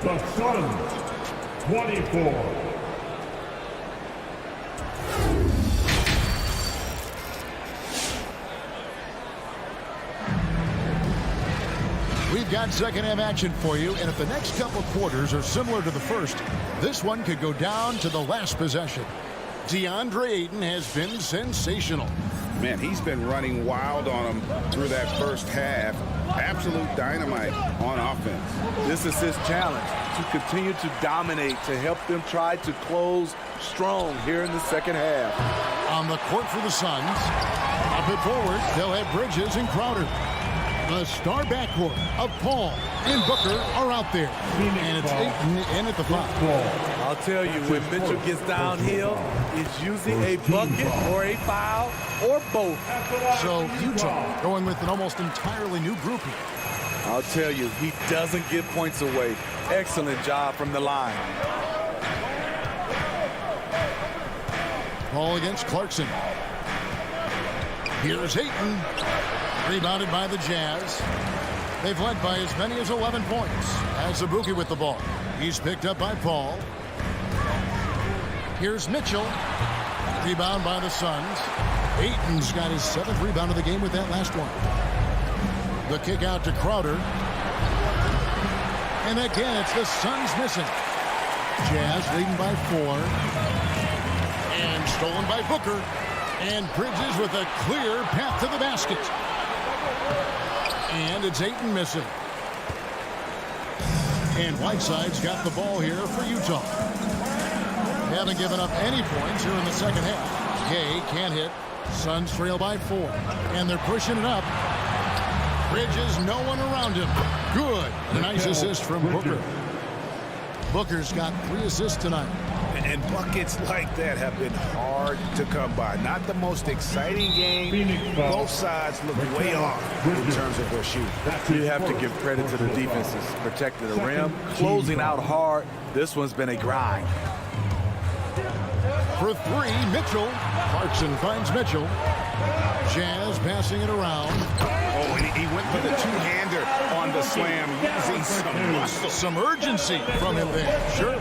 The Suns, 24. We've got second half action for you, and if the next couple quarters are similar to the first, this one could go down to the last possession. DeAndre Ayton has been sensational. Man, he's been running wild on him through that first half. Absolute dynamite on offense. This is his challenge, to continue to dominate, to help them try to close strong here in the second half. On the court for the Suns, up and forward, they'll have Bridges and Crowder. The star backcourt of Paul and Booker are out there. And it's Ayton in at the 5. I'll tell you, when Mitchell gets downhill, it's usually a bucket or a foul or both. So Utah going with an almost entirely new grouping. I'll tell you, he doesn't give points away. Excellent job from the line. Ball against Clarkson. Here's Ayton. Rebounded by the Jazz. They've led by as many as 11 points. Azubuike with the ball. He's picked up by Paul. Here's Mitchell. Rebound by the Suns. Ayton's got his 7th rebound of the game with that last one. The kick out to Crowder. And again, it's the Suns missing. Jazz leading by 4. And stolen by Booker. And Bridges with a clear path to the basket. And it's Ayton missing. And Whiteside's got the ball here for Utah. They haven't given up any points here in the second half. Gay can't hit. Suns trail by 4. And they're pushing it up. Bridges, no one around him. Good. A nice assist from Booker. Booker's got 3 assists tonight. And buckets like that have been hard to come by. Not the most exciting game. Both sides look way off in terms of their shooting. You have to give credit to the defenses. Protecting the rim, closing out hard. This one's been a grind. For 3, Mitchell. Clarkson finds Mitchell. Jazz passing it around. Oh, and he went for the two-hander on the slam, using some muscle. Some urgency from him there. Sure.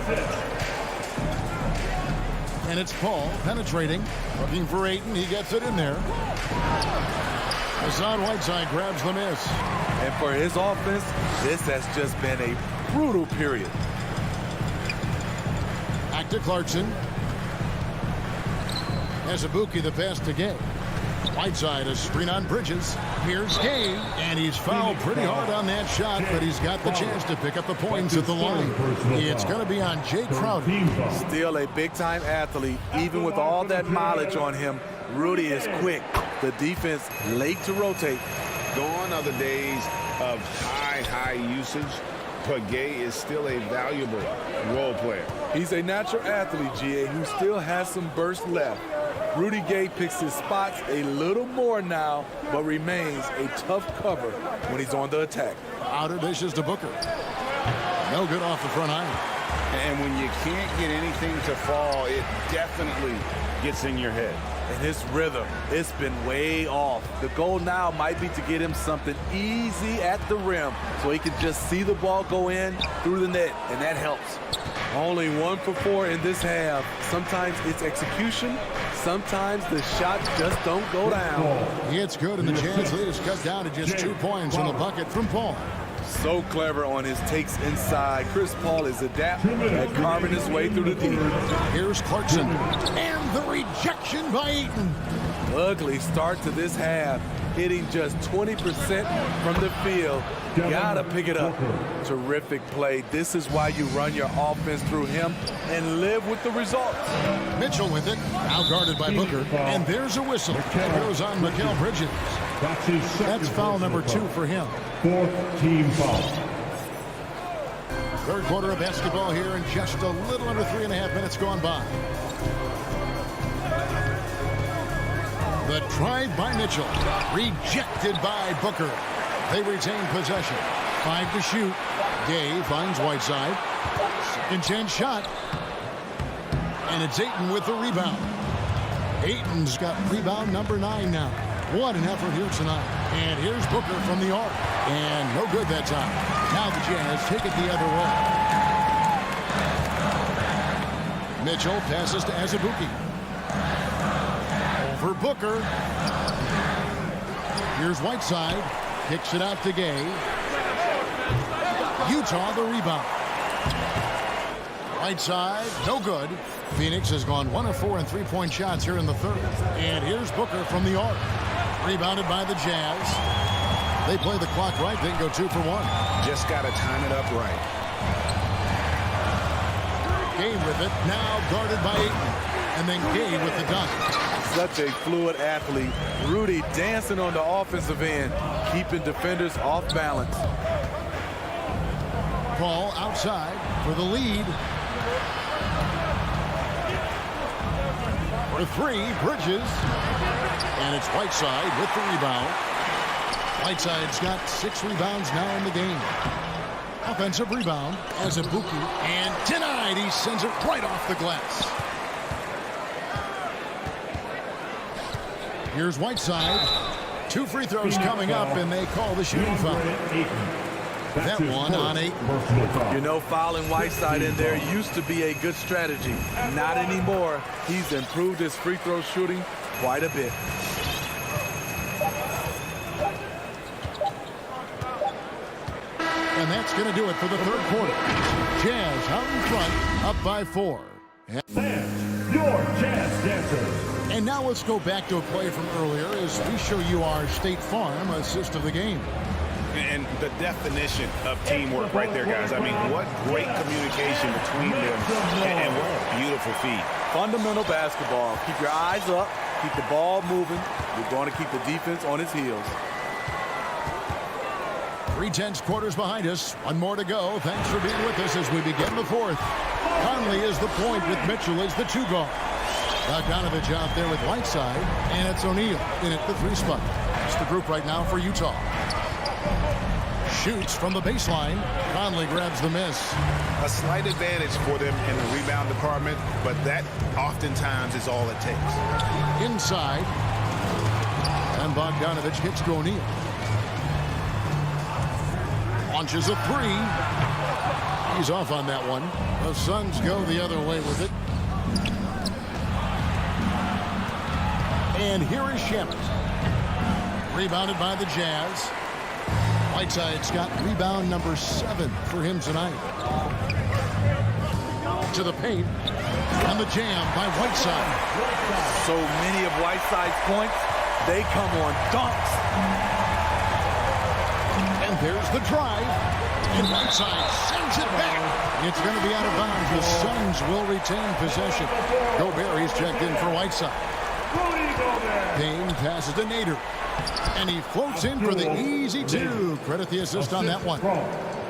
And it's Paul penetrating, looking for Ayton. He gets it in there. Hassan Whiteside grabs the miss. And for his offense, this has just been a brutal period. Back to Clarkson. Azubuike the pass to Gay. Whiteside a screen on Bridges. Here's Gay, and he's fouled pretty hard on that shot, but he's got the chance to pick up the points at the line. It's going to be on Jay Crowder. Still a big-time athlete, even with all that mileage on him. Rudy is quick. The defense late to rotate. Gone are the days of high usage, but Gay is still a valuable role player. He's a natural athlete, GA, who still has some burst left. Rudy Gay picks his spots a little more now, but remains a tough cover when he's on the attack. Outer dishes to Booker. No good off the front iron. And when you can't get anything to fall, it definitely gets in your head. And his rhythm, it's been way off. The goal now might be to get him something easy at the rim so he can just see the ball go in through the net, and that helps. Only 1 for 4 in this half. Sometimes it's execution. Sometimes the shots just don't go down. It's good, and the Jazz lead is cut down to just 2 points on the bucket from Paul. So clever on his takes inside. Chris Paul is adept at carving his way through the deep. Here's Clarkson, and the rejection by Ayton. Ugly start to this half, hitting just 20% from the field. Gotta pick it up. Terrific play. This is why you run your offense through him and live with the results. Mitchell with it, now guarded by Booker, and there's a whistle. It goes on Mikal Bridges. That's foul number 2 for him. 4th team foul. Third quarter of basketball here, and just a little under 3.5 minutes gone by. The drive by Mitchell, rejected by Booker. They retain possession. 5 to shoot. Gay finds Whiteside. Second chance shot. And it's Ayton with the rebound. Ayton's got rebound number 9 now. What an effort here tonight. And here's Booker from the arc. And no good that time. Now the Jazz take it the other way. Mitchell passes to Azubuike. Over Booker. Here's Whiteside. Kicks it out to Gay. Utah the rebound. Whiteside, no good. Phoenix has gone 1 of 4 in 3-point shots here in the third. And here's Booker from the arc. Rebounded by the Jazz. They play the clock right. They can go 2 for 1. Just got to time it up right. Gay with it. Now guarded by Ayton. And then Gay with the dunk. Such a fluid athlete. Rudy dancing on the offensive end, keeping defenders off balance. Paul outside for the lead. For 3, Bridges. And it's Whiteside with the rebound. Whiteside's got 6 rebounds now in the game. Offensive rebound, Azubuike, and denied. He sends it right off the glass. Here's Whiteside. 2 free throws coming up, and they call the shooting foul. That one on 8. You know, fouling Whiteside in there used to be a good strategy. Not anymore. He's improved his free throw shooting quite a bit. And that's going to do it for the third quarter. Jazz out in front, up by 4. Your Jazz Dancers. And now let's go back to a play from earlier as we show you our State Farm assist of the game. And the definition of teamwork right there, guys. I mean, what great communication between them, and what a beautiful feed. Fundamental basketball. Keep your eyes up. Keep the ball moving. You're going to keep the defense on its heels. 3/10 quarters behind us. One more to go. Thanks for being with us as we begin the fourth. Conley is the point with Mitchell as the 2 guard. Bogdanovich out there with Whiteside, and it's O'Neal in at the 3 spot. It's the group right now for Utah. Shoots from the baseline. Conley grabs the miss. A slight advantage for them in the rebound department, but that oftentimes is all it takes. Inside. And Bogdanovich hits to O'Neal. Launches a 3. He's off on that one. The Suns go the other way with it. And here is Shamet. Rebounded by the Jazz. Whiteside's got rebound number 7 for him tonight. To the paint. And the jam by Whiteside. So many of Whiteside's points, they come on dunks. And there's the drive. And Whiteside sends it back. It's going to be out of bounds. The Suns will retain possession. Gobert, he's checked in for Whiteside. Payne passes to Nader. And he floats in for the easy 2. Credit the assist on that one.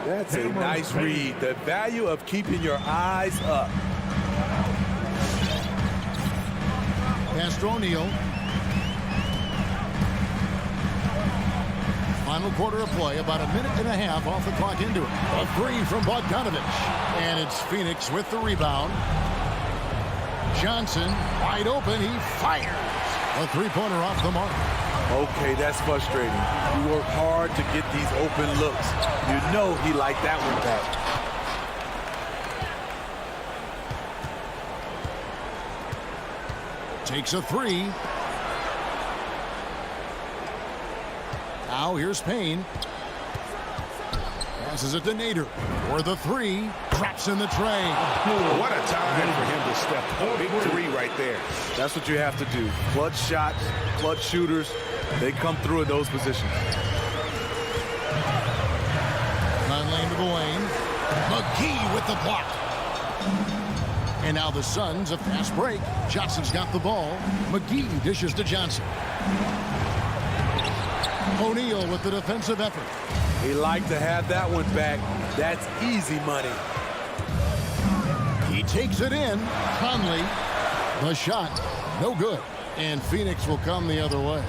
That's a nice read. The value of keeping your eyes up. Pass to O'Neal. Final quarter of play, about a minute and a half off the clock into it. A 3 from Bogdanovich. And it's Phoenix with the rebound. Johnson, wide open, he fires. A 3-pointer off the mark. Okay, that's frustrating. You work hard to get these open looks. You know he liked that one back. Takes a 3. Now here's Payne. Passes it to Nader for the 3. Drops in the tray. What a time for him to step up. Big 3 right there. That's what you have to do. Clutch shots, clutch shooters. They come through in those positions. Conley into the lane. McGee with the block. And now the Suns, a fast break. Johnson's got the ball. McGee dishes to Johnson. O'Neal with the defensive effort. He liked to have that one back. That's easy money. He takes it in. Conley. The shot. No good. And Phoenix will come the other way.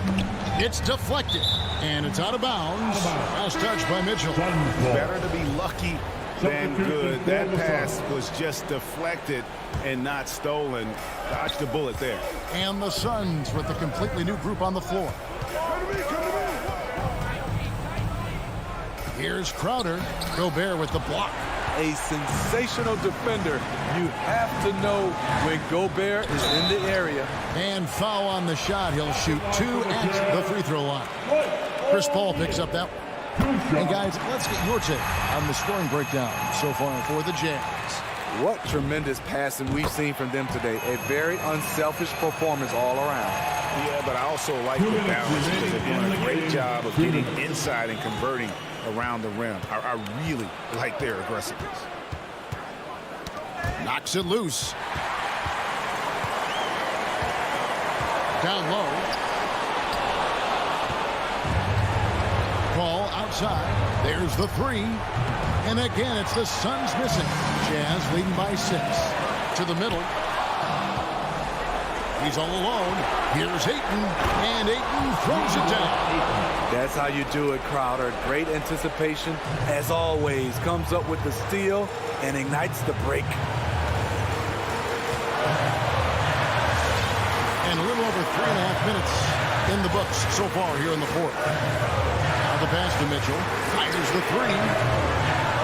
It's deflected. And it's out of bounds. Last touch by Mitchell. Better to be lucky than good. That pass was just deflected and not stolen. Dodged a bullet there. And the Suns with a completely new group on the floor. Here's Crowder. Gobert with the block. A sensational defender. You have to know when Gobert is in the area. And foul on the shot. He'll shoot 2 at the free throw line. Chris Paul picks up that one. And guys, let's get your take on the scoring breakdown so far for the Jazz. What tremendous passing we've seen from them today. A very unselfish performance all around. Yeah, but I also like the balance because they're doing a great job of getting inside and converting around the rim. I really like their aggressiveness. Knocks it loose. Down low. Ball outside. There's the 3. And again, it's the Suns missing. Jazz leading by 6. To the middle. He's all alone. Here's Ayton. And Ayton throws it down. That's how you do it, Crowder. Great anticipation, as always. Comes up with the steal and ignites the break. And a little over 3.5 minutes in the books so far here in the fourth. Now the pass to Mitchell. Fires the three.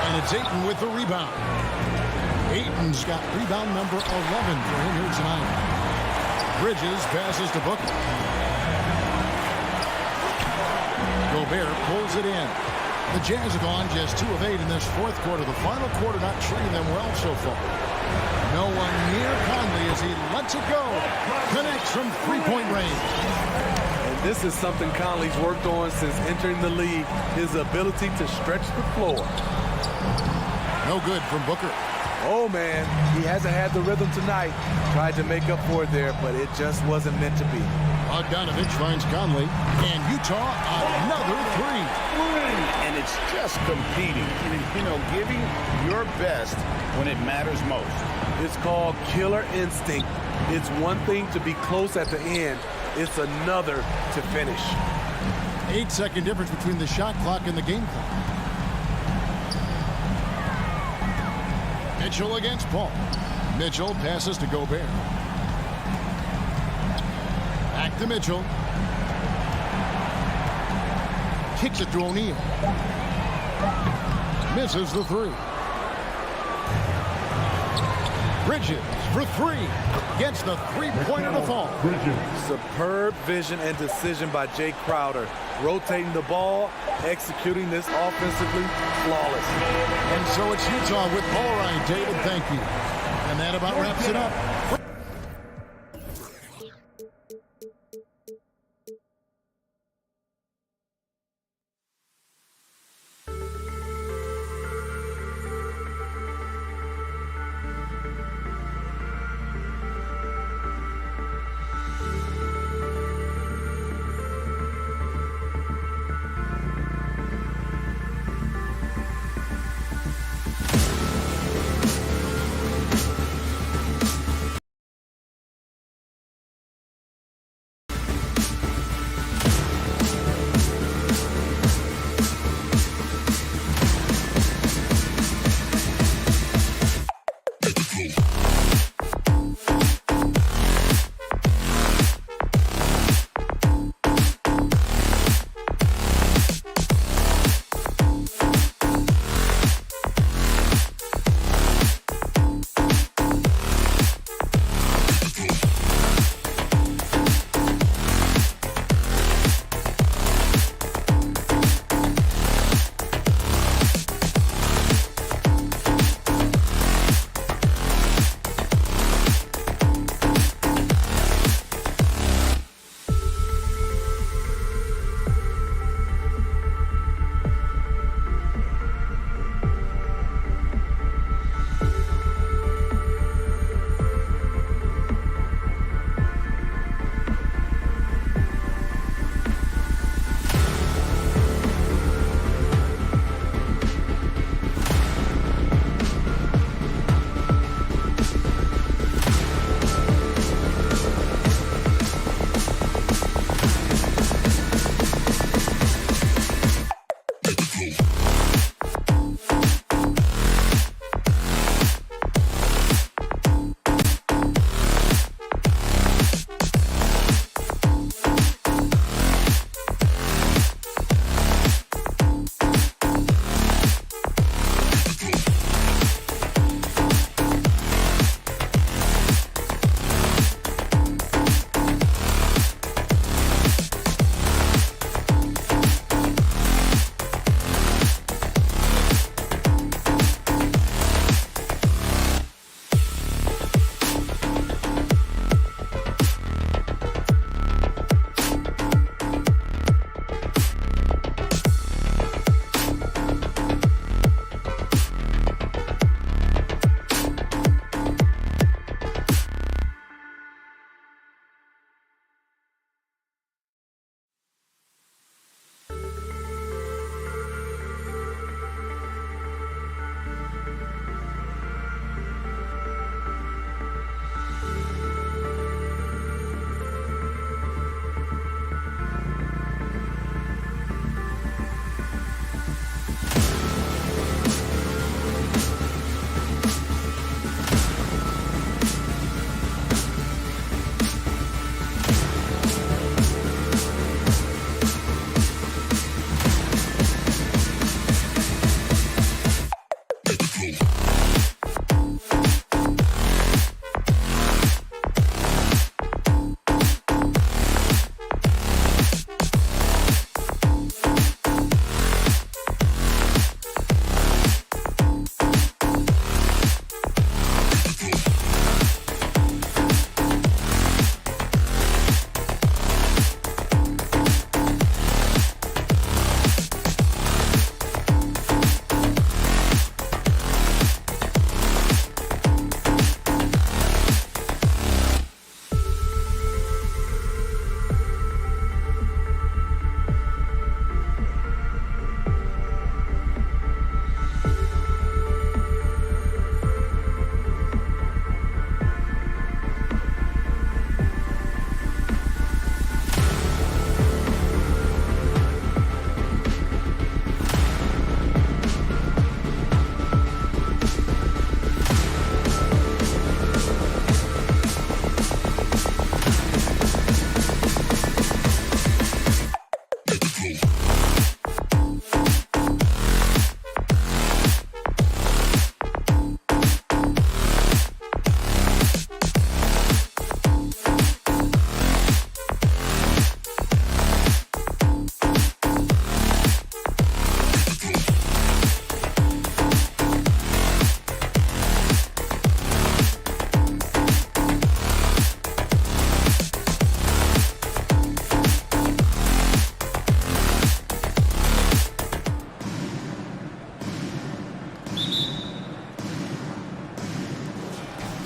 And it's Ayton with the rebound. Ayton's got rebound number 11 for him here tonight. Bridges passes to Booker. Gobert pulls it in. The Jazz have gone just 2 of 8 in this fourth quarter. The final quarter not treating them well so far. No one near Conley as he lets it go. Connects from three-point range. And this is something Conley's worked on since entering the league, his ability to stretch the floor. No good from Booker. Oh, man, he hasn't had the rhythm tonight. Tried to make up for it there, but it just wasn't meant to be. Bogdanovich finds Conley, and Utah another three. And it's just competing, giving your best when it matters most. It's called killer instinct. It's one thing to be close at the end. It's another to finish. 8-second difference between the shot clock and the game clock. Mitchell against Paul. Mitchell passes to Gobert. Back to Mitchell. Kicks it to O'Neal. Misses the three. Bridges for three. Gets the three-pointer to fall. Superb vision and decision by Jay Crowder. Rotating the ball, executing this offensively flawlessly. And so it's Utah with Paul Ryan. David, thank you. And that about wraps it up.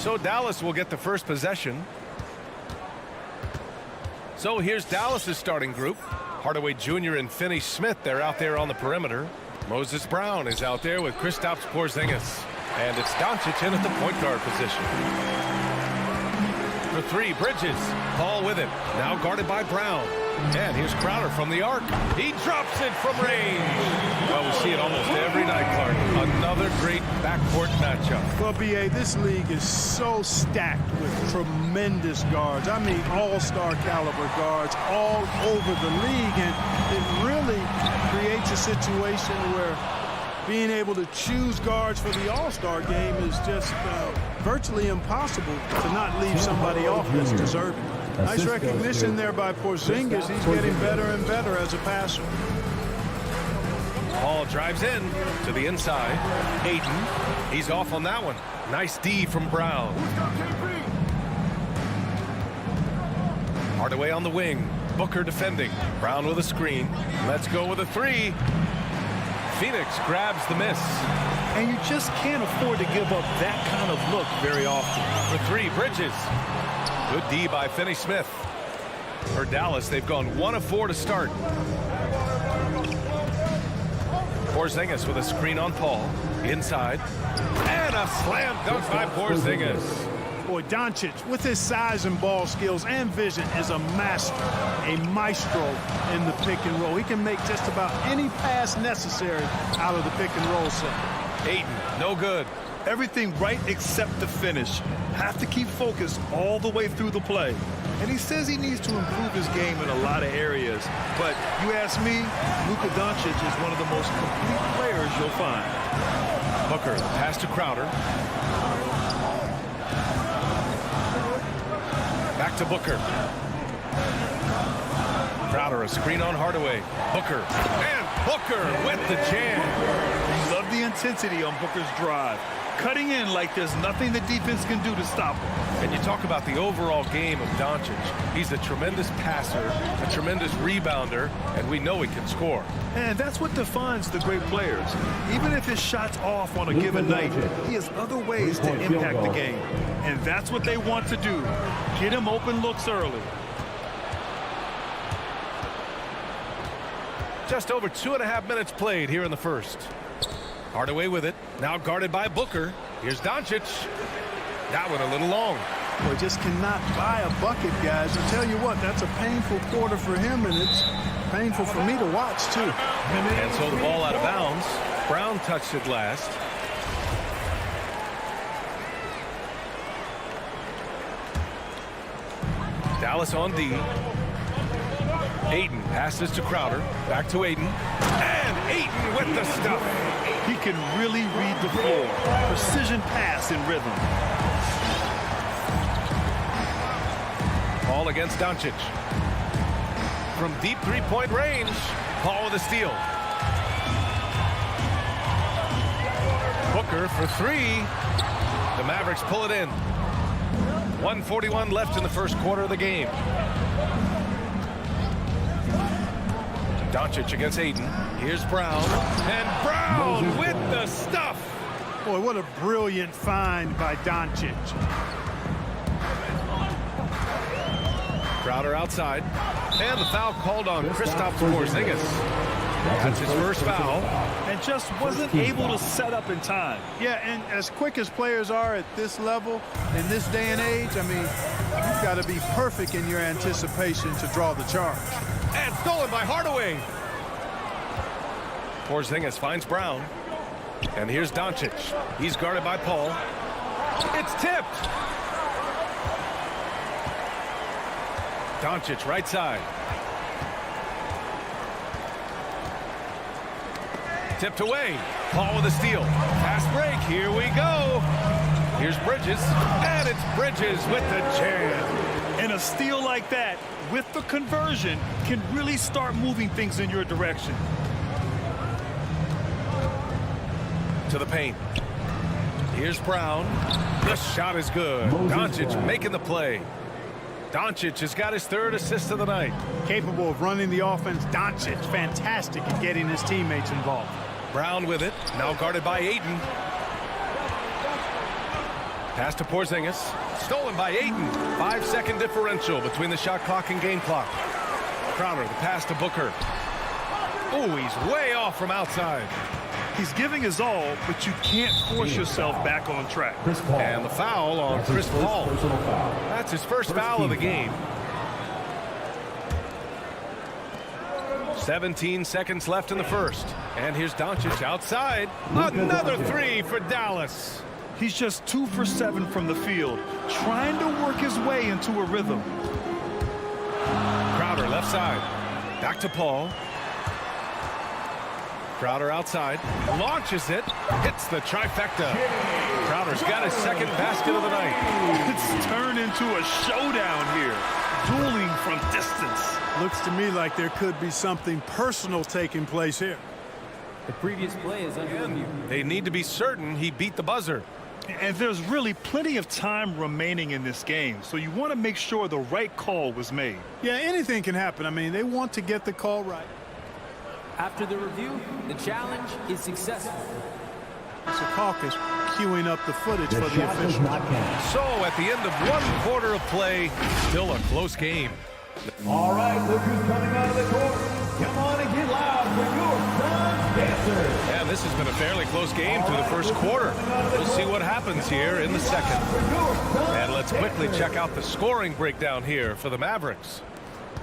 So Dallas will get the first possession. So here's Dallas's starting group. Hardaway Jr. and Finney Smith, they're out there on the perimeter. Moses Brown is out there with Kristaps Porzingis. And it's Doncic in at the point guard position. For three, Bridges. Paul with it. Now guarded by Brown. And here's Crowder from the arc. He drops it from range. Well, we see it almost every night, Clark. Another great backcourt matchup. Well, B.A., this league is so stacked with tremendous guards. I mean, all-star caliber guards all over the league. And it really creates a situation where being able to choose guards for the all-star game is just virtually impossible to not leave somebody off that's deserving. Nice recognition there by Porzingis. He's getting better and better as a passer. Paul drives in to the inside. Ayton, he's off on that one. Nice D from Brown. Hardaway on the wing. Booker defending. Brown with a screen. Let's go with a three. Phoenix grabs the miss. And you just can't afford to give up that kind of look very often. For three, Bridges. Good D by Finney Smith. For Dallas, they've gone 1 of 4 to start. Porzingis with a screen on Paul. Inside. And a slam dunk by Porzingis. Boy, Doncic, with his size and ball skills and vision, is a master, a maestro in the pick and roll. He can make just about any pass necessary out of the pick and roll set. Ayton, no good. Everything right except the finish. Have to keep focused all the way through the play. And he says he needs to improve his game in a lot of areas. But you ask me, Luka Doncic is one of the most complete players you'll find. Booker, pass to Crowder. Back to Booker. Crowder, a screen on Hardaway. Booker, and Booker with the jam. Love the intensity on Booker's drive. Cutting in like there's nothing the defense can do to stop him. And you talk about the overall game of Doncic. He's a tremendous passer, a tremendous rebounder, and we know he can score. And that's what defines the great players. Even if his shot's off on a given night, he has other ways to impact the game. And that's what they want to do. Get him open looks early. Just over 2.5 minutes played here in the first. Hardaway with it. Now guarded by Booker. Here's Doncic. That one a little long. Boy, just cannot buy a bucket, guys. I tell you what, that's a painful quarter for him, and it's painful for me to watch, too. And so the ball out of bounds. Brown touched it last. Dallas on D. Ayton passes to Crowder. Back to Ayton. And Ayton with the stuff. He can really read the floor. Precision pass in rhythm. Paul against Doncic. From deep three-point range, Paul with a steal. Booker for three. The Mavericks pull it in. 1:41 left in the first quarter of the game. Doncic against Ayton. Here's Brown. And Brown with the stuff. Boy, what a brilliant find by Doncic. Crowder outside. And the foul called on Kristaps Porzingis. That's his first foul. And just wasn't able to set up in time. Yeah, and as quick as players are at this level, in this day and age, I mean, you've got to be perfect in your anticipation to draw the charge. And stolen by Hardaway. Porzingis finds Brown. And here's Doncic. He's guarded by Paul. It's tipped. Doncic right side. Tipped away. Paul with a steal. Fast break. Here we go. Here's Bridges. And it's Bridges with the jam. And a steal like that, with the conversion, can really start moving things in your direction. To the paint. Here's Brown. The shot is good. Doncic making the play. Doncic has got his third assist of the night. Capable of running the offense. Doncic, fantastic at getting his teammates involved. Brown with it. Now guarded by Ayton. Pass to Porzingis. Stolen by Ayton. 5-second differential between the shot clock and game clock. Crowder, the pass to Booker. Oh, he's way off from outside. He's giving his all, but you can't force yourself back on track. And the foul on Chris Paul. That's his first foul of the game. 17 seconds left in the first. And here's Doncic outside. Another three for Dallas. He's just 2 for 7 from the field, trying to work his way into a rhythm. Crowder left side. Back to Paul. Crowder outside. Launches it. Hits the trifecta. Crowder's got his second basket of the night. It's turned into a showdown here. Dueling from distance. Looks to me like there could be something personal taking place here. The previous play is under review. They need to be certain he beat the buzzer. And there's really plenty of time remaining in this game, so you want to make sure the right call was made. Yeah, anything can happen. I mean, they want to get the call right. After the review, the challenge is successful. So Caucus queuing up the footage for the officials. So at the end of 1 quarter of play, still a close game. All right, look who's coming out of the court. Come on and get loud for your Suns dancers. Yeah, this has been a fairly close game through the first quarter. We'll see what happens here in the second. And let's quickly check out the scoring breakdown here for the Mavericks.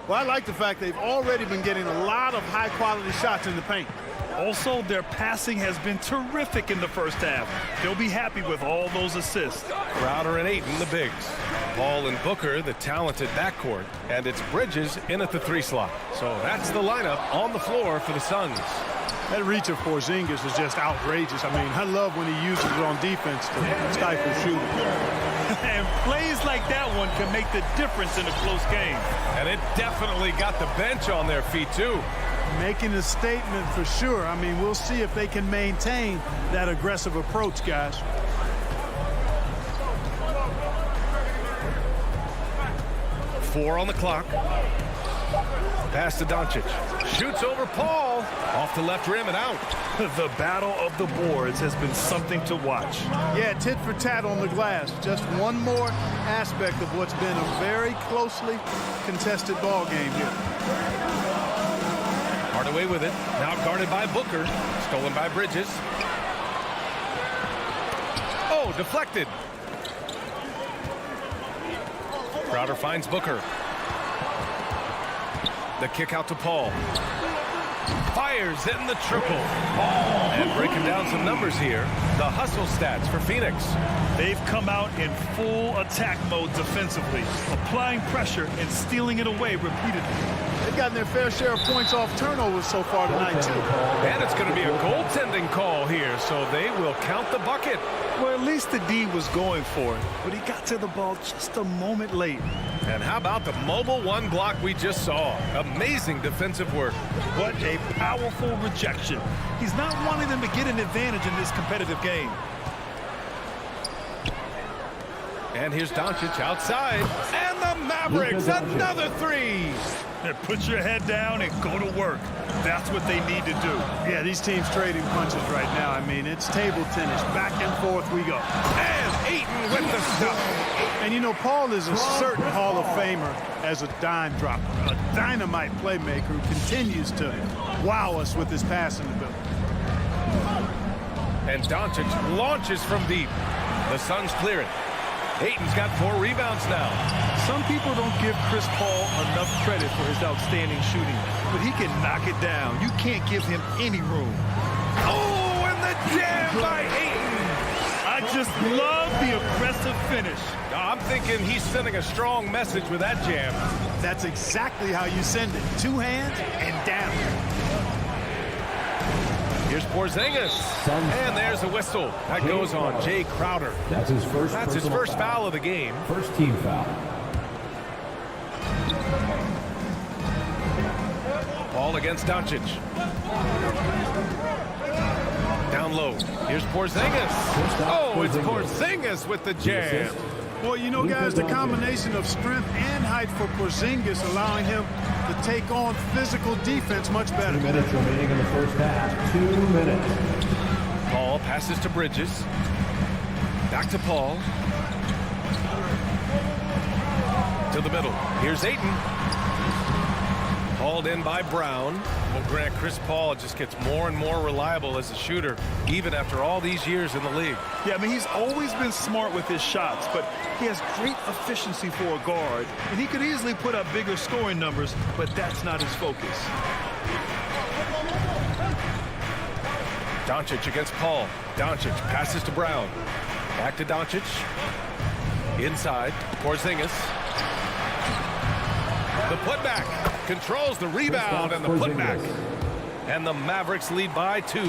Well, I like the fact they've already been getting a lot of high-quality shots in the paint. Also, their passing has been terrific in the first half. They'll be happy with all those assists. Crowder and Ayton, the bigs. Paul and Booker, the talented backcourt. And it's Bridges in at the 3 slot. So that's the lineup on the floor for the Suns. That reach of Porzingis is just outrageous. I mean, I love when he uses it on defense to stifle shooting. And plays like that one can make the difference in a close game. And it definitely got the bench on their feet, too. Making a statement for sure. I mean, we'll see if they can maintain that aggressive approach, guys. Four on the clock. Pass to Doncic. Shoots over Paul. Off the left rim and out. The battle of the boards has been something to watch. Yeah, tit for tat on the glass. Just one more aspect of what's been a very closely contested ball game here. Hardaway with it. Now guarded by Booker. Stolen by Bridges. Oh, deflected. Crowder finds Booker. The kick out to Paul. Fires in the triple. And breaking down some numbers here. The hustle stats for Phoenix. They've come out in full attack mode defensively, applying pressure and stealing it away repeatedly. They've gotten their fair share of points off turnovers so far tonight, too. And it's going to be a goaltending call here, so they will count the bucket. Well, at least the D was going for it, but he got to the ball just a moment late. And how about the mobile 1 block we just saw? Amazing defensive work. What a powerful rejection. He's not wanting them to get an advantage in this competitive game. And here's Doncic outside. And the Mavericks, another 3. And put your head down and go to work. That's what they need to do. Yeah, these teams trading punches right now. I mean, it's table tennis. Back and forth we go. And Ayton with the stuff. And, you know, Paul is a certain Hall of Famer as a dime dropper. A dynamite playmaker who continues to wow us with his passing ability. And Doncic launches from deep. The Suns clear it. Ayton's got 4 rebounds now. Some people don't give Chris Paul enough credit for his outstanding shooting, but he can knock it down. You can't give him any room. Oh, and the jam by Ayton. I just love the aggressive finish. I'm thinking he's sending a strong message with that jam. That's exactly how you send it. 2 hands and down. Here's Porzingis. And there's a whistle. That goes on Jay Crowder. That's his first foul of the game. First team foul. Paul against Doncic. Down low. Here's Porzingis. Oh, it's Porzingis with the jam. Well, you know, guys, the combination of strength and height for Porzingis allowing him to take on physical defense much better. 2 minutes remaining in the first half. 2 minutes. Paul passes to Bridges. Back to Paul. to the middle. Here's Ayton. Hauled in by Brown. Well, Grant, Chris Paul just gets more and more reliable as a shooter, even after all these years in the league. Yeah, I mean, he's always been smart with his shots, but he has great efficiency for a guard, and he could easily put up bigger scoring numbers, but that's not his focus. Doncic against Paul. Doncic passes to Brown. Back to Doncic. Inside. Porzingis. The putback. Controls the rebound and the putback. And the Mavericks lead by 2.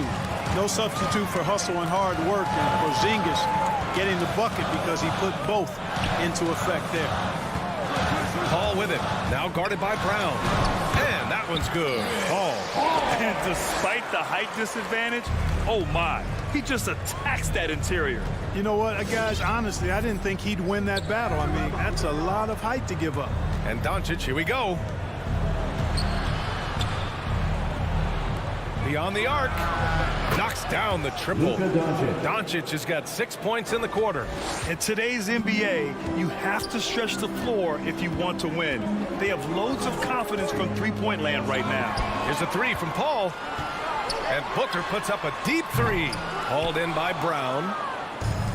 No substitute for hustle and hard work. And Porzingis getting the bucket because he put both into effect there. Paul with it. Now guarded by Brown. And that one's good. Paul. And despite the height disadvantage, oh my, he just attacks that interior. You know what, guys, honestly, I didn't think he'd win that battle. I mean, that's a lot of height to give up. And Doncic, here we go. Beyond the arc. Knocks down the triple. Doncic has got 6 points in the quarter. In today's NBA, you have to stretch the floor if you want to win. They have loads of confidence from three-point land right now. Here's a 3 from Paul. And Booker puts up a deep 3. Hauled in by Brown.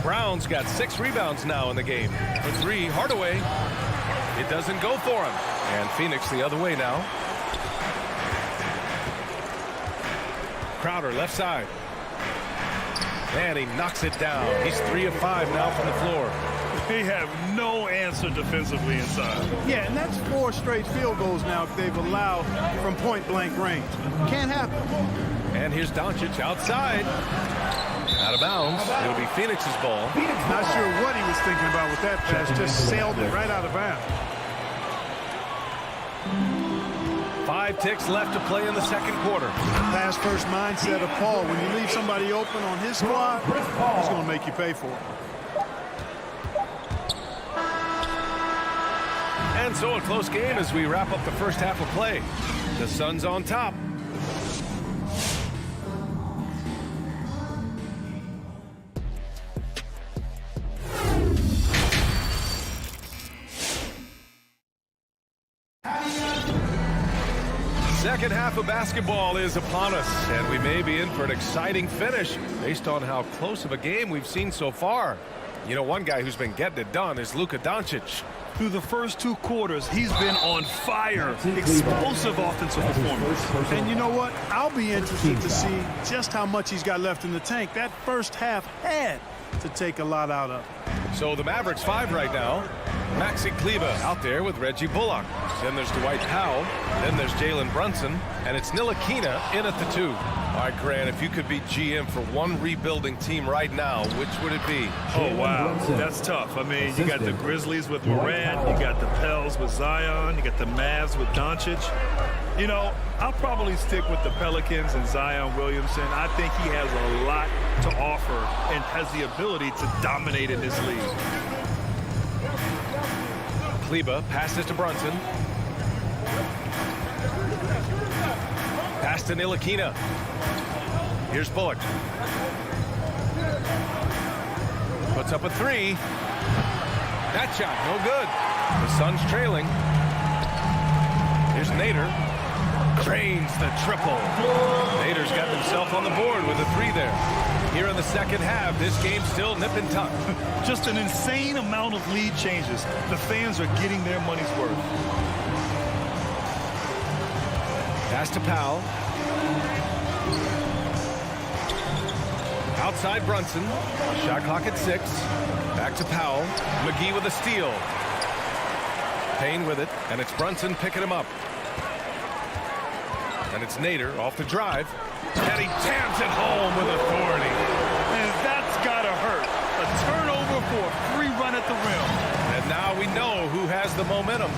Brown's got 6 rebounds now in the game. For 3, Hardaway. It doesn't go for him. And Phoenix the other way now. Crowder left side. And he knocks it down. He's 3 of 5 now from the floor. They have no answer defensively inside. Yeah, and that's 4 straight field goals now they've allowed from point-blank range. Can't happen. And here's Doncic outside. Out of bounds. It'll be Phoenix's ball. Not sure what he was thinking about with that pass. Just sailed it right out of bounds. 5 ticks left to play in the second quarter. Pass first mindset of Paul. When you leave somebody open on his squad, he's going to make you pay for it. And so a close game as we wrap up the first half of play. The Suns on top. Second half of basketball is upon us, and we may be in for an exciting finish based on how close of a game we've seen so far. You know, one guy who's been getting it done is Luka Doncic. Through the first 2 quarters, he's been on fire. Explosive offensive performance. And you know what? I'll be interested to see just how much he's got left in the tank. That first half had to take a lot out of. So the Mavericks 5 right now. Maxi Kleber out there with Reggie Bullock. Then there's Dwight Powell. Then there's Jalen Brunson. And it's Ntilikina in at the 2. All right, Grant, if you could be GM for one rebuilding team right now, which would it be? Oh, wow. That's tough. I mean, you got the Grizzlies with Morant. You got the Pels with Zion. You got the Mavs with Doncic. You know, I'll probably stick with the Pelicans and Zion Williamson. I think he has a lot to offer and has the ability to dominate in this league. Kleber passes to Brunson. Pass to Ntilikina. Here's Bullock. Puts up a 3. That shot, no good. The Suns trailing. Here's Nader. Drains the triple. Nader's got himself on the board with a 3 there. Here in the second half, this game's still nip and tuck. Just an insane amount of lead changes. The fans are getting their money's worth. Pass to Powell. Outside Brunson. Shot clock at 6. Back to Powell. McGee with a steal. Payne with it, and it's Brunson picking him up. And it's Nader off the drive. And he jams it home with authority. And that's got to hurt. A turnover for a free run at the rim. And now we know who has the momentum.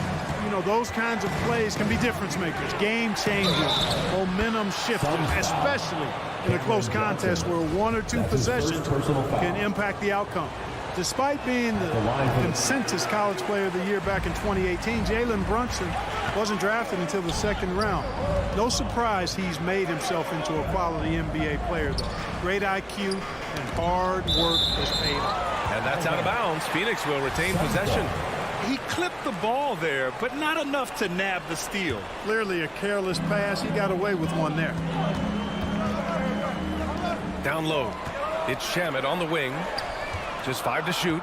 You know, those kinds of plays can be difference makers, game changers, momentum shifters, especially in a close contest where 1 or 2 possessions can impact the outcome. Despite being the consensus college player of the year back in 2018, Jalen Brunson wasn't drafted until the 2nd round. No surprise he's made himself into a quality NBA player, though. Great IQ and hard work has paid off. And that's out of bounds. Phoenix will retain possession. he clipped the ball there, but not enough to nab the steal. Clearly a careless pass. He got away with one there. Down low. It's Shamet on the wing. Just 5 to shoot.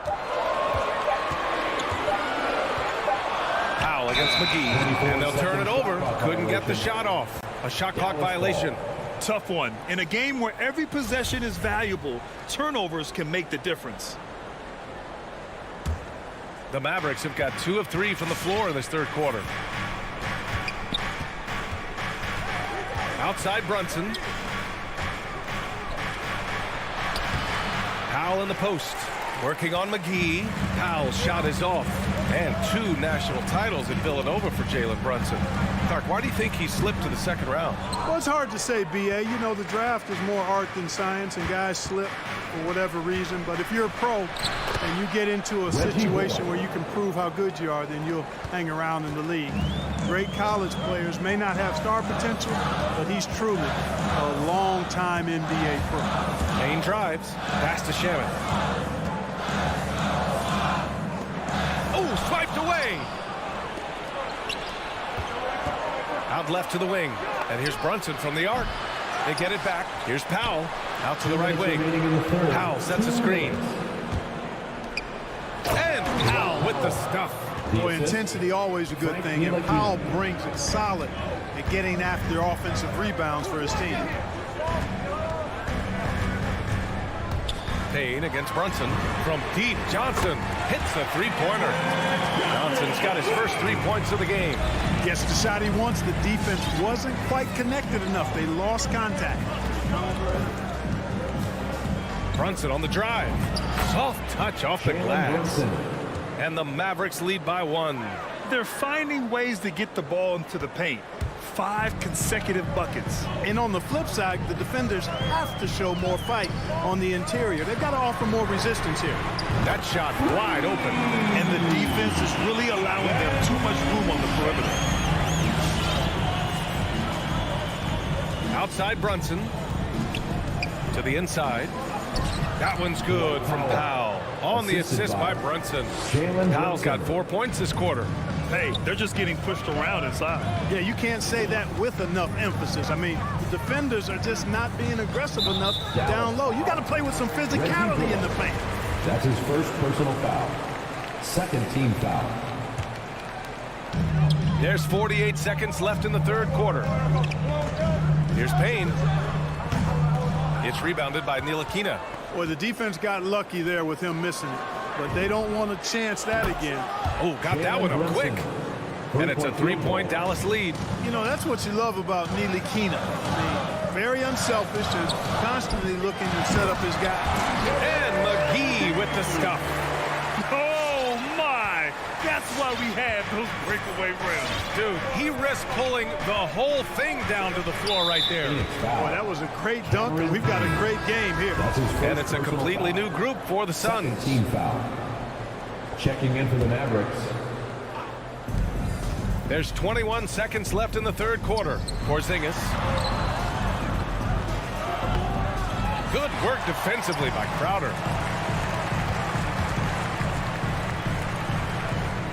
Powell against McGee. And they'll turn it over. Couldn't get the shot off. A shot clock violation. Tough one. In a game where every possession is valuable, turnovers can make the difference. The Mavericks have got 2 of 3 from the floor in this third quarter. Outside Brunson. Powell in the post. Working on McGee. Powell's shot is off. And 2 national titles in Villanova for Jalen Brunson. Clark, why do you think he slipped to the second round? Well, it's hard to say, B.A. You know, the draft is more art than science, and guys slip for whatever reason. But if you're a pro and you get into a situation where you can prove how good you are, then you'll hang around in the league. Great college players may not have star potential, but he's truly a long-time NBA pro. Kane drives. Pass to Shamet. Oh, swiped away. Out left to the wing. And here's Brunson from the arc. They get it back. Here's Powell. Out to the right wing. Powell sets a screen. And Powell with the stuff. Boy, intensity always a good thing, and Powell brings it solid at getting after offensive rebounds for his team. Payne against Brunson. From deep, Johnson hits a three-pointer. Johnson's got his first 3 points of the game. Gets the shot he wants. The defense wasn't quite connected enough. They lost contact. Brunson on the drive. Soft touch off the glass. And the Mavericks lead by 1. They're finding ways to get the ball into the paint. 5 consecutive buckets. And on the flip side, the defenders have to show more fight on the interior. They've got to offer more resistance here. That shot wide open. And the defense is really allowing them too much room on the perimeter. Outside Brunson. To the inside. That one's good from Powell. On the assist by Brunson. Powell's got 4 points this quarter. Hey, they're just getting pushed around inside. Yeah, you can't say that with enough emphasis. I mean, the defenders are just not being aggressive enough down low. You got to play with some physicality in the paint. That's his first personal foul. Second team foul. There's 48 seconds left in the third quarter. Here's Payne. It's rebounded by Ntilikina. Well, the defense got lucky there with him missing it, but they don't want to chance that again. Oh, got that one up quick. And it's a 3-point Dallas lead. You know, that's what you love about Ntilikina. I mean, very unselfish and constantly looking to set up his guy. And McGee with the stuff. Oh, my. That's why we have those breakaway rims. Dude, he risked pulling the whole thing down to the floor right there. Boy, that was a great dunk, and we've got a great game here. And it's a completely new group for the Suns. Team foul. Checking in for the Mavericks. There's 21 seconds left in the third quarter. Porzingis. Good work defensively by Crowder.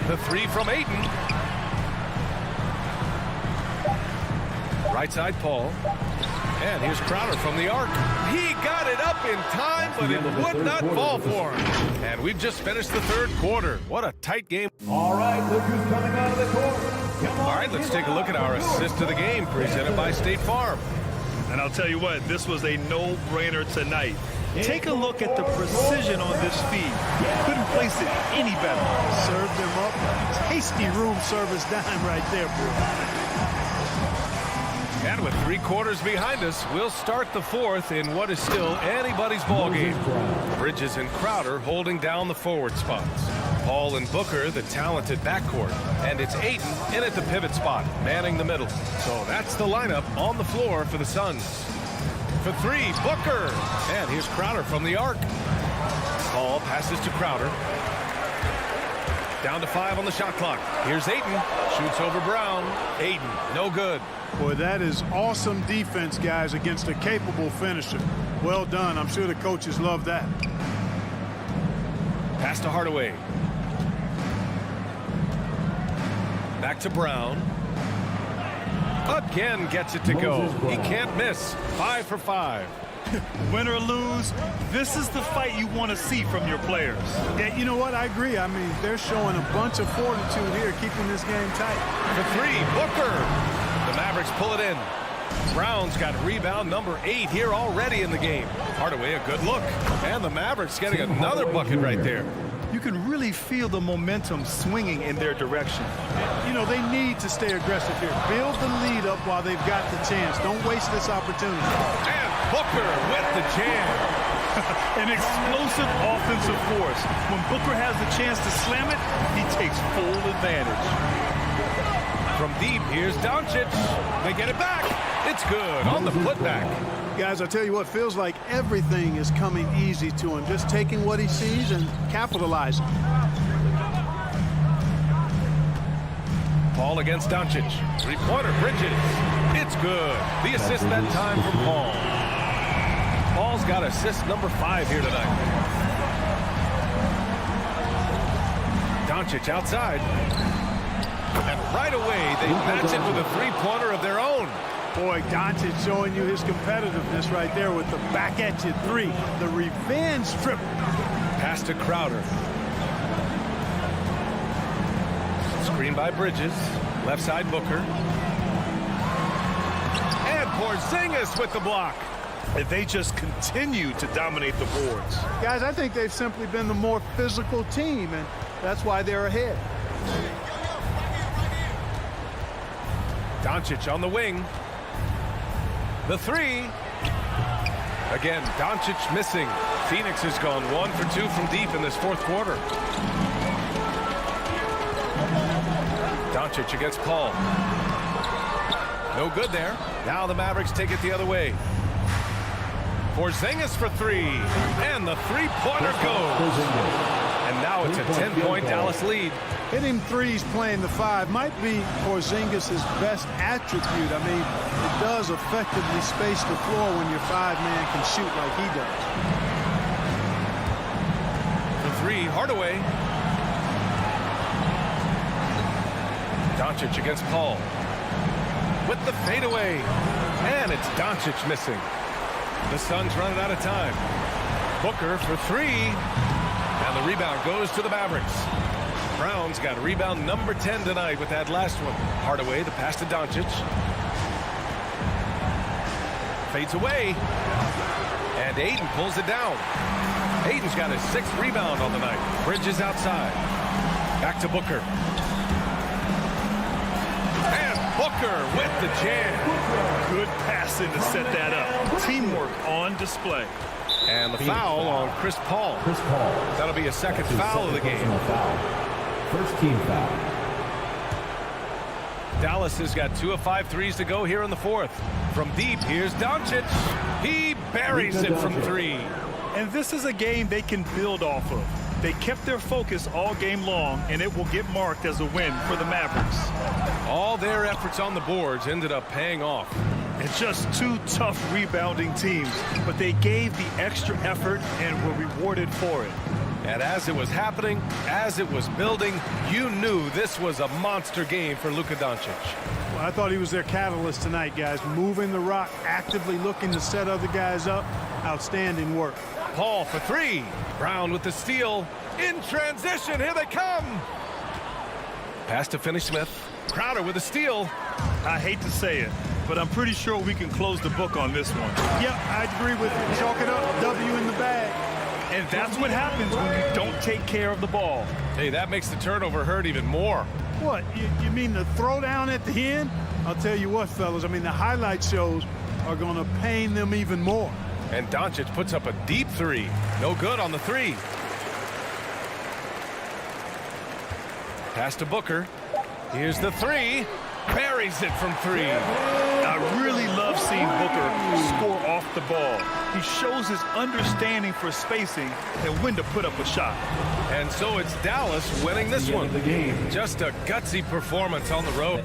The 3 from Ayton. Right side, Paul. And here's Crowder from the arc. He got it up in time, but it would not fall for him. And we've just finished the third quarter. What a tight game. All right, look who's coming out of the court. All right, let's take a look at our assist to the game presented by State Farm. And I'll tell you what, this was a no-brainer tonight. Take a look at the precision on this feed. Couldn't place it any better. Served him up. Tasty room service dime right there, bro. And with 3 quarters behind us, we'll start the fourth in what is still anybody's ball game. Bridges and Crowder holding down the forward spots. Paul and Booker, the talented backcourt. And it's Ayton in at the pivot spot, manning the middle. So that's the lineup on the floor for the Suns. For 3, Booker. And here's Crowder from the arc. Paul passes to Crowder. Down to 5 on the shot clock. Here's Ayton. Shoots over Brown. Ayton, no good. Boy, that is awesome defense, guys, against a capable finisher. Well done. I'm sure the coaches love that. Pass to Hardaway. to Brown. Again gets it to go. He can't miss. 5 for 5. Win or lose, this is the fight you want to see from your players. Yeah, you know what? I agree. I mean, they're showing a bunch of fortitude here, keeping this game tight. For 3, Booker. The Mavericks pull it in. Brown's got rebound number 8 here already in the game. Hardaway, a good look. And the Mavericks getting another bucket right there. You can really feel the momentum swinging in their direction. You know, they need to stay aggressive here. Build the lead up while they've got the chance. Don't waste this opportunity. And Booker with the jam. An explosive offensive force. When Booker has the chance to slam it, he takes full advantage. From deep, here's Doncic. They get it back. It's good on the putback. Guys, I tell you what, feels like everything is coming easy to him. Just taking what he sees and capitalizing. Paul against Doncic. 3-pointer, Bridges. It's good. The assist that time from Paul. Paul's got assist number 5 here tonight. Doncic outside. And right away, they match it with a 3-pointer of their own. Boy, Doncic showing you his competitiveness right there with the back-at-you 3. The revenge triple. Pass to Crowder. Screen by Bridges. Left side, Booker. And Porzingis with the block. And they just continue to dominate the boards. Guys, I think they've simply been the more physical team, and that's why they're ahead. Doncic on the wing. The 3. Again, Doncic missing. Phoenix has gone 1 for 2 from deep in this 4th quarter. Doncic against Paul. No good there. Now the Mavericks take it the other way. Porzingis for 3. And the 3-pointer goes. And now it's a 10-point Dallas lead. Hitting threes playing the 5 might be Porzingis' best attribute. I mean, it does effectively space the floor when your 5-man can shoot like he does. The 3, Hardaway. Doncic against Paul. With the fadeaway. And it's Doncic missing. The Suns running out of time. Booker for 3. And the rebound goes to the Mavericks. Brown's got rebound number 10 tonight with that last one. Hardaway, the pass to Doncic. Fades away. And Ayton pulls it down. Ayton's got his 6th rebound on the night. Bridges outside. Back to Booker. And Booker with the jam. Good passing to set that up. Teamwork on display. And the foul on Chris Paul. That'll be a second foul of the game. First team foul. Dallas has got 2 of 5 threes to go here in the 4th. From deep, here's Doncic. He buries it from 3. And this is a game they can build off of. They kept their focus all game long, and it will get marked as a win for the Mavericks. All their efforts on the boards ended up paying off. It's just 2 tough rebounding teams, but they gave the extra effort and were rewarded for it. And as it was happening, as it was building, you knew this was a monster game for Luka Doncic. Well, I thought he was their catalyst tonight, guys. Moving the rock, actively looking to set other guys up. Outstanding work. Paul for 3. Brown with the steal. In transition, here they come. Pass to Finney-Smith. Crowder with a steal. I hate to say it, but I'm pretty sure we can close the book on this one. Yep, I agree with you. Chalk it up, W in the bag. And that's what happens when you don't take care of the ball. Hey, that makes the turnover hurt even more. What, you mean the throwdown at the end? I'll tell you what, fellas, I mean, the highlight shows are going to pain them even more. And Doncic puts up a deep 3. No good on the 3. Pass to Booker. Here's the 3. Buries it from 3. I really love seeing Booker score off the ball. He shows his understanding for spacing and when to put up a shot. And so it's Dallas winning this one. Just a gutsy performance on the road.